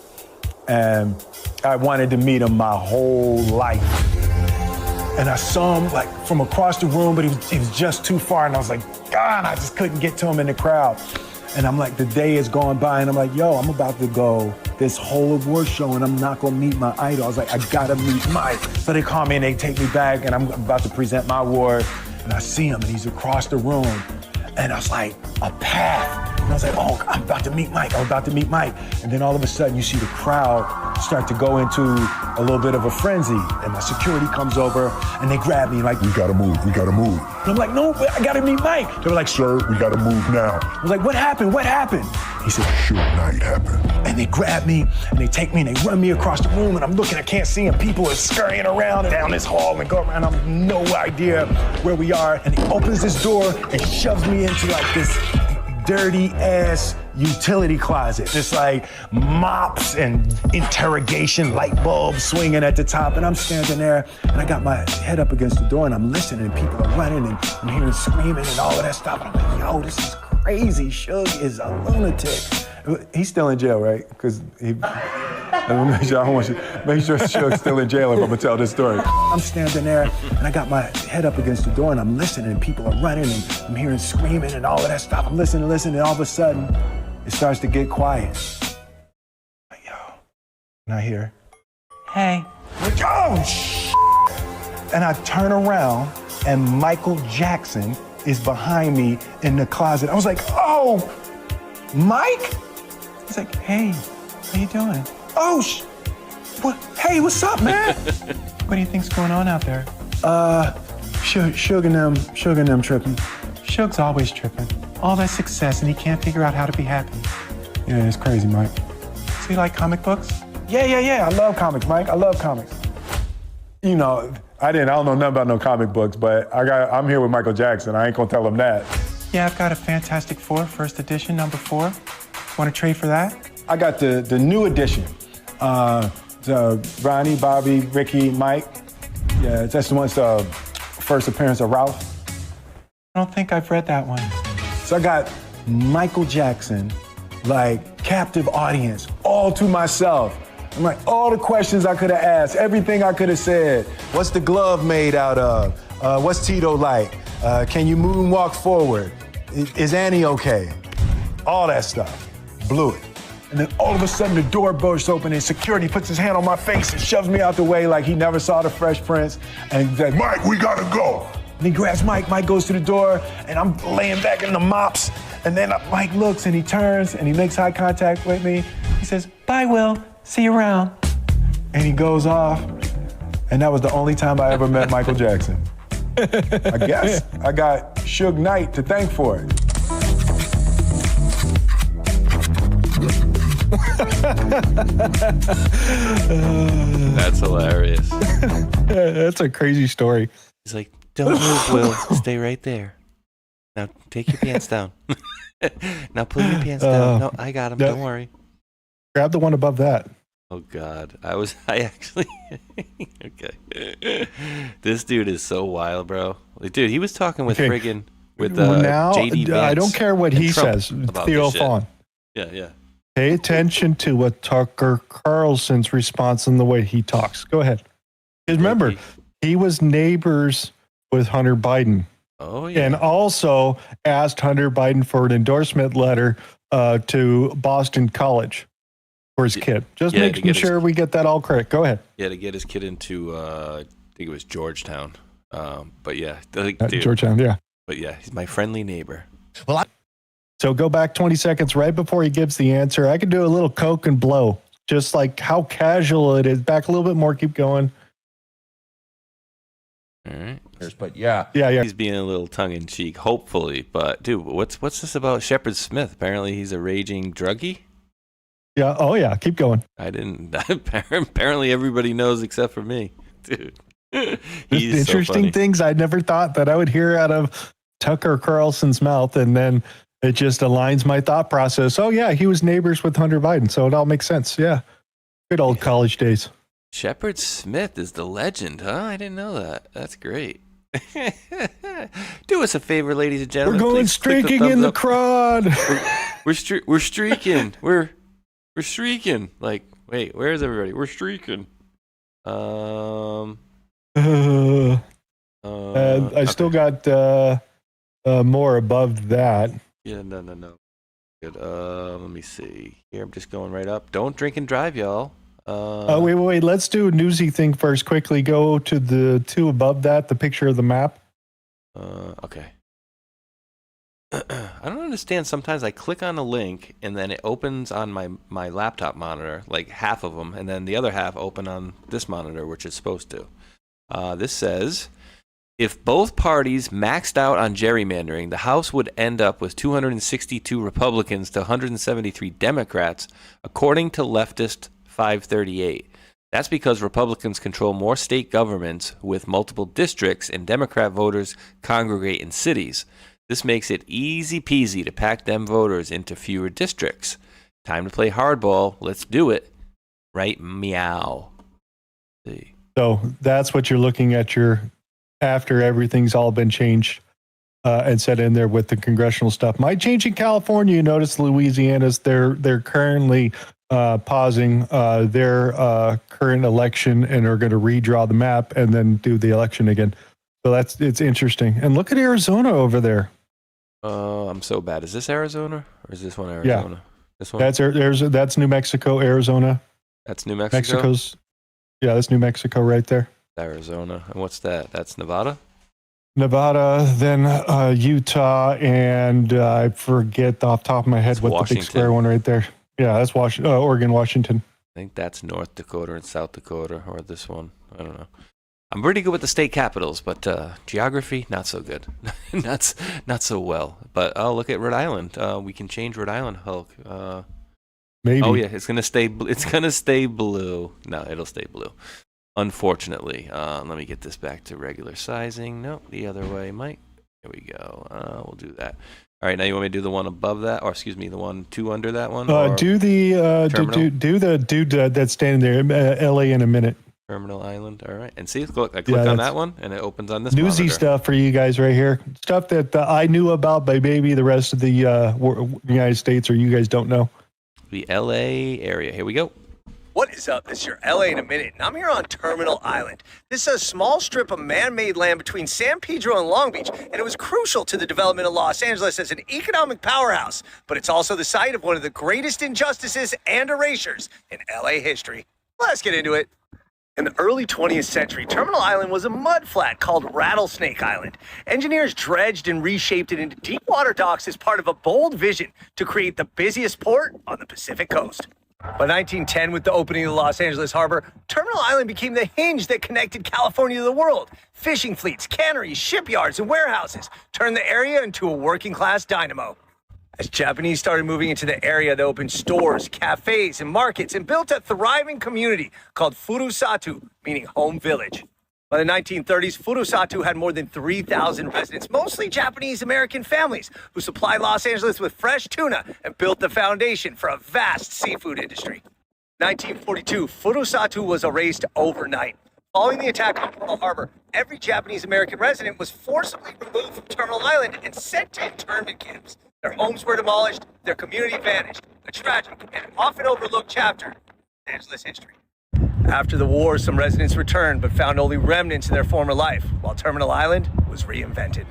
And I wanted to meet him my whole life. And I saw him like from across the room, but he was just too far. And I was like, God, I just couldn't get to him in the crowd. And I'm like, the day is going by and I'm like, yo, I'm about to go this whole award show and I'm not gonna meet my idol. I was like, I gotta meet Mike. So they call me and they take me back and I'm about to present my award. And I see him and he's across the room. And I was like, a path. And I was like, oh, I'm about to meet Mike. I'm about to meet Mike. And then all of a sudden you see the crowd start to go into a little bit of a frenzy. And my security comes over and they grab me like, we gotta move, we gotta move. And I'm like, no, I gotta meet Mike. They were like, sir, we gotta move now. I was like, what happened? What happened? He said, Suge Knight happened. And they grab me and they take me and they run me across the room and I'm looking, I can't see him. People are scurrying around and down this hall and go around. I have no idea where we are. And he opens this door and shoves me into like this dirty ass utility closet. Just like mops and interrogation light bulbs swinging at the top. And I'm standing there and I got my head up against the door and I'm listening and people are running and I'm hearing screaming and all of that stuff. And I'm like, yo, this is crazy. Suge is a lunatic. He's still in jail, right? Because he, make sure Suge's still in jail if I'm gonna tell this story. I'm standing there and I got my head up against the door and I'm listening and people are running and I'm hearing screaming and all of that stuff. I'm listening and all of a sudden it starts to get quiet. Like, yo, and I hear, hey. Like, oh, and I turn around and Michael Jackson is behind me in the closet. I was like, oh, Mike? He's like, hey, how you doing? Oh, what? Hey, what's up, man? What do you think's going on out there? Suge and them tripping. Suge's always tripping. All that success and he can't figure out how to be happy. Yeah, it's crazy, Mike. So you like comic books? Yeah. I love comics, Mike. I love comics. You know, I don't know nothing about no comic books, but I'm here with Michael Jackson. I ain't gonna tell him that. Yeah, I've got a Fantastic Four, first edition, number 4. Want to trade for that? I got the new edition. Ronnie, Bobby, Ricky, Mike. Yeah, that's the one's the first appearance of Ralph. I don't think I've read that one. So I got Michael Jackson, like captive audience, all to myself. I'm like, all the questions I could have asked, everything I could have said. What's the glove made out of? What's Tito like? Can you moonwalk forward? Is Annie okay? All that stuff. Blew it. And then all of a sudden the door bursts open and security puts his hand on my face and shoves me out the way like he never saw the Fresh Prince and said, Mike, we gotta go. And he grabs Mike, Mike goes to the door and I'm laying back in the mops. And then Mike looks and he turns and he makes eye contact with me. He says, bye, Will, see you around. And he goes off. And that was the only time I ever met Michael Jackson. I guess I got Suge Knight to thank for it. That's hilarious. That's a crazy story. He's like, don't move, Will. Stay right there. Now take your pants down. Now pull your pants down. No, I got him. Don't worry. Grab the one above that. Oh, God. I actually... Okay. This dude is so wild, bro. Like, dude, he was talking with friggin... with now, JD Vance. I don't care what he says. Theo Vaughn. Yeah. Pay attention to what Tucker Carlson's response and the way he talks. Go ahead. Because remember, he was neighbors with Hunter Biden. Oh, yeah. And also asked Hunter Biden for an endorsement letter to Boston College for his kid. Just making sure we get that all correct. Go ahead. Yeah, to get his kid into, I think it was Georgetown. But yeah. Dude, Georgetown, yeah. But yeah, he's my friendly neighbor. Well, so go back 20 seconds right before he gives the answer. I could do a little coke and blow. Just like how casual it is. Back a little bit more. Keep going. All right. But yeah. He's being a little tongue-in-cheek, hopefully. But, dude, what's this about Shepard Smith? Apparently he's a raging druggie? Yeah. Oh, yeah. Keep going. I didn't. Apparently everybody knows except for me. Dude. He's interesting so things I never thought that I would hear out of Tucker Carlson's mouth. And then It just aligns my thought process. Oh, yeah, he was neighbors with Hunter Biden, so it all makes sense. Yeah. Good old college days. Shepard Smith is the legend, huh? I didn't know that. That's great. Do us a favor, ladies and gentlemen. We're going streaking in the crowd. We're streaking. We're streaking. Like, wait, where's everybody? We're streaking. I still got more above that. Yeah, no. Good. Let me see. Here, I'm just going right up. Don't drink and drive, y'all. Wait. Let's do a newsy thing first. Quickly go to the two above that, the picture of the map. Okay. I don't understand. Sometimes I click on a link and then it opens on my laptop monitor, like half of them, and then the other half open on this monitor, which it's supposed to. This says, if both parties maxed out on gerrymandering, the House would end up with 262 Republicans to 173 Democrats, according to leftist 538. That's because Republicans control more state governments with multiple districts and Democrat voters congregate in cities. This makes it easy peasy to pack them voters into fewer districts. Time to play hardball. Let's do it. Right? Meow. See. So that's what you're looking at after everything's all been changed and set in there with the congressional stuff. Might change in California. You notice Louisiana's they're currently pausing their current election and are going to redraw the map and then do the election again. So it's interesting. And look at Arizona over there. I'm so bad. Is this Arizona or is this one Arizona? Yeah. This one? That's New Mexico, Arizona. That's New Mexico? That's New Mexico right there. Arizona. And what's that? That's Nevada? Nevada, then Utah, and I forget off the top of my head what the big square one right there. Yeah, that's Oregon, Washington. I think that's North Dakota and South Dakota, or this one. I don't know. I'm pretty good with the state capitals, but geography, not so good. not so well. But look at Rhode Island. We can change Rhode Island, Hulk. Maybe. Oh yeah, it's gonna stay. It's gonna stay blue. No, it'll stay blue. Unfortunately, let me get this back to regular sizing. No, the other way, Mike. Here we go. We'll do that. All right, now you want me to do the one above that, or excuse me, the one two under that one? Do the dude that's standing there, L.A. in a minute. Terminal Island. All right, and see, look, I click on that one, and it opens on this. Newsy monitor. stuff for you guys right here. Stuff that I knew about, but maybe the rest of the United States or you guys don't know. The L.A. area. Here we go. What is up? This is your LA in a minute, and I'm here on Terminal Island. This is a small strip of man-made land between San Pedro and Long Beach, and it was crucial to the development of Los Angeles as an economic powerhouse, but it's also the site of one of the greatest injustices and erasures in LA history. Let's get into it. In the early 20th century, Terminal Island was a mudflat called Rattlesnake Island. Engineers dredged and reshaped it into deep water docks as part of a bold vision to create the busiest port on the Pacific coast. By 1910, with the opening of the Los Angeles harbor, Terminal Island became the hinge that connected California to the world. Fishing fleets, canneries, shipyards, and warehouses turned the area into a working-class dynamo. As Japanese started moving into the area, they opened stores, cafes, and markets and built a thriving community called Furusatu, meaning home village. By the 1930s, Furusatu had more than 3,000 residents, mostly Japanese-American families, who supplied Los Angeles with fresh tuna and built the foundation for a vast seafood industry. 1942, Furusatu was erased overnight. Following the attack on Pearl Harbor, every Japanese-American resident was forcibly removed from Terminal Island and sent to internment camps. Their homes were demolished, their community vanished. A tragic and often overlooked chapter in Los Angeles history. After the war, some residents returned but found only remnants of their former life, while Terminal Island was reinvented.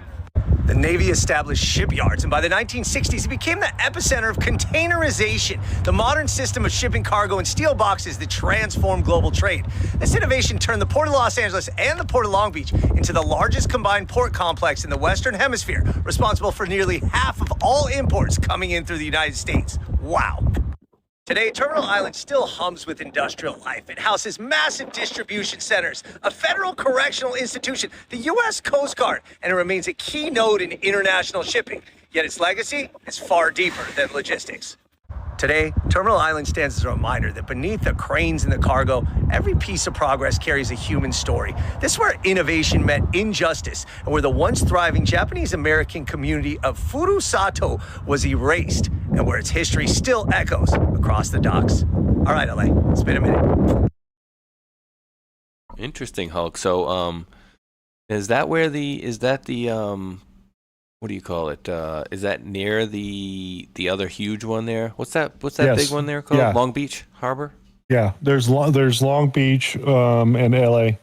The Navy established shipyards, and by the 1960s, it became the epicenter of containerization, the modern system of shipping cargo in steel boxes that transformed global trade. This innovation turned the Port of Los Angeles and the Port of Long Beach into the largest combined port complex in the Western Hemisphere, responsible for nearly half of all imports coming in through the United States. Wow. Today, Terminal Island still hums with industrial life. It houses massive distribution centers, a federal correctional institution, the U.S. Coast Guard, and it remains a key node in international shipping. Yet its legacy is far deeper than logistics. Today, Terminal Island stands as a reminder that beneath the cranes and the cargo, every piece of progress carries a human story. This is where innovation met injustice, and where the once thriving Japanese-American community of Furusato was erased, and where its history still echoes across the docks. All right, LA, it's been a minute. Interesting, Hulk. So, is that where what do you call it? Is that near the other huge one there? What's that Yes. big one there called? Yeah. Long Beach Harbor? Yeah, there's Long Beach and LA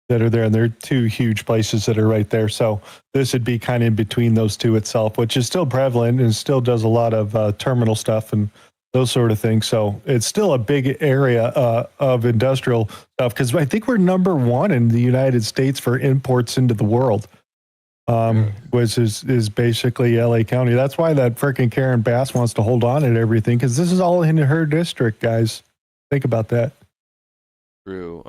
that are there, and they're two huge places that are right there. So this would be kind of in between those two itself, which is still prevalent and still does a lot of terminal stuff and those sort of things. So it's still a big area of industrial stuff, because I think we're number one in the United States for imports into the world. Which is basically LA County. That's why that frickin' Karen Bass wants to hold on at everything, because this is all in her district, guys. Think about that. True.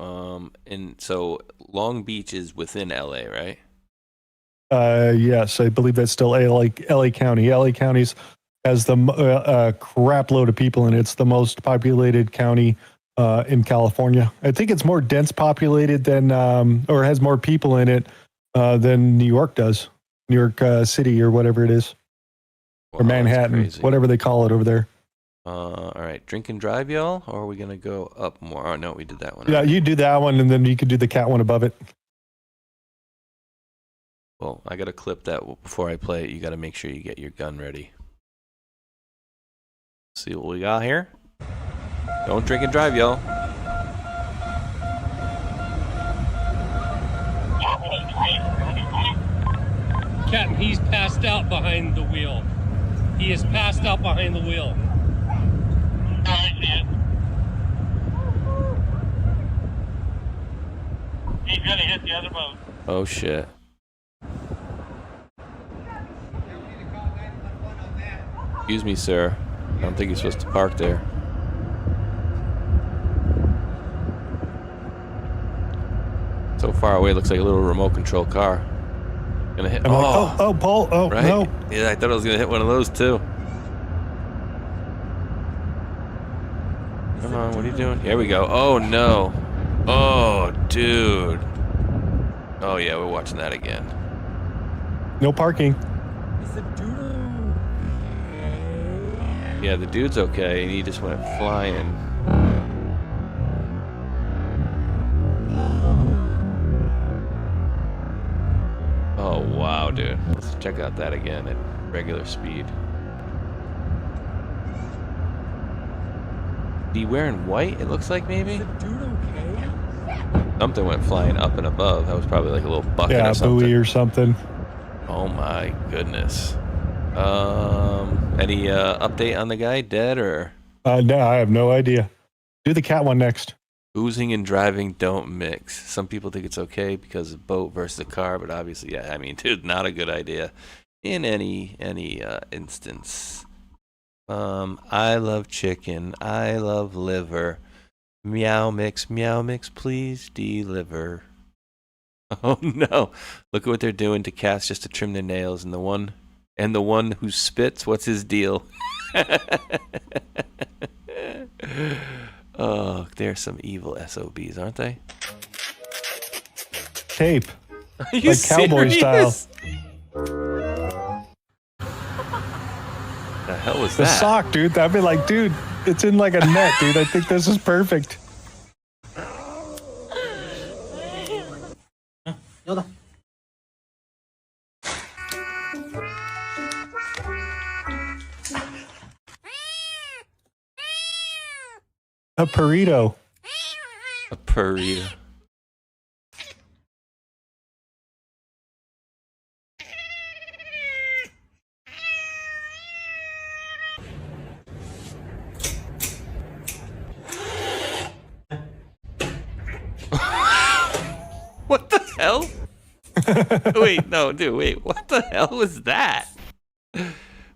And so Long Beach is within LA, right? Yes, I believe that's still LA County. LA County's has the crap load of people in it. It's the most populated county in California. I think it's more dense populated than, or has more people in it than New York does. New York City or whatever it is. Wow, or Manhattan, whatever they call it over there. All right, drink and drive, y'all? Or are we going to go up more? Oh, no, we did that one. Yeah, you do that one, and then you could do the cat one above it. Well, I got to clip that before I play it. You got to make sure you get your gun ready. See what we got here? Don't drink and drive, y'all. Captain, he's passed out behind the wheel. He is passed out behind the wheel. I see it. He's gonna hit the other boat. Oh, shit. Excuse me, sir. I don't think you're supposed to park there. So far away, it looks like a little remote control car. Gonna hit. Paul. Oh, right? no. Yeah, I thought I was gonna hit one of those too. Come on, what are you doing? Here we go. Oh no. Oh, dude. Oh yeah, we're watching that again. No parking. Yeah, the dude's okay, and he just went flying. Oh, wow, dude. Let's check out that again at regular speed. He wearing white, it looks like, maybe? Something went flying up and above. That was probably like a little bucket or something. Buoy or something. Oh, my goodness. Any update on the guy? Dead or? No, I have no idea. Do the cat one next. Boozing and driving don't mix. Some people think it's okay because of boat versus a car, but obviously, yeah, I mean, dude, not a good idea in any instance. I love chicken. I love liver. Meow mix, please deliver. Oh no! Look at what they're doing to cats just to trim their nails, and the one who spits, what's his deal? Oh, they're some evil SOBs, aren't they? Tape. Are you like cowboy style. The hell was the that? sock, dude. I'd be like, dude, it's in like a net, dude. I think this is perfect. A burrito. A burrito. What the hell? Wait, no, dude, wait. What the hell was that?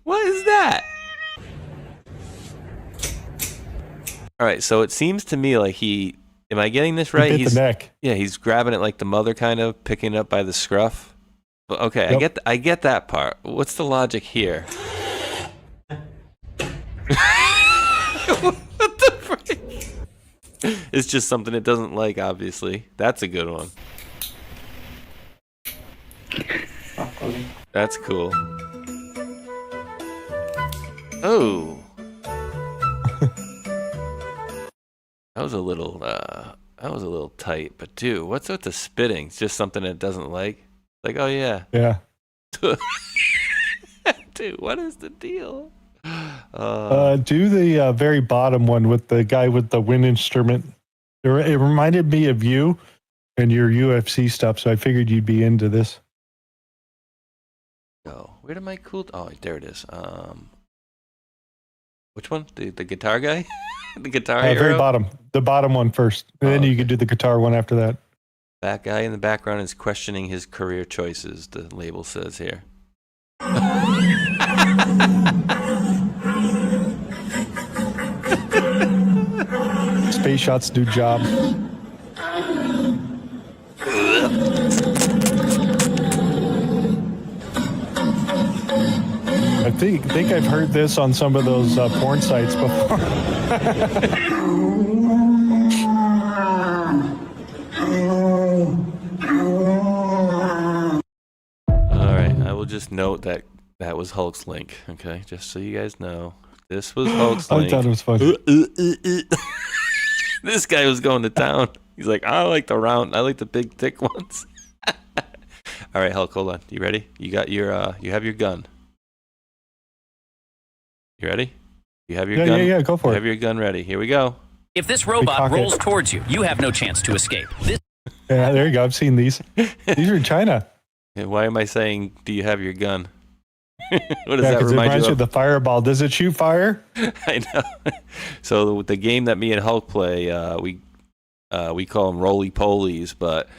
What is that? All right, so it seems to me like am I getting this right? He bit the neck. Yeah, he's grabbing it like the mother, kind of picking it up by the scruff. But okay, Yep. I get that part. What's the logic here? It's just something it doesn't like, obviously. That's a good one. That's cool. Oh. That was a little tight, but dude, what's with the spitting? It's just something it doesn't like. Like, oh yeah. Yeah. Dude, what is the deal? Do the very bottom one with the guy with the wind instrument. It reminded me of you and your UFC stuff, so I figured you'd be into this. Oh, where did my cool? Oh, there it is. Which one? The guitar guy? The guitar hero? Very bottom. The bottom one first. And then you could do the guitar one after that. That guy in the background is questioning his career choices, the label says here. Spaceshot's new job. I think I've heard this on some of those porn sites before. All right, I will just note that was Hulk's link. Okay, just so you guys know, this was Hulk's link. I thought it was funny. This guy was going to town. He's like, I like the big thick ones. All right, Hulk, hold on. You ready? You got your you have your gun. You ready? You have your gun? Yeah, go for it. You have your gun ready. Here we go. If this robot rolls towards you, you have no chance to escape. Yeah, there you go. I've seen these. These are in China. Yeah, why am I saying, do you have your gun? What does Yeah, that 'cause it remind reminds you you of? of the fireball. Does it shoot fire? I know. So the game that me and Hulk play, we call them roly-polies, but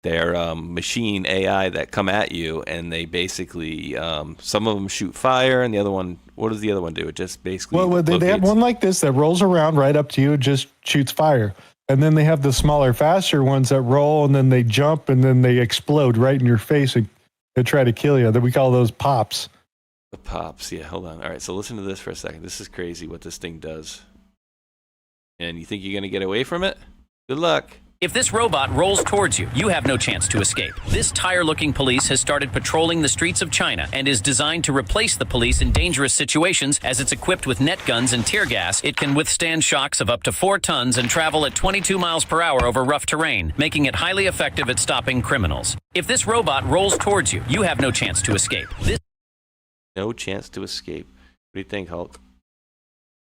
they're machine AI that come at you, and they basically, some of them shoot fire, and the other one, what does the other one do? It just basically Well, they have one like this that rolls around right up to you and just shoots fire. And then they have the smaller, faster ones that roll, and then they jump, and then they explode right in your face and they try to kill you. We call those pops. The pops, yeah, hold on. All right, so listen to this for a second. This is crazy what this thing does. And you think you're going to get away from it? Good luck. If this robot rolls towards you, you have no chance to escape. This tire-looking police has started patrolling the streets of China and is designed to replace the police in dangerous situations. As it's equipped with net guns and tear gas, it can withstand shocks of up to 4 tons and travel at 22 miles per hour over rough terrain, making it highly effective at stopping criminals. If this robot rolls towards you, you have no chance to escape. No chance to escape. What do you think, Hulk?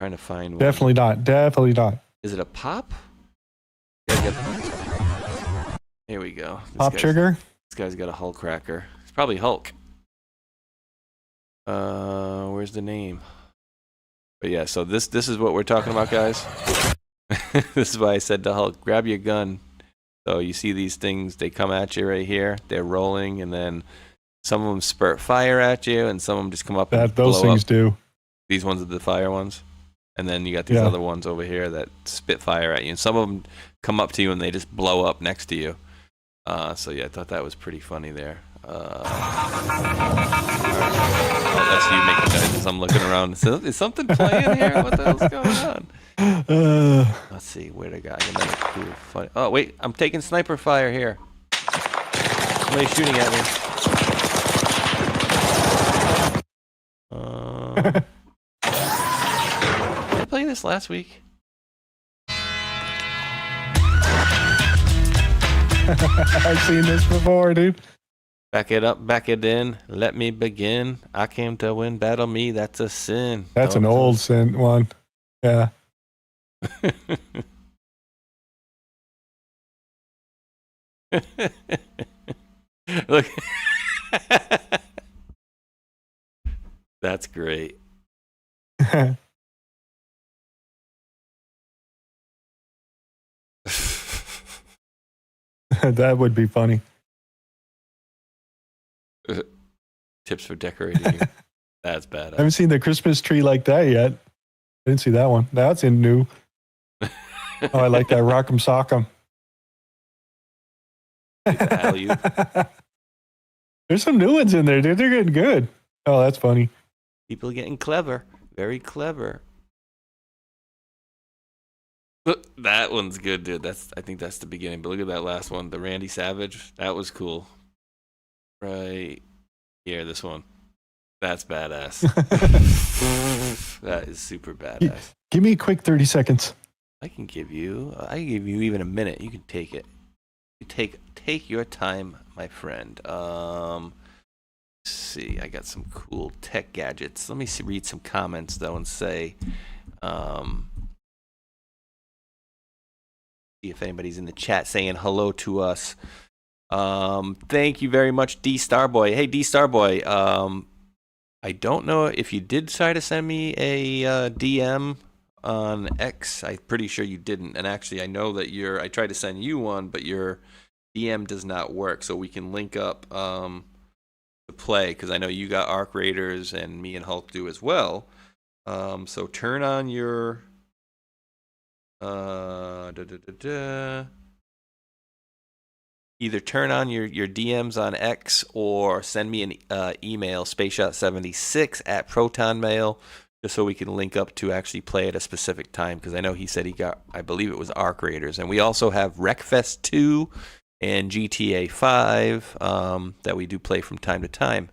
Trying to find one. Definitely not. Definitely not. Is it a pop? Here we go. Pop trigger? This guy's got a Hulk cracker. It's probably Hulk. Where's the name? But yeah, so this is what we're talking about, guys. This is why I said to Hulk, grab your gun. So you see these things, they come at you right here. They're rolling, and then some of them spurt fire at you, and some of them just come up and those blow things up. do. These ones are the fire ones. And then you got these other ones over here that spit fire at you. And some of them come up to you and they just blow up next to you. So yeah, I thought that was pretty funny there. Oh, that's you making noises. I'm looking around. Is something playing here? What the hell's going on? Let's see. Where'd I go? Cool, funny. Oh, wait. I'm taking sniper fire here. Somebody's shooting at me. Did I play this last week? I've seen this before, dude. Back it up, back it in. Let me begin. I came to win, battle me. That's a sin. That's an old sin one. Yeah. Look. That's great. That would be funny. Tips for decorating. That's bad. I haven't seen the Christmas tree like that yet. I didn't see that one. That's in new. Oh, I like that. Rock'em Sock'em. There's some new ones in there, dude. They're getting good. Oh, that's funny. People are getting clever. Very clever. That one's good, dude. I think that's the beginning. But look at that last one, the Randy Savage. That was cool. Right here, this one. That's badass. That is super badass. Give me a quick 30 seconds. I can give you even a minute. You can take it. You take your time, my friend. Let's see, I got some cool tech gadgets. Let me read some comments though and say, see if anybody's in the chat saying hello to us. Thank you very much, D Starboy. Hey, D Starboy. I don't know if you did try to send me a DM on X. I'm pretty sure you didn't. And actually, I know that I tried to send you one, but your DM does not work. So we can link up to play, because I know you got Arc Raiders and me and Hulk do as well. So turn on your either turn on your DMs on X or send me an email, spaceshot76@protonmail, just so we can link up to actually play at a specific time, because I know he said he got, I believe it was Arc Raiders. And we also have Wreckfest 2 and GTA 5 that we do play from time to time.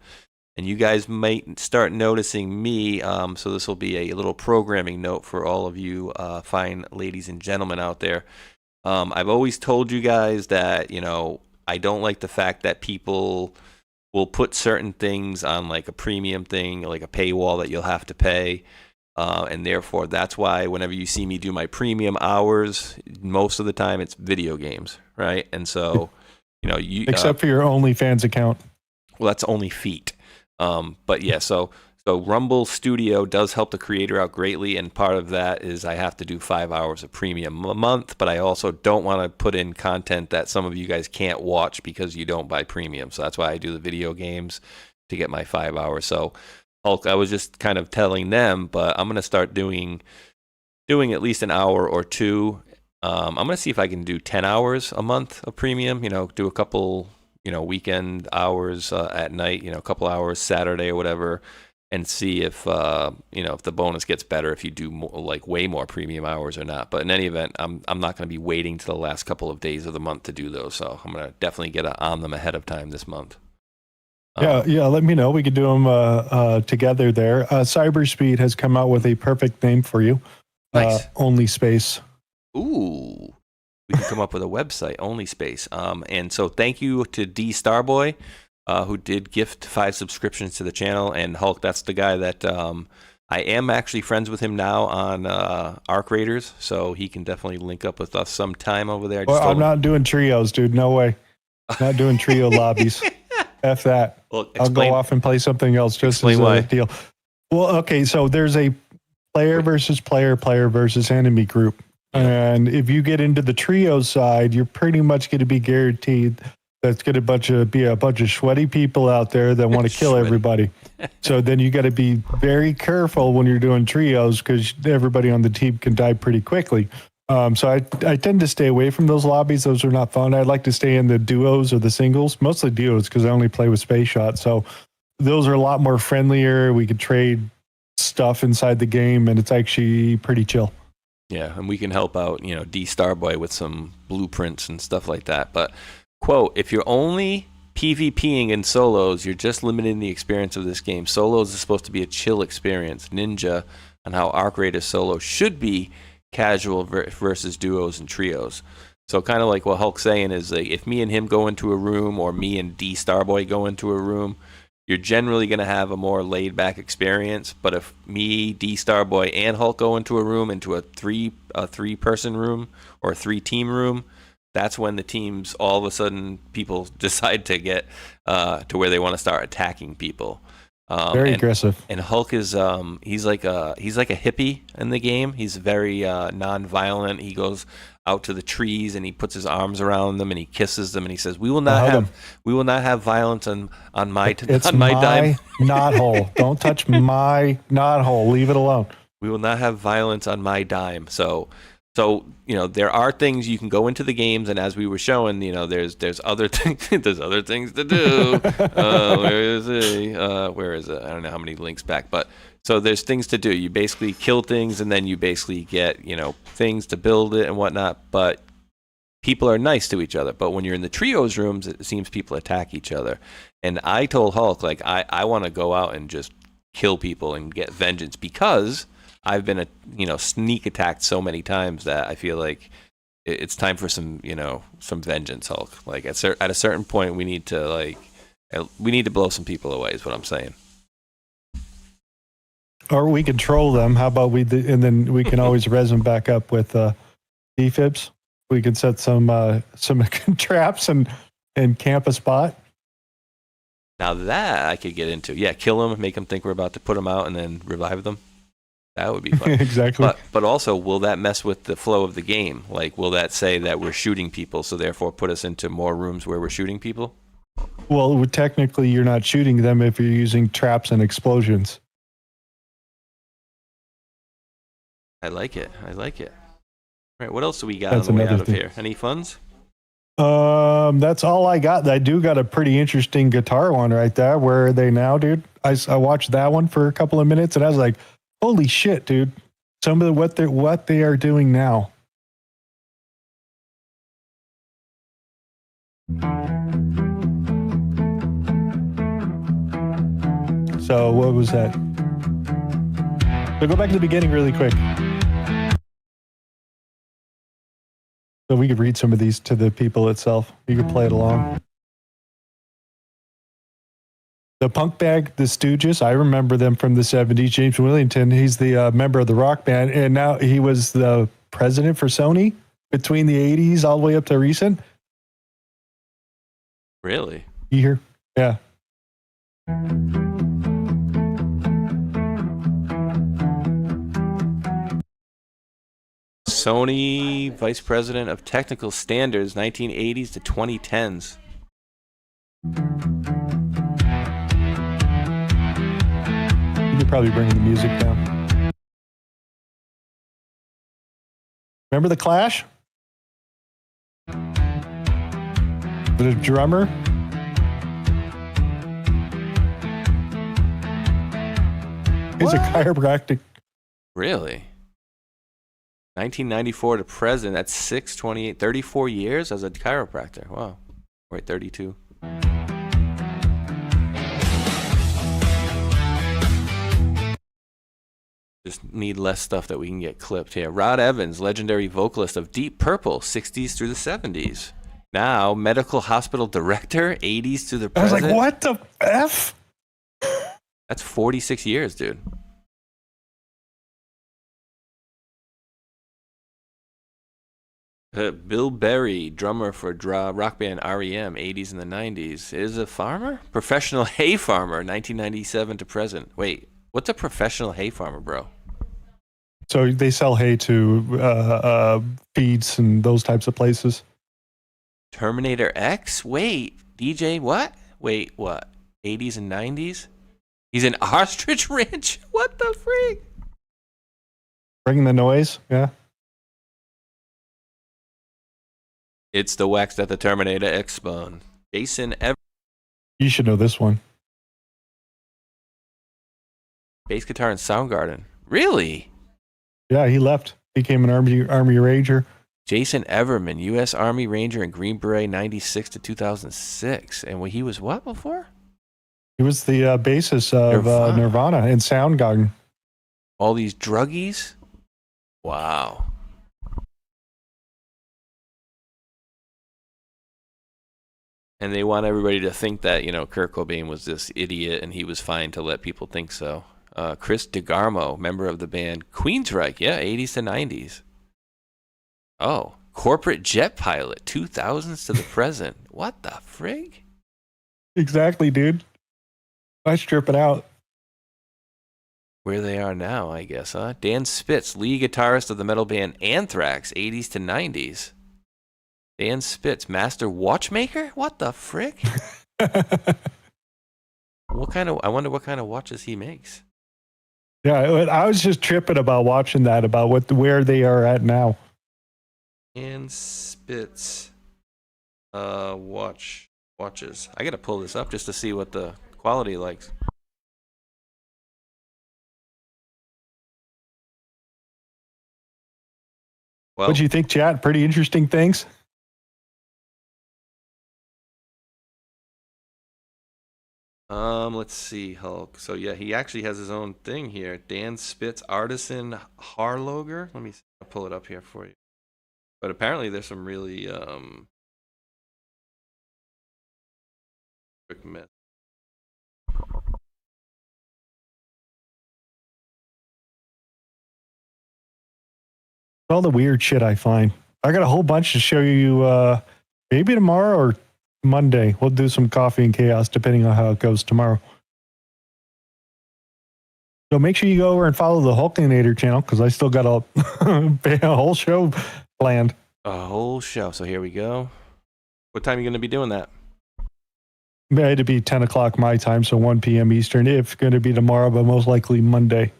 And you guys might start noticing me, so this will be a little programming note for all of you fine ladies and gentlemen out there. I've always told you guys that, I don't like the fact that people will put certain things on like a premium thing, like a paywall that you'll have to pay. And therefore, that's why whenever you see me do my premium hours, most of the time it's video games, right? And so, except for your OnlyFans account. Well, that's only feet. But yeah, so Rumble Studio does help the creator out greatly, and part of that is I have to do 5 hours of premium a month, but I also don't want to put in content that some of you guys can't watch because you don't buy premium. So that's why I do the video games to get my 5 hours. So Hulk, I was just kind of telling them, but I'm going to start doing at least an hour or two. I'm going to see if I can do 10 hours a month of premium, do a couple, weekend hours at night, a couple hours Saturday or whatever, and see if if the bonus gets better if you do more, like way more premium hours or not. But in any event, I'm not going to be waiting to the last couple of days of the month to do those. So I'm going to definitely get on them ahead of time this month. Yeah. Let me know. We could do them together there. Cyberspeed has come out with a perfect name for you. Nice. Only Space. Ooh. We can come up with a website, Only Space. And so thank you to D Starboy, who did gift 5 subscriptions to the channel. And Hulk, that's the guy that I am actually friends with him now on Arc Raiders, so he can definitely link up with us sometime over there. Well, I'm not doing trios, dude. No way. Not doing trio lobbies. F that. Well, I'll go off and play something else just as a deal. Well, okay, so there's a player versus player versus enemy group. And if you get into the trio side, you're pretty much going to be guaranteed that's going to be a bunch of sweaty people out there that want to kill everybody. So then you got to be very careful when you're doing trios, because everybody on the team can die pretty quickly. So I tend to stay away from those lobbies. Those are not fun. I'd like to stay in the duos or the singles, mostly duos, because I only play with Spaceshot. So those are a lot more friendlier. We could trade stuff inside the game, and it's actually pretty chill. Yeah, and we can help out, D Starboy with some blueprints and stuff like that. But, quote, if you're only PvPing in solos, you're just limiting the experience of this game. Solos is supposed to be a chill experience. Ninja on how Arc Raider solo should be casual versus duos and trios. So kind of like what Hulk's saying is, like, if me and him go into a room, or me and D Starboy go into a room, you're generally going to have a more laid-back experience. But if me, D Starboy, and Hulk go into a room, into a three-person room or a 3-team room, that's when the teams, all of a sudden, people decide to get to where they want to start attacking people. Very aggressive. And Hulk is he's like a hippie in the game. He's very non-violent. He goes out to the trees and he puts his arms around them and he kisses them and he says, "We will not have violence on my dime." Knot hole. Don't touch my knot hole. Leave it alone. We will not have violence on my dime. So So, there are things you can go into the games, and as we were showing, there's other things there's other things to do. Where is he? Where is it? I don't know how many links back, but so there's things to do. You basically kill things, and then you basically get things to build it and whatnot. But people are nice to each other. But when you're in the trios rooms, it seems people attack each other. And I told Hulk, like, I want to go out and just kill people and get vengeance, because I've been sneak attacked so many times that I feel like it's time for some vengeance, Hulk. Like at a certain point, we need to blow some people away. Is what I'm saying. Or we could troll them. How about and then we can always res them back up with defibs. We could set some traps and camp a spot. Now that I could get into, kill them, make them think we're about to put them out, and then revive them. That would be fun. Exactly. But also, will that mess with the flow of the game? Like, will that say that we're shooting people, so therefore put us into more rooms where we're shooting people? Well, technically, you're not shooting them if you're using traps and explosions. I like it. All right, what else do we got on the way out of here? Any funds? That's all I got. I do got a pretty interesting guitar one right there. Where are they now, dude? I watched that one for a couple of minutes, and I was like, holy shit, dude. Some of what they are doing now. So what was that? So go back to the beginning really quick. So we could read some of these to the people itself. You could play it along. The punk bag, the Stooges, I remember them from the 70s. James Willington, he's the member of the rock band, and now he was the president for Sony between the 80s all the way up to recent. Really? You hear? Yeah. Sony Vice President of Technical Standards, 1980s to 2010s. You could probably bring the music down. Remember the Clash? The drummer? He's a chiropractic. Really? 1994 to present, that's 628, 34 years as a chiropractor. Wow. Wait, 32. Just need less stuff that we can get clipped here. Rod Evans, legendary vocalist of Deep Purple, 60s through the 70s. Now, medical hospital director, 80s to the present. I was like, what the F? That's 46 years, dude. Bill Berry, drummer for rock band REM, 80s and the 90s, is a farmer? Professional hay farmer, 1997 to present. Wait, what's a professional hay farmer, bro? So they sell hay to feeds and those types of places. Terminator X? Wait, DJ what? Wait, what? 80s and 90s? He's an ostrich ranch? What the freak? Bringing the noise, yeah. It's the wax that the Terminator X spawned. Jason Everett. You should know this one. Bass guitar in Soundgarden. Really? Yeah, he left. Became an Army Ranger. Jason Everman, U.S. Army Ranger in Green Beret, 96 to 2006. And he was what before? He was the bassist of Nirvana and Soundgarden. All these druggies? Wow. And they want everybody to think that, Kurt Cobain was this idiot and he was fine to let people think so. Chris DeGarmo, member of the band Queensryche, 80s to 90s. Oh, corporate jet pilot, 2000s to the present. What the frig? Exactly, dude. I strip it out. Where they are now, I guess, huh? Dan Spitz, lead guitarist of the metal band Anthrax, 80s to 90s. Dan Spitz, master watchmaker? What the frick? I wonder what kind of watches he makes. Yeah, I was just tripping about watching that, about where they are at now. And Spitz watches. I gotta pull this up just to see what the quality likes. Well, what'd you think, chat? Pretty interesting things. Let's see, Hulk. So yeah, he actually has his own thing here. Dan Spitz, artisan Harloger. Let me see. I'll pull it up here for you. But apparently there's some really quick myth. All the weird shit I find. I got a whole bunch to show you maybe tomorrow or Monday. We'll do some coffee and chaos depending on how it goes tomorrow. So make sure you go over and follow the Hulkanator channel because I still got a whole show planned. A whole show. So here we go. What time are you going to be doing that? It had to be 10 o'clock my time, so 1 p.m. Eastern. If going to be tomorrow, but most likely Monday.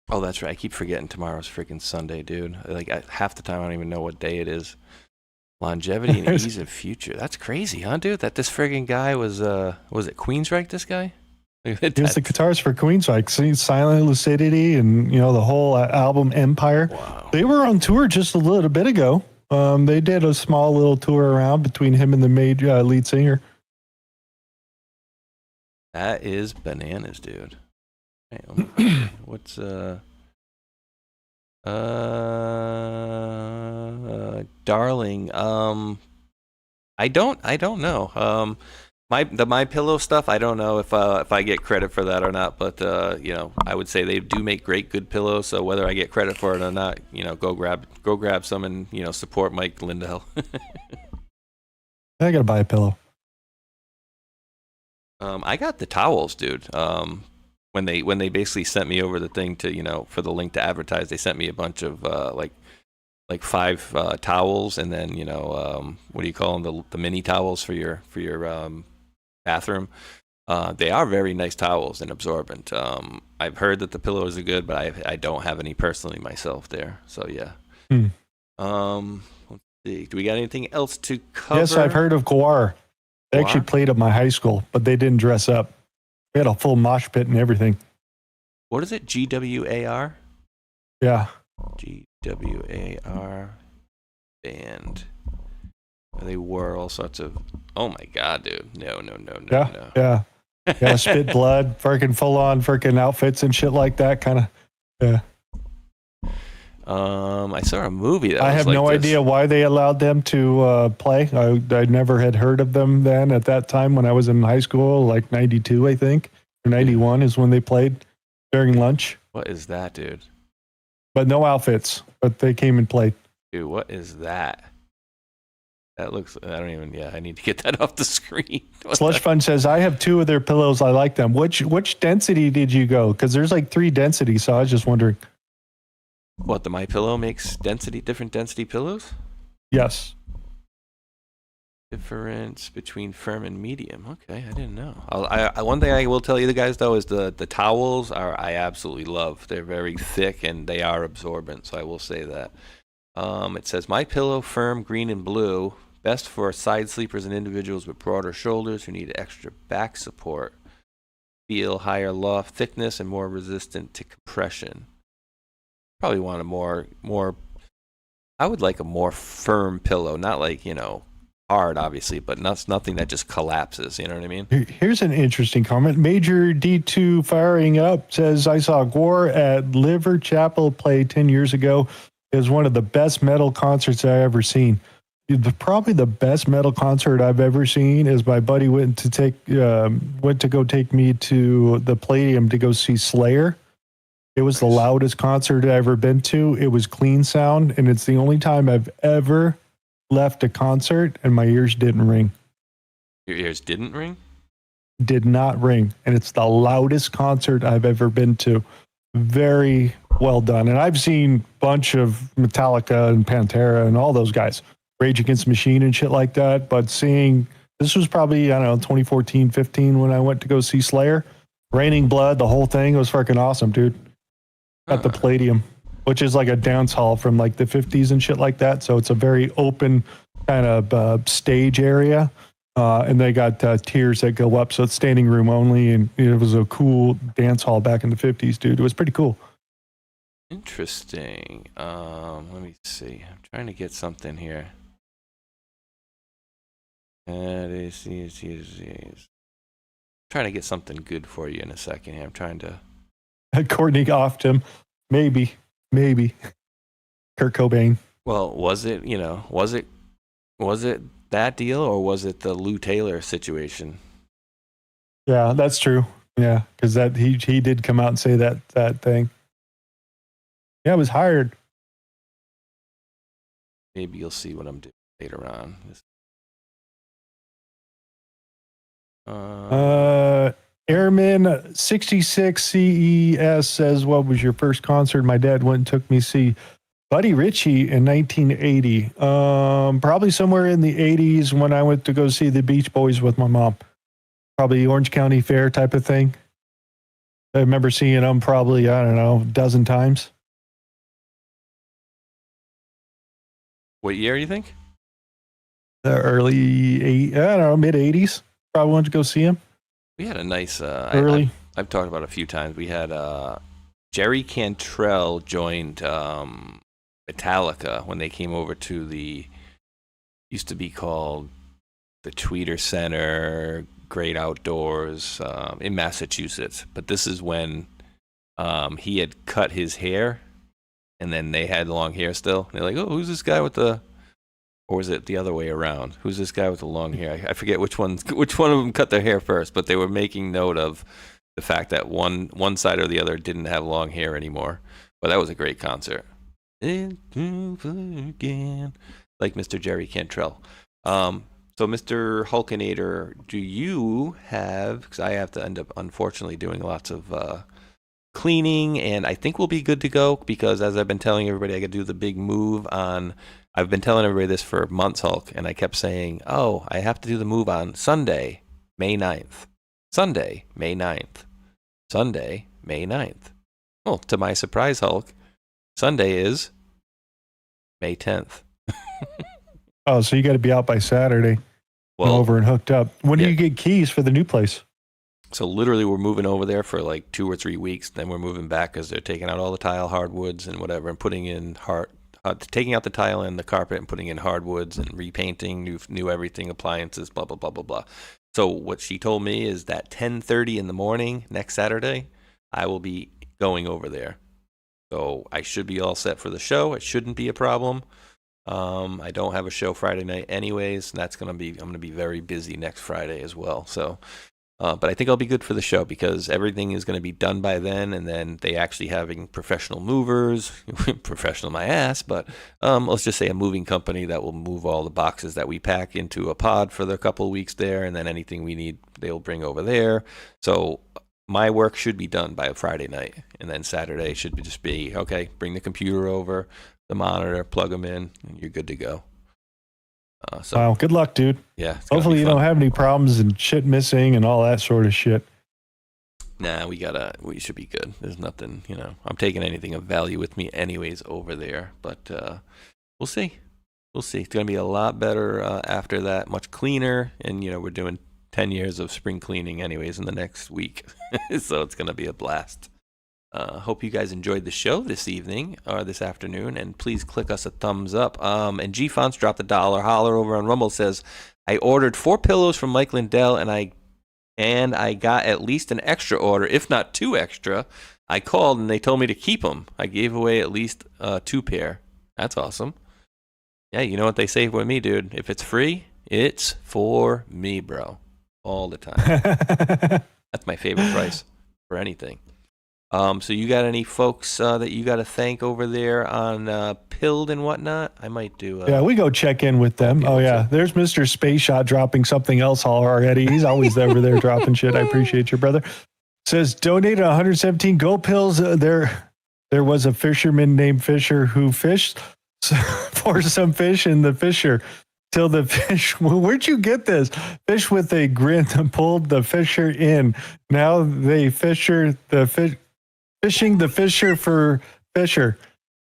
Oh, that's right. I keep forgetting tomorrow's freaking Sunday, dude. Like half the time I don't even know what day it is. Longevity and ease of future. That's crazy, huh, dude? That this friggin' guy was it Queensryche, this guy? It was the guitars for Queensryche, Silent Lucidity, and the whole album Empire. Wow. They were on tour just a little bit ago. They did a small little tour around between him and the major lead singer. That is bananas, dude. What's darling? I don't know. My Pillow stuff, I don't know if I get credit for that or not, but I would say they do make good pillows. So whether I get credit for it or not, go grab some and support Mike Lindell. I gotta buy a pillow. I got the towels, dude. When they basically sent me over the thing to for the link to advertise, they sent me a bunch of like 5 towels, and then what do you call them, the mini towels for your bathroom. They are very nice towels and absorbent. I've heard that the pillows are good, but I don't have any personally myself there. So yeah. Let's see. Do we got anything else to cover? Yes, I've heard of Guar. They actually played at my high school, but they didn't dress up. They had a full mosh pit and everything. What is it? GWAR? Yeah. GWAR band. They wore all sorts of. Oh my god, dude! No. Yeah. Spit blood, freaking full on freaking outfits and shit like that, kind of. Yeah. I saw a movie that I have no idea why they allowed them to play. I never had heard of them then at that time when I was in high school, like 92, I think, or 91 is when they played during lunch. What is that, dude? But no outfits, but they came and played. Dude, what is that? That looks, I don't even, I need to get that off the screen. Slush Fun says, I have 2 of their pillows. I like them. Which density did you go? Because there's like 3 densities, so I was just wondering. What, the My Pillow makes different density pillows? Yes. Difference between firm and medium. Okay, I didn't know. One thing I will tell you guys, though, is the towels I absolutely love. They're very thick and they are absorbent, so I will say that. It says, My Pillow Firm Green and Blue, best for side sleepers and individuals with broader shoulders who need extra back support. Feel higher loft thickness and more resistant to compression. Probably want a more. I would like a more firm pillow, not like hard, obviously, but nothing that just collapses. You know what I mean? Here's an interesting comment. Major D2 firing up says, I saw Gore at Liver Chapel play 10 years ago. It was one of the best metal concerts I ever seen. Probably the best metal concert I've ever seen is my buddy went to go take me to the Palladium to go see Slayer. It was the loudest concert I've ever been to. It was clean sound, and it's the only time I've ever left a concert and my ears didn't ring. Your ears didn't ring? Did not ring, and it's the loudest concert I've ever been to. Very well done. And I've seen a bunch of Metallica and Pantera and all those guys, Rage Against the Machine and shit like that, but seeing, this was probably, 2014, 15 when I went to go see Slayer. Raining Blood, the whole thing was freaking awesome, dude. At the Palladium. which is like a dance hall from like the 50s and shit like that. So it's a very open kind of stage area. And they got tiers that go up. So it's standing room only. And it was a cool dance hall back in the 50s, dude. It was pretty cool. Interesting. Let me see. I'm trying to get something here. Trying to get something good for you in a second here. I'm trying to. Courtney offed him. Maybe. Kurt Cobain. Well, was it that deal, or was it the Lou Taylor situation? Yeah, that's true. Yeah, because that he did come out and say that thing. Yeah, I was hired. Maybe you'll see what I'm doing later on. Airman 66 CES says, what was your first concert? My dad went and took me to see Buddy Ritchie in 1980. Probably somewhere in the 80s when I went to go see the Beach Boys with my mom. Probably Orange County Fair type of thing. I remember seeing them probably, I don't know, a dozen times. What year do you think? The mid 80s. Probably wanted to go see him. We had a nice early. I've talked about it a few times. We had Jerry Cantrell joined Metallica when they came over to the used to be called the Tweeter Center, Great Outdoors in Massachusetts. But this is when he had cut his hair, and then they had long hair still. They're like, oh, who's this guy with the? Or was it the other way around? Who's this guy with the long hair? I forget which one of them cut their hair first, but they were making note of the fact that one side or the other didn't have long hair anymore. But that was a great concert. Again, like Mr. Jerry Cantrell. So Mr. Hulkanator, do you have, because I have to end up unfortunately doing lots of cleaning, and I think we'll be good to go because as I've been telling everybody, I got to do the big move on. I've been telling everybody this for months, Hulk, and I kept saying, oh, I have to do the move on Sunday, May 9th. Sunday, May 9th. Sunday, May 9th. Well, to my surprise, Hulk, Sunday is May 10th. Oh, so you got to be out by Saturday. Well, over and hooked up. When do you get keys for the new place? So literally we're moving over there for like 2 or 3 weeks. Then we're moving back because they're taking out all the tile, hardwoods, and whatever, and putting in taking out the tile and the carpet and putting in hardwoods and repainting, new everything, appliances, blah, blah, blah, blah, blah. So what she told me is that 10:30 in the morning next Saturday, I will be going over there. So I should be all set for the show. It shouldn't be a problem. I don't have a show Friday night anyways, and I'm going to be very busy next Friday as well. So, but I think I'll be good for the show because everything is going to be done by then, and then they actually having professional movers, professional my ass, but let's just say a moving company that will move all the boxes that we pack into a pod for the couple of weeks there, and then anything we need, they'll bring over there. So my work should be done by Friday night, and then Saturday should just be, okay, bring the computer over, the monitor, plug them in, and you're good to go. Wow, good luck, dude. Yeah. Hopefully you don't have any problems and shit missing and all that sort of shit. Nah, we should be good. There's nothing, I'm taking anything of value with me anyways over there, but we'll see. We'll see. It's going to be a lot better after that, much cleaner, and, we're doing 10 years of spring cleaning anyways in the next week, so it's going to be a blast. Hope you guys enjoyed the show this evening or this afternoon, and please click us a thumbs up. And G Fonts dropped $1. Holler over on Rumble says, I ordered 4 pillows from Mike Lindell, and I got at least an extra order, if not 2 extra. I called and they told me to keep them. I gave away at least 2 pair. That's awesome. Yeah, you know what they say with me, dude? If it's free, it's for me, bro. All the time. That's my favorite price for anything. So you got any folks that you got to thank over there on Pilled and whatnot? I might do. Yeah, we go check in with them. Oh, yeah. There's Mr. Spaceshot dropping something else already. He's always over there dropping shit. I appreciate you, brother. Says, donated 117 gold pills. There was a fisherman named Fisher who fished for some fish in the fisher. Till the fish, where'd you get this? Fish with a grin pulled the fisher in. Now they fishing the fisher for Fisher.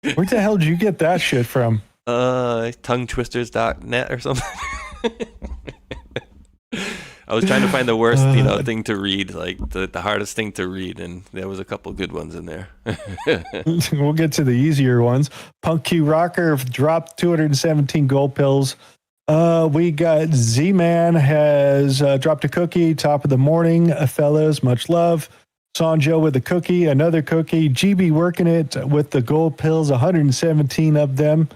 Where the hell did you get that shit from? Tonguetwisters.net or something. I was trying to find the worst, thing to read, like the hardest thing to read, and there was a couple good ones in there. We'll get to the easier ones. Punk Q Rocker dropped 217 gold pills. We got Z-Man has dropped a cookie. Top of the morning, fellas. Much love. Sanjo with a cookie, another cookie. GB working it with the gold pills, 117 of them.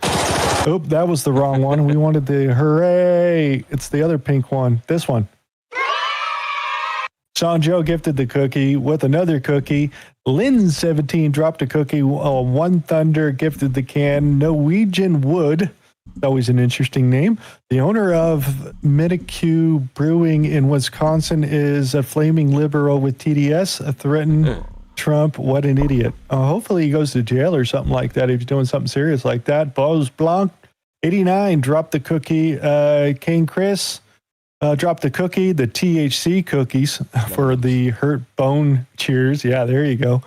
Oop, that was the wrong one. We wanted the hooray. It's the other pink one. This one. Sanjo gifted the cookie with another cookie. Lynn17 dropped a cookie. One Thunder gifted the can. Norwegian Wood, always an interesting name. The owner of Minneapolis Brewing in Wisconsin is a flaming liberal with TDS, threatened Trump. What an idiot. Hopefully he goes to jail or something like that if he's doing something serious like that. Bose Blanc 89 dropped the cookie. Kane Chris dropped the cookie, the THC cookies for the hurt bone cheers. Yeah, there you go.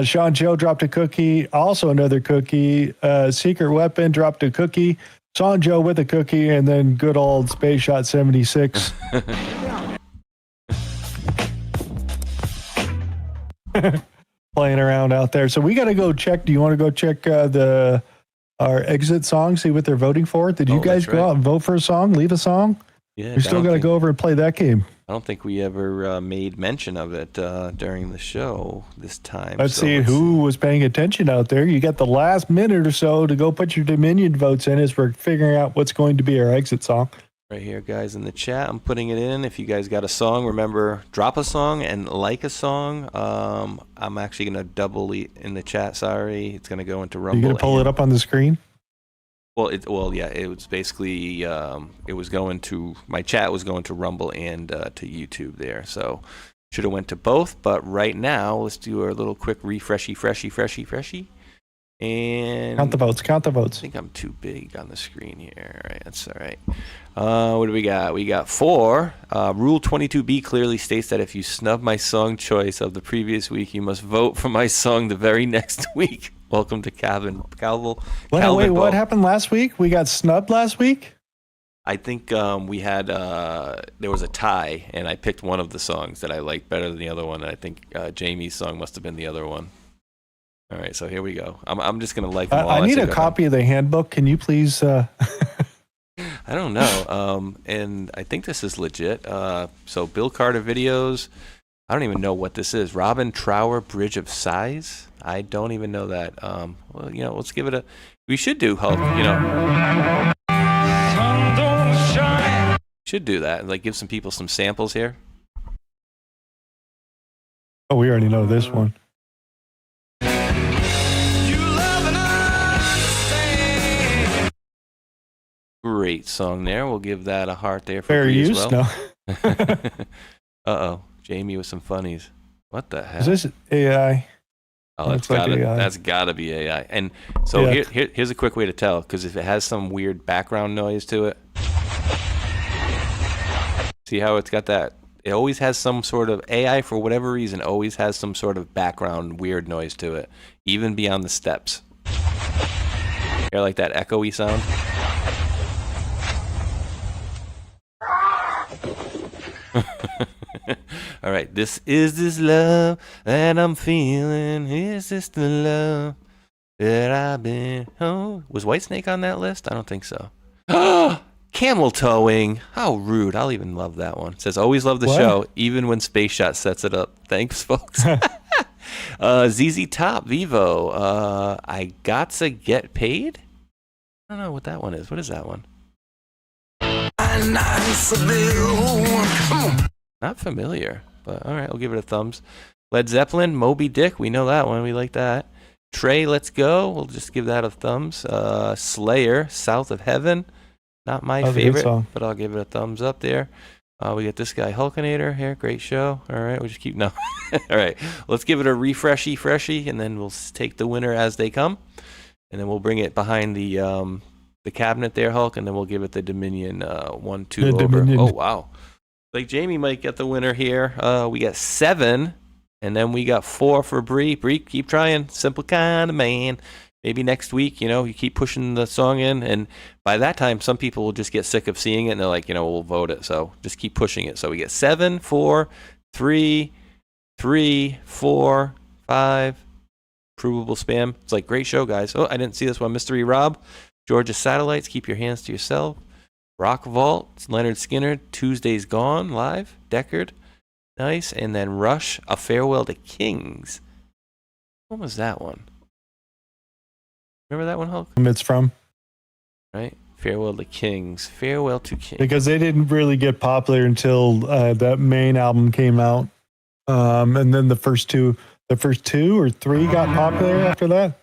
Sean Joe dropped a cookie, also another cookie. Secret Weapon dropped a cookie. Sean Joe with a cookie, and then good old Spaceshot 76. Playing around out there. So we got to go check. Do you want to go check our exit song, see what they're voting for? Did you guys go out and vote for a song, leave a song? Yeah, We're still going to go over and play that game. I don't think we ever made mention of it during the show this time. Let's see who was paying attention out there. You got the last minute or so to go put your Dominion votes in as we're figuring out what's going to be our exit song. Right here, guys, in the chat. I'm putting it in. If you guys got a song, remember, drop a song and like a song. I'm actually going to double in the chat. Sorry. It's going to go into Rumble. Are you going to pull it up on the screen? Well, yeah, it was basically, it was going to, my chat was going to Rumble and to YouTube there. So should have went to both, but right now, let's do our little quick freshy. And count the votes. I think I'm too big on the screen here. All right, that's all right. What do we got? We got 4. Rule 22B clearly states that if you snub my song choice of the previous week, you must vote for my song the very next week. Welcome to Calvin. Wait, what happened last week? We got snubbed last week? I think we had, there was a tie, and I picked one of the songs that I liked better than the other one. And I think Jamie's song must have been the other one. All right, so here we go. I'm just going to like them all. I need a copy of the handbook. Can you please? I don't know. And I think this is legit. So Bill Carter videos. I don't even know what this is. Robin Trower Bridge of Sighs. I don't even know that. Well, let's give it a. We should do Hulk. Should do that and like give some people some samples here. Oh, we already know this one. Great song there. We'll give that a heart there for fair use. As well. No. Uh-oh. Jamie with some funnies. What the heck? Is this AI? Oh, that's gotta be AI. And so here's a quick way to tell, because if it has some weird background noise to it, see how it's got that? It always has some sort of AI for whatever reason. Always has some sort of background weird noise to it, even beyond the steps. Hear like that echoey sound? All right, this love that I'm feeling. Is this the love that I've been? Oh, was Whitesnake on that list? I don't think so. Camel towing. How rude. I'll even love that one. It says, always love the show, even when Spaceshot sets it up. Thanks, folks. ZZ Top, Vivo. I gotcha get paid? I don't know what that one is. What is that one? Not familiar, but all right, I'll give it a thumbs. Led Zeppelin, Moby Dick, we know that one, we like that. Trey, Let's Go, we'll just give that a thumbs. Slayer, South of Heaven, not my favorite, but I'll give it a thumbs up there. We got this guy, Hulkanator here, great show. All right, we'll just keep, no. All right, let's give it a refreshy, and then we'll take the winner as they come. And then we'll bring it behind the cabinet there, Hulk, and then we'll give it the Dominion 1-2 over. Dominion. Oh, wow. Like Jamie might get the winner here. We got 7, and then we got 4 for Bree. Bree, keep trying. Simple kind of man. maybe next week, you keep pushing the song in, and by that time, some people will just get sick of seeing it, and they're like, we'll vote it. So just keep pushing it. So we get 7, 4, 3, 3, 4, 5. Provable spam. It's like, great show, guys. Oh, I didn't see this one. Mystery Rob, Georgia Satellites, keep your hands to yourself. Rock Vault, Leonard Skinner, Tuesday's Gone, live. Deckard, nice. And then Rush, A Farewell to Kings. What was that one? Remember that one, Hulk? It's from. Right? Farewell to Kings. Farewell to Kings. Because they didn't really get popular until that main album came out. And then the first two or three got popular after that.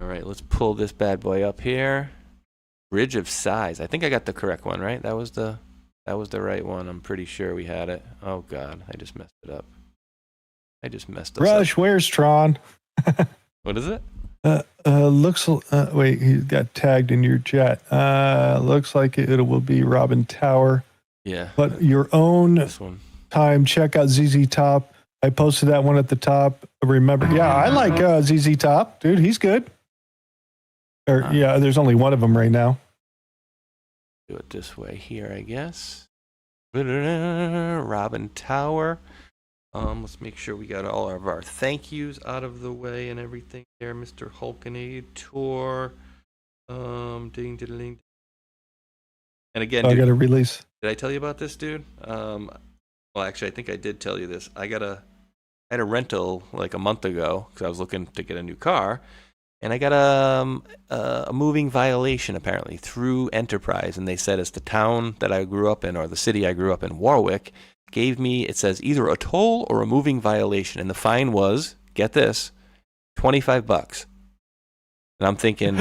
All right, let's pull this bad boy up here. Bridge of Sighs. I think I got the correct one, right? That was the right one. I'm pretty sure we had it. Oh God, I just messed it up. Rush, where's Tron? What is it? Wait, he got tagged in your chat. Looks like it will be Robin Tower. Yeah. But your own this one. Time, check out ZZ Top. I posted that one at the top. Remember, yeah, I like ZZ Top, dude. He's good. Yeah, there's only one of them right now. Do it this way here, I guess. Robin Tower. Let's make sure we got all of our thank yous out of the way and everything there, Mr. Hulkanator. Ding, ding, ding. And again, I got a release. Did I tell you about this, dude? Well, actually, I think I did tell you this. I had a rental like a month ago because I was looking to get a new car, and I got a moving violation apparently through Enterprise, and they said it's the town that I grew up in or the city I grew up in, Warwick, gave me, it says either a toll or a moving violation, and the fine was, get this, $25. And I'm thinking,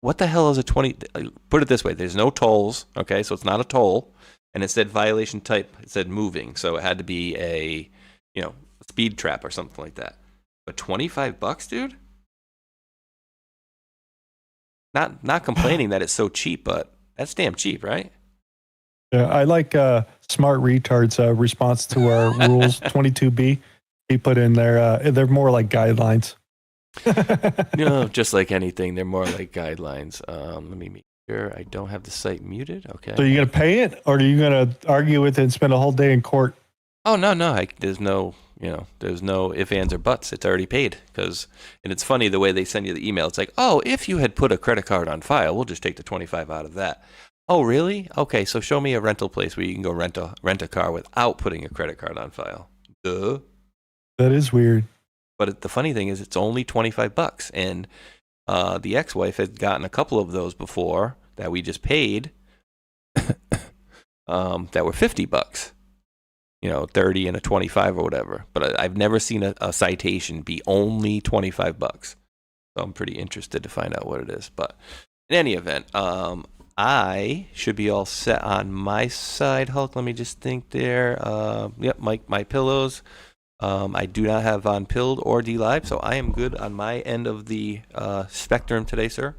what the hell is a 20? Put it this way, there's no tolls, okay, so it's not a toll, and it said violation type, it said moving, so it had to be a speed trap or something like that. But $25, dude? Not complaining that it's so cheap, but that's damn cheap, right? Yeah, I like Smart Retard's response to our rules 22B. He put in there, they're more like guidelines. No, just like anything, they're more like guidelines. Let me make sure I don't have the site muted. Okay. So you're going to pay it, or are you going to argue with it and spend a whole day in court? Oh, no. There's no ifs, ands, or buts. It's already paid. And it's funny the way they send you the email. It's like, oh, if you had put a credit card on file, we'll just take the $25 out of that. Oh, really? Okay, so show me a rental place where you can go rent a car without putting a credit card on file. Duh. That is weird. But the funny thing is, it's only $25, and the ex-wife had gotten a couple of those before that we just paid that were $50. 30 and a 25 or whatever. But I've never seen a citation be only $25. So I'm pretty interested to find out what it is. But in any event, I should be all set on my side, Hulk. Let me just think there. Yep, my pillows. I do not have on Pilled or D-Live, so I am good on my end of the spectrum today, sir.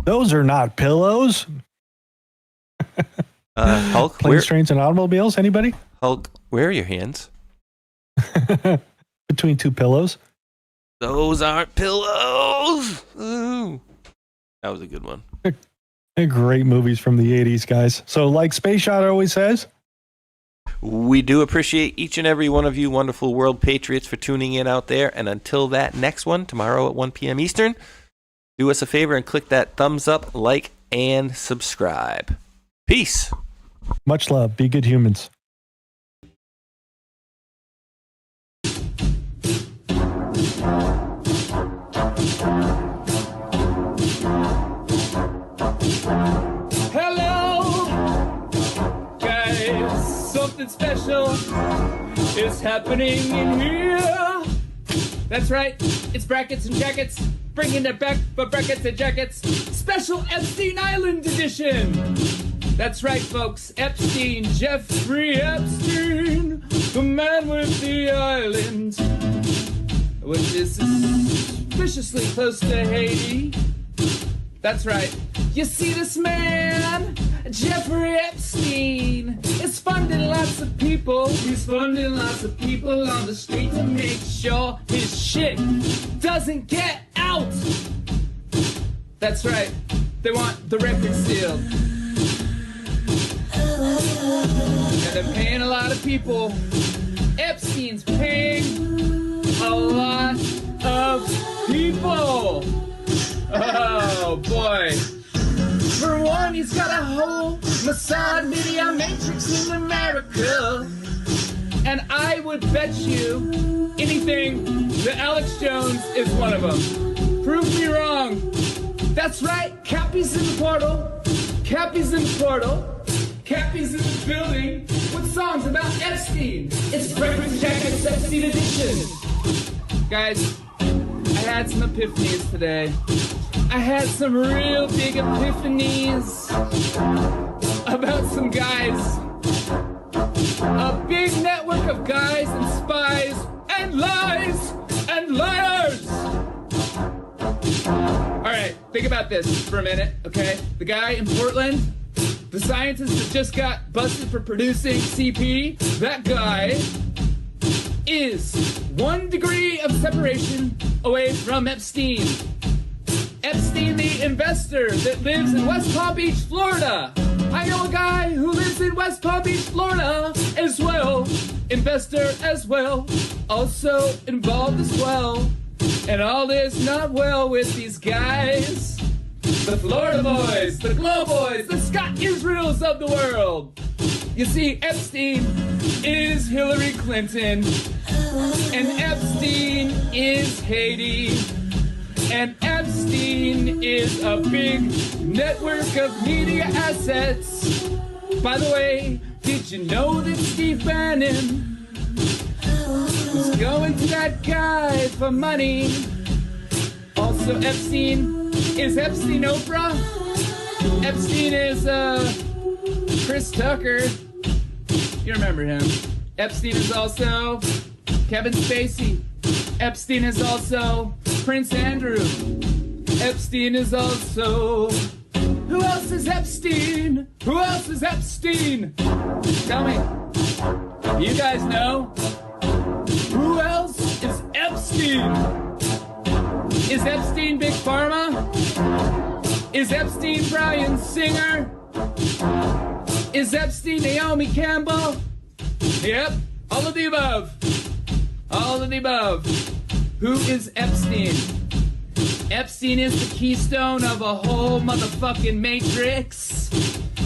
Those are not pillows. Hulk, Planes, trains, and automobiles. Anybody? Hulk, where are your hands? Between two pillows. Those aren't pillows. Ooh. That was a good one. Great movies from the 80s, guys. So like Spaceshot always says, we do appreciate each and every one of you wonderful world patriots for tuning in out there. And until that next one, tomorrow at 1 p.m. Eastern, do us a favor and click that thumbs up, like, and subscribe. Peace. Much love. Be good humans. Hello, guys. Something special is happening in here. That's right. It's brackets and jackets. Bringing it back for brackets and jackets. Special Epstein Island edition. That's right, folks. Epstein, Jeffrey Epstein, the man with the island, which is suspiciously close to Haiti. That's right. You see, this man Jeffrey Epstein is funding lots of people. He's funding lots of people on the street to make sure his shit doesn't get out. That's right. They want the record sealed. And they're paying a lot of people. Epstein's paying a lot of people. Oh, boy. For one, he's got a whole Mossad media matrix in America. And I would bet you anything that Alex Jones is one of them. Prove me wrong. That's right, Cappy's in the portal. Cappy's in the portal. Cappy's in the building with songs about Epstein. It's Breakfast Jacket's Epstein edition. Guys, I had some epiphanies today. I had some real big epiphanies about some guys. A big network of guys and spies and lies and liars. All right, think about this for a minute, okay? The guy in Portland, the scientist that just got busted for producing CP, that guy is 1 degree of separation away from Epstein. Epstein, the investor that lives in West Palm Beach, Florida. I know a guy who lives in West Palm Beach, Florida as well. Investor as well. Also involved as well. And all is not well with these guys. The Florida boys, the Glow boys, the Scott Israels of the world. You see, Epstein is Hillary Clinton. And Epstein is Haiti. And Epstein is a big network of media assets. By the way, did you know that Steve Bannon was going to that guy for money? Also, Epstein is Epstein Oprah. Epstein is Chris Tucker. You remember him. Epstein is also Kevin Spacey. Epstein is also Prince Andrew. Epstein is also... Who else is Epstein? Who else is Epstein? Tell me. You guys know? Who else is Epstein? Is Epstein Big Pharma? Is Epstein Bryan Singer? Is Epstein Naomi Campbell? Yep, all of the above. All of the above. Who is Epstein? Epstein is the keystone of a whole motherfucking matrix.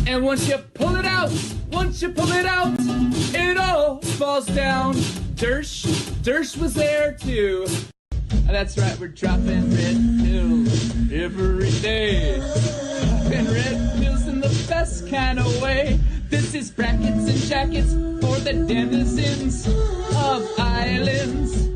And once you pull it out, it all falls down. Dersh was there too. That's right, we're dropping red pills every day. And red pills in the best kind of way. This is brackets and jackets for the denizens of islands.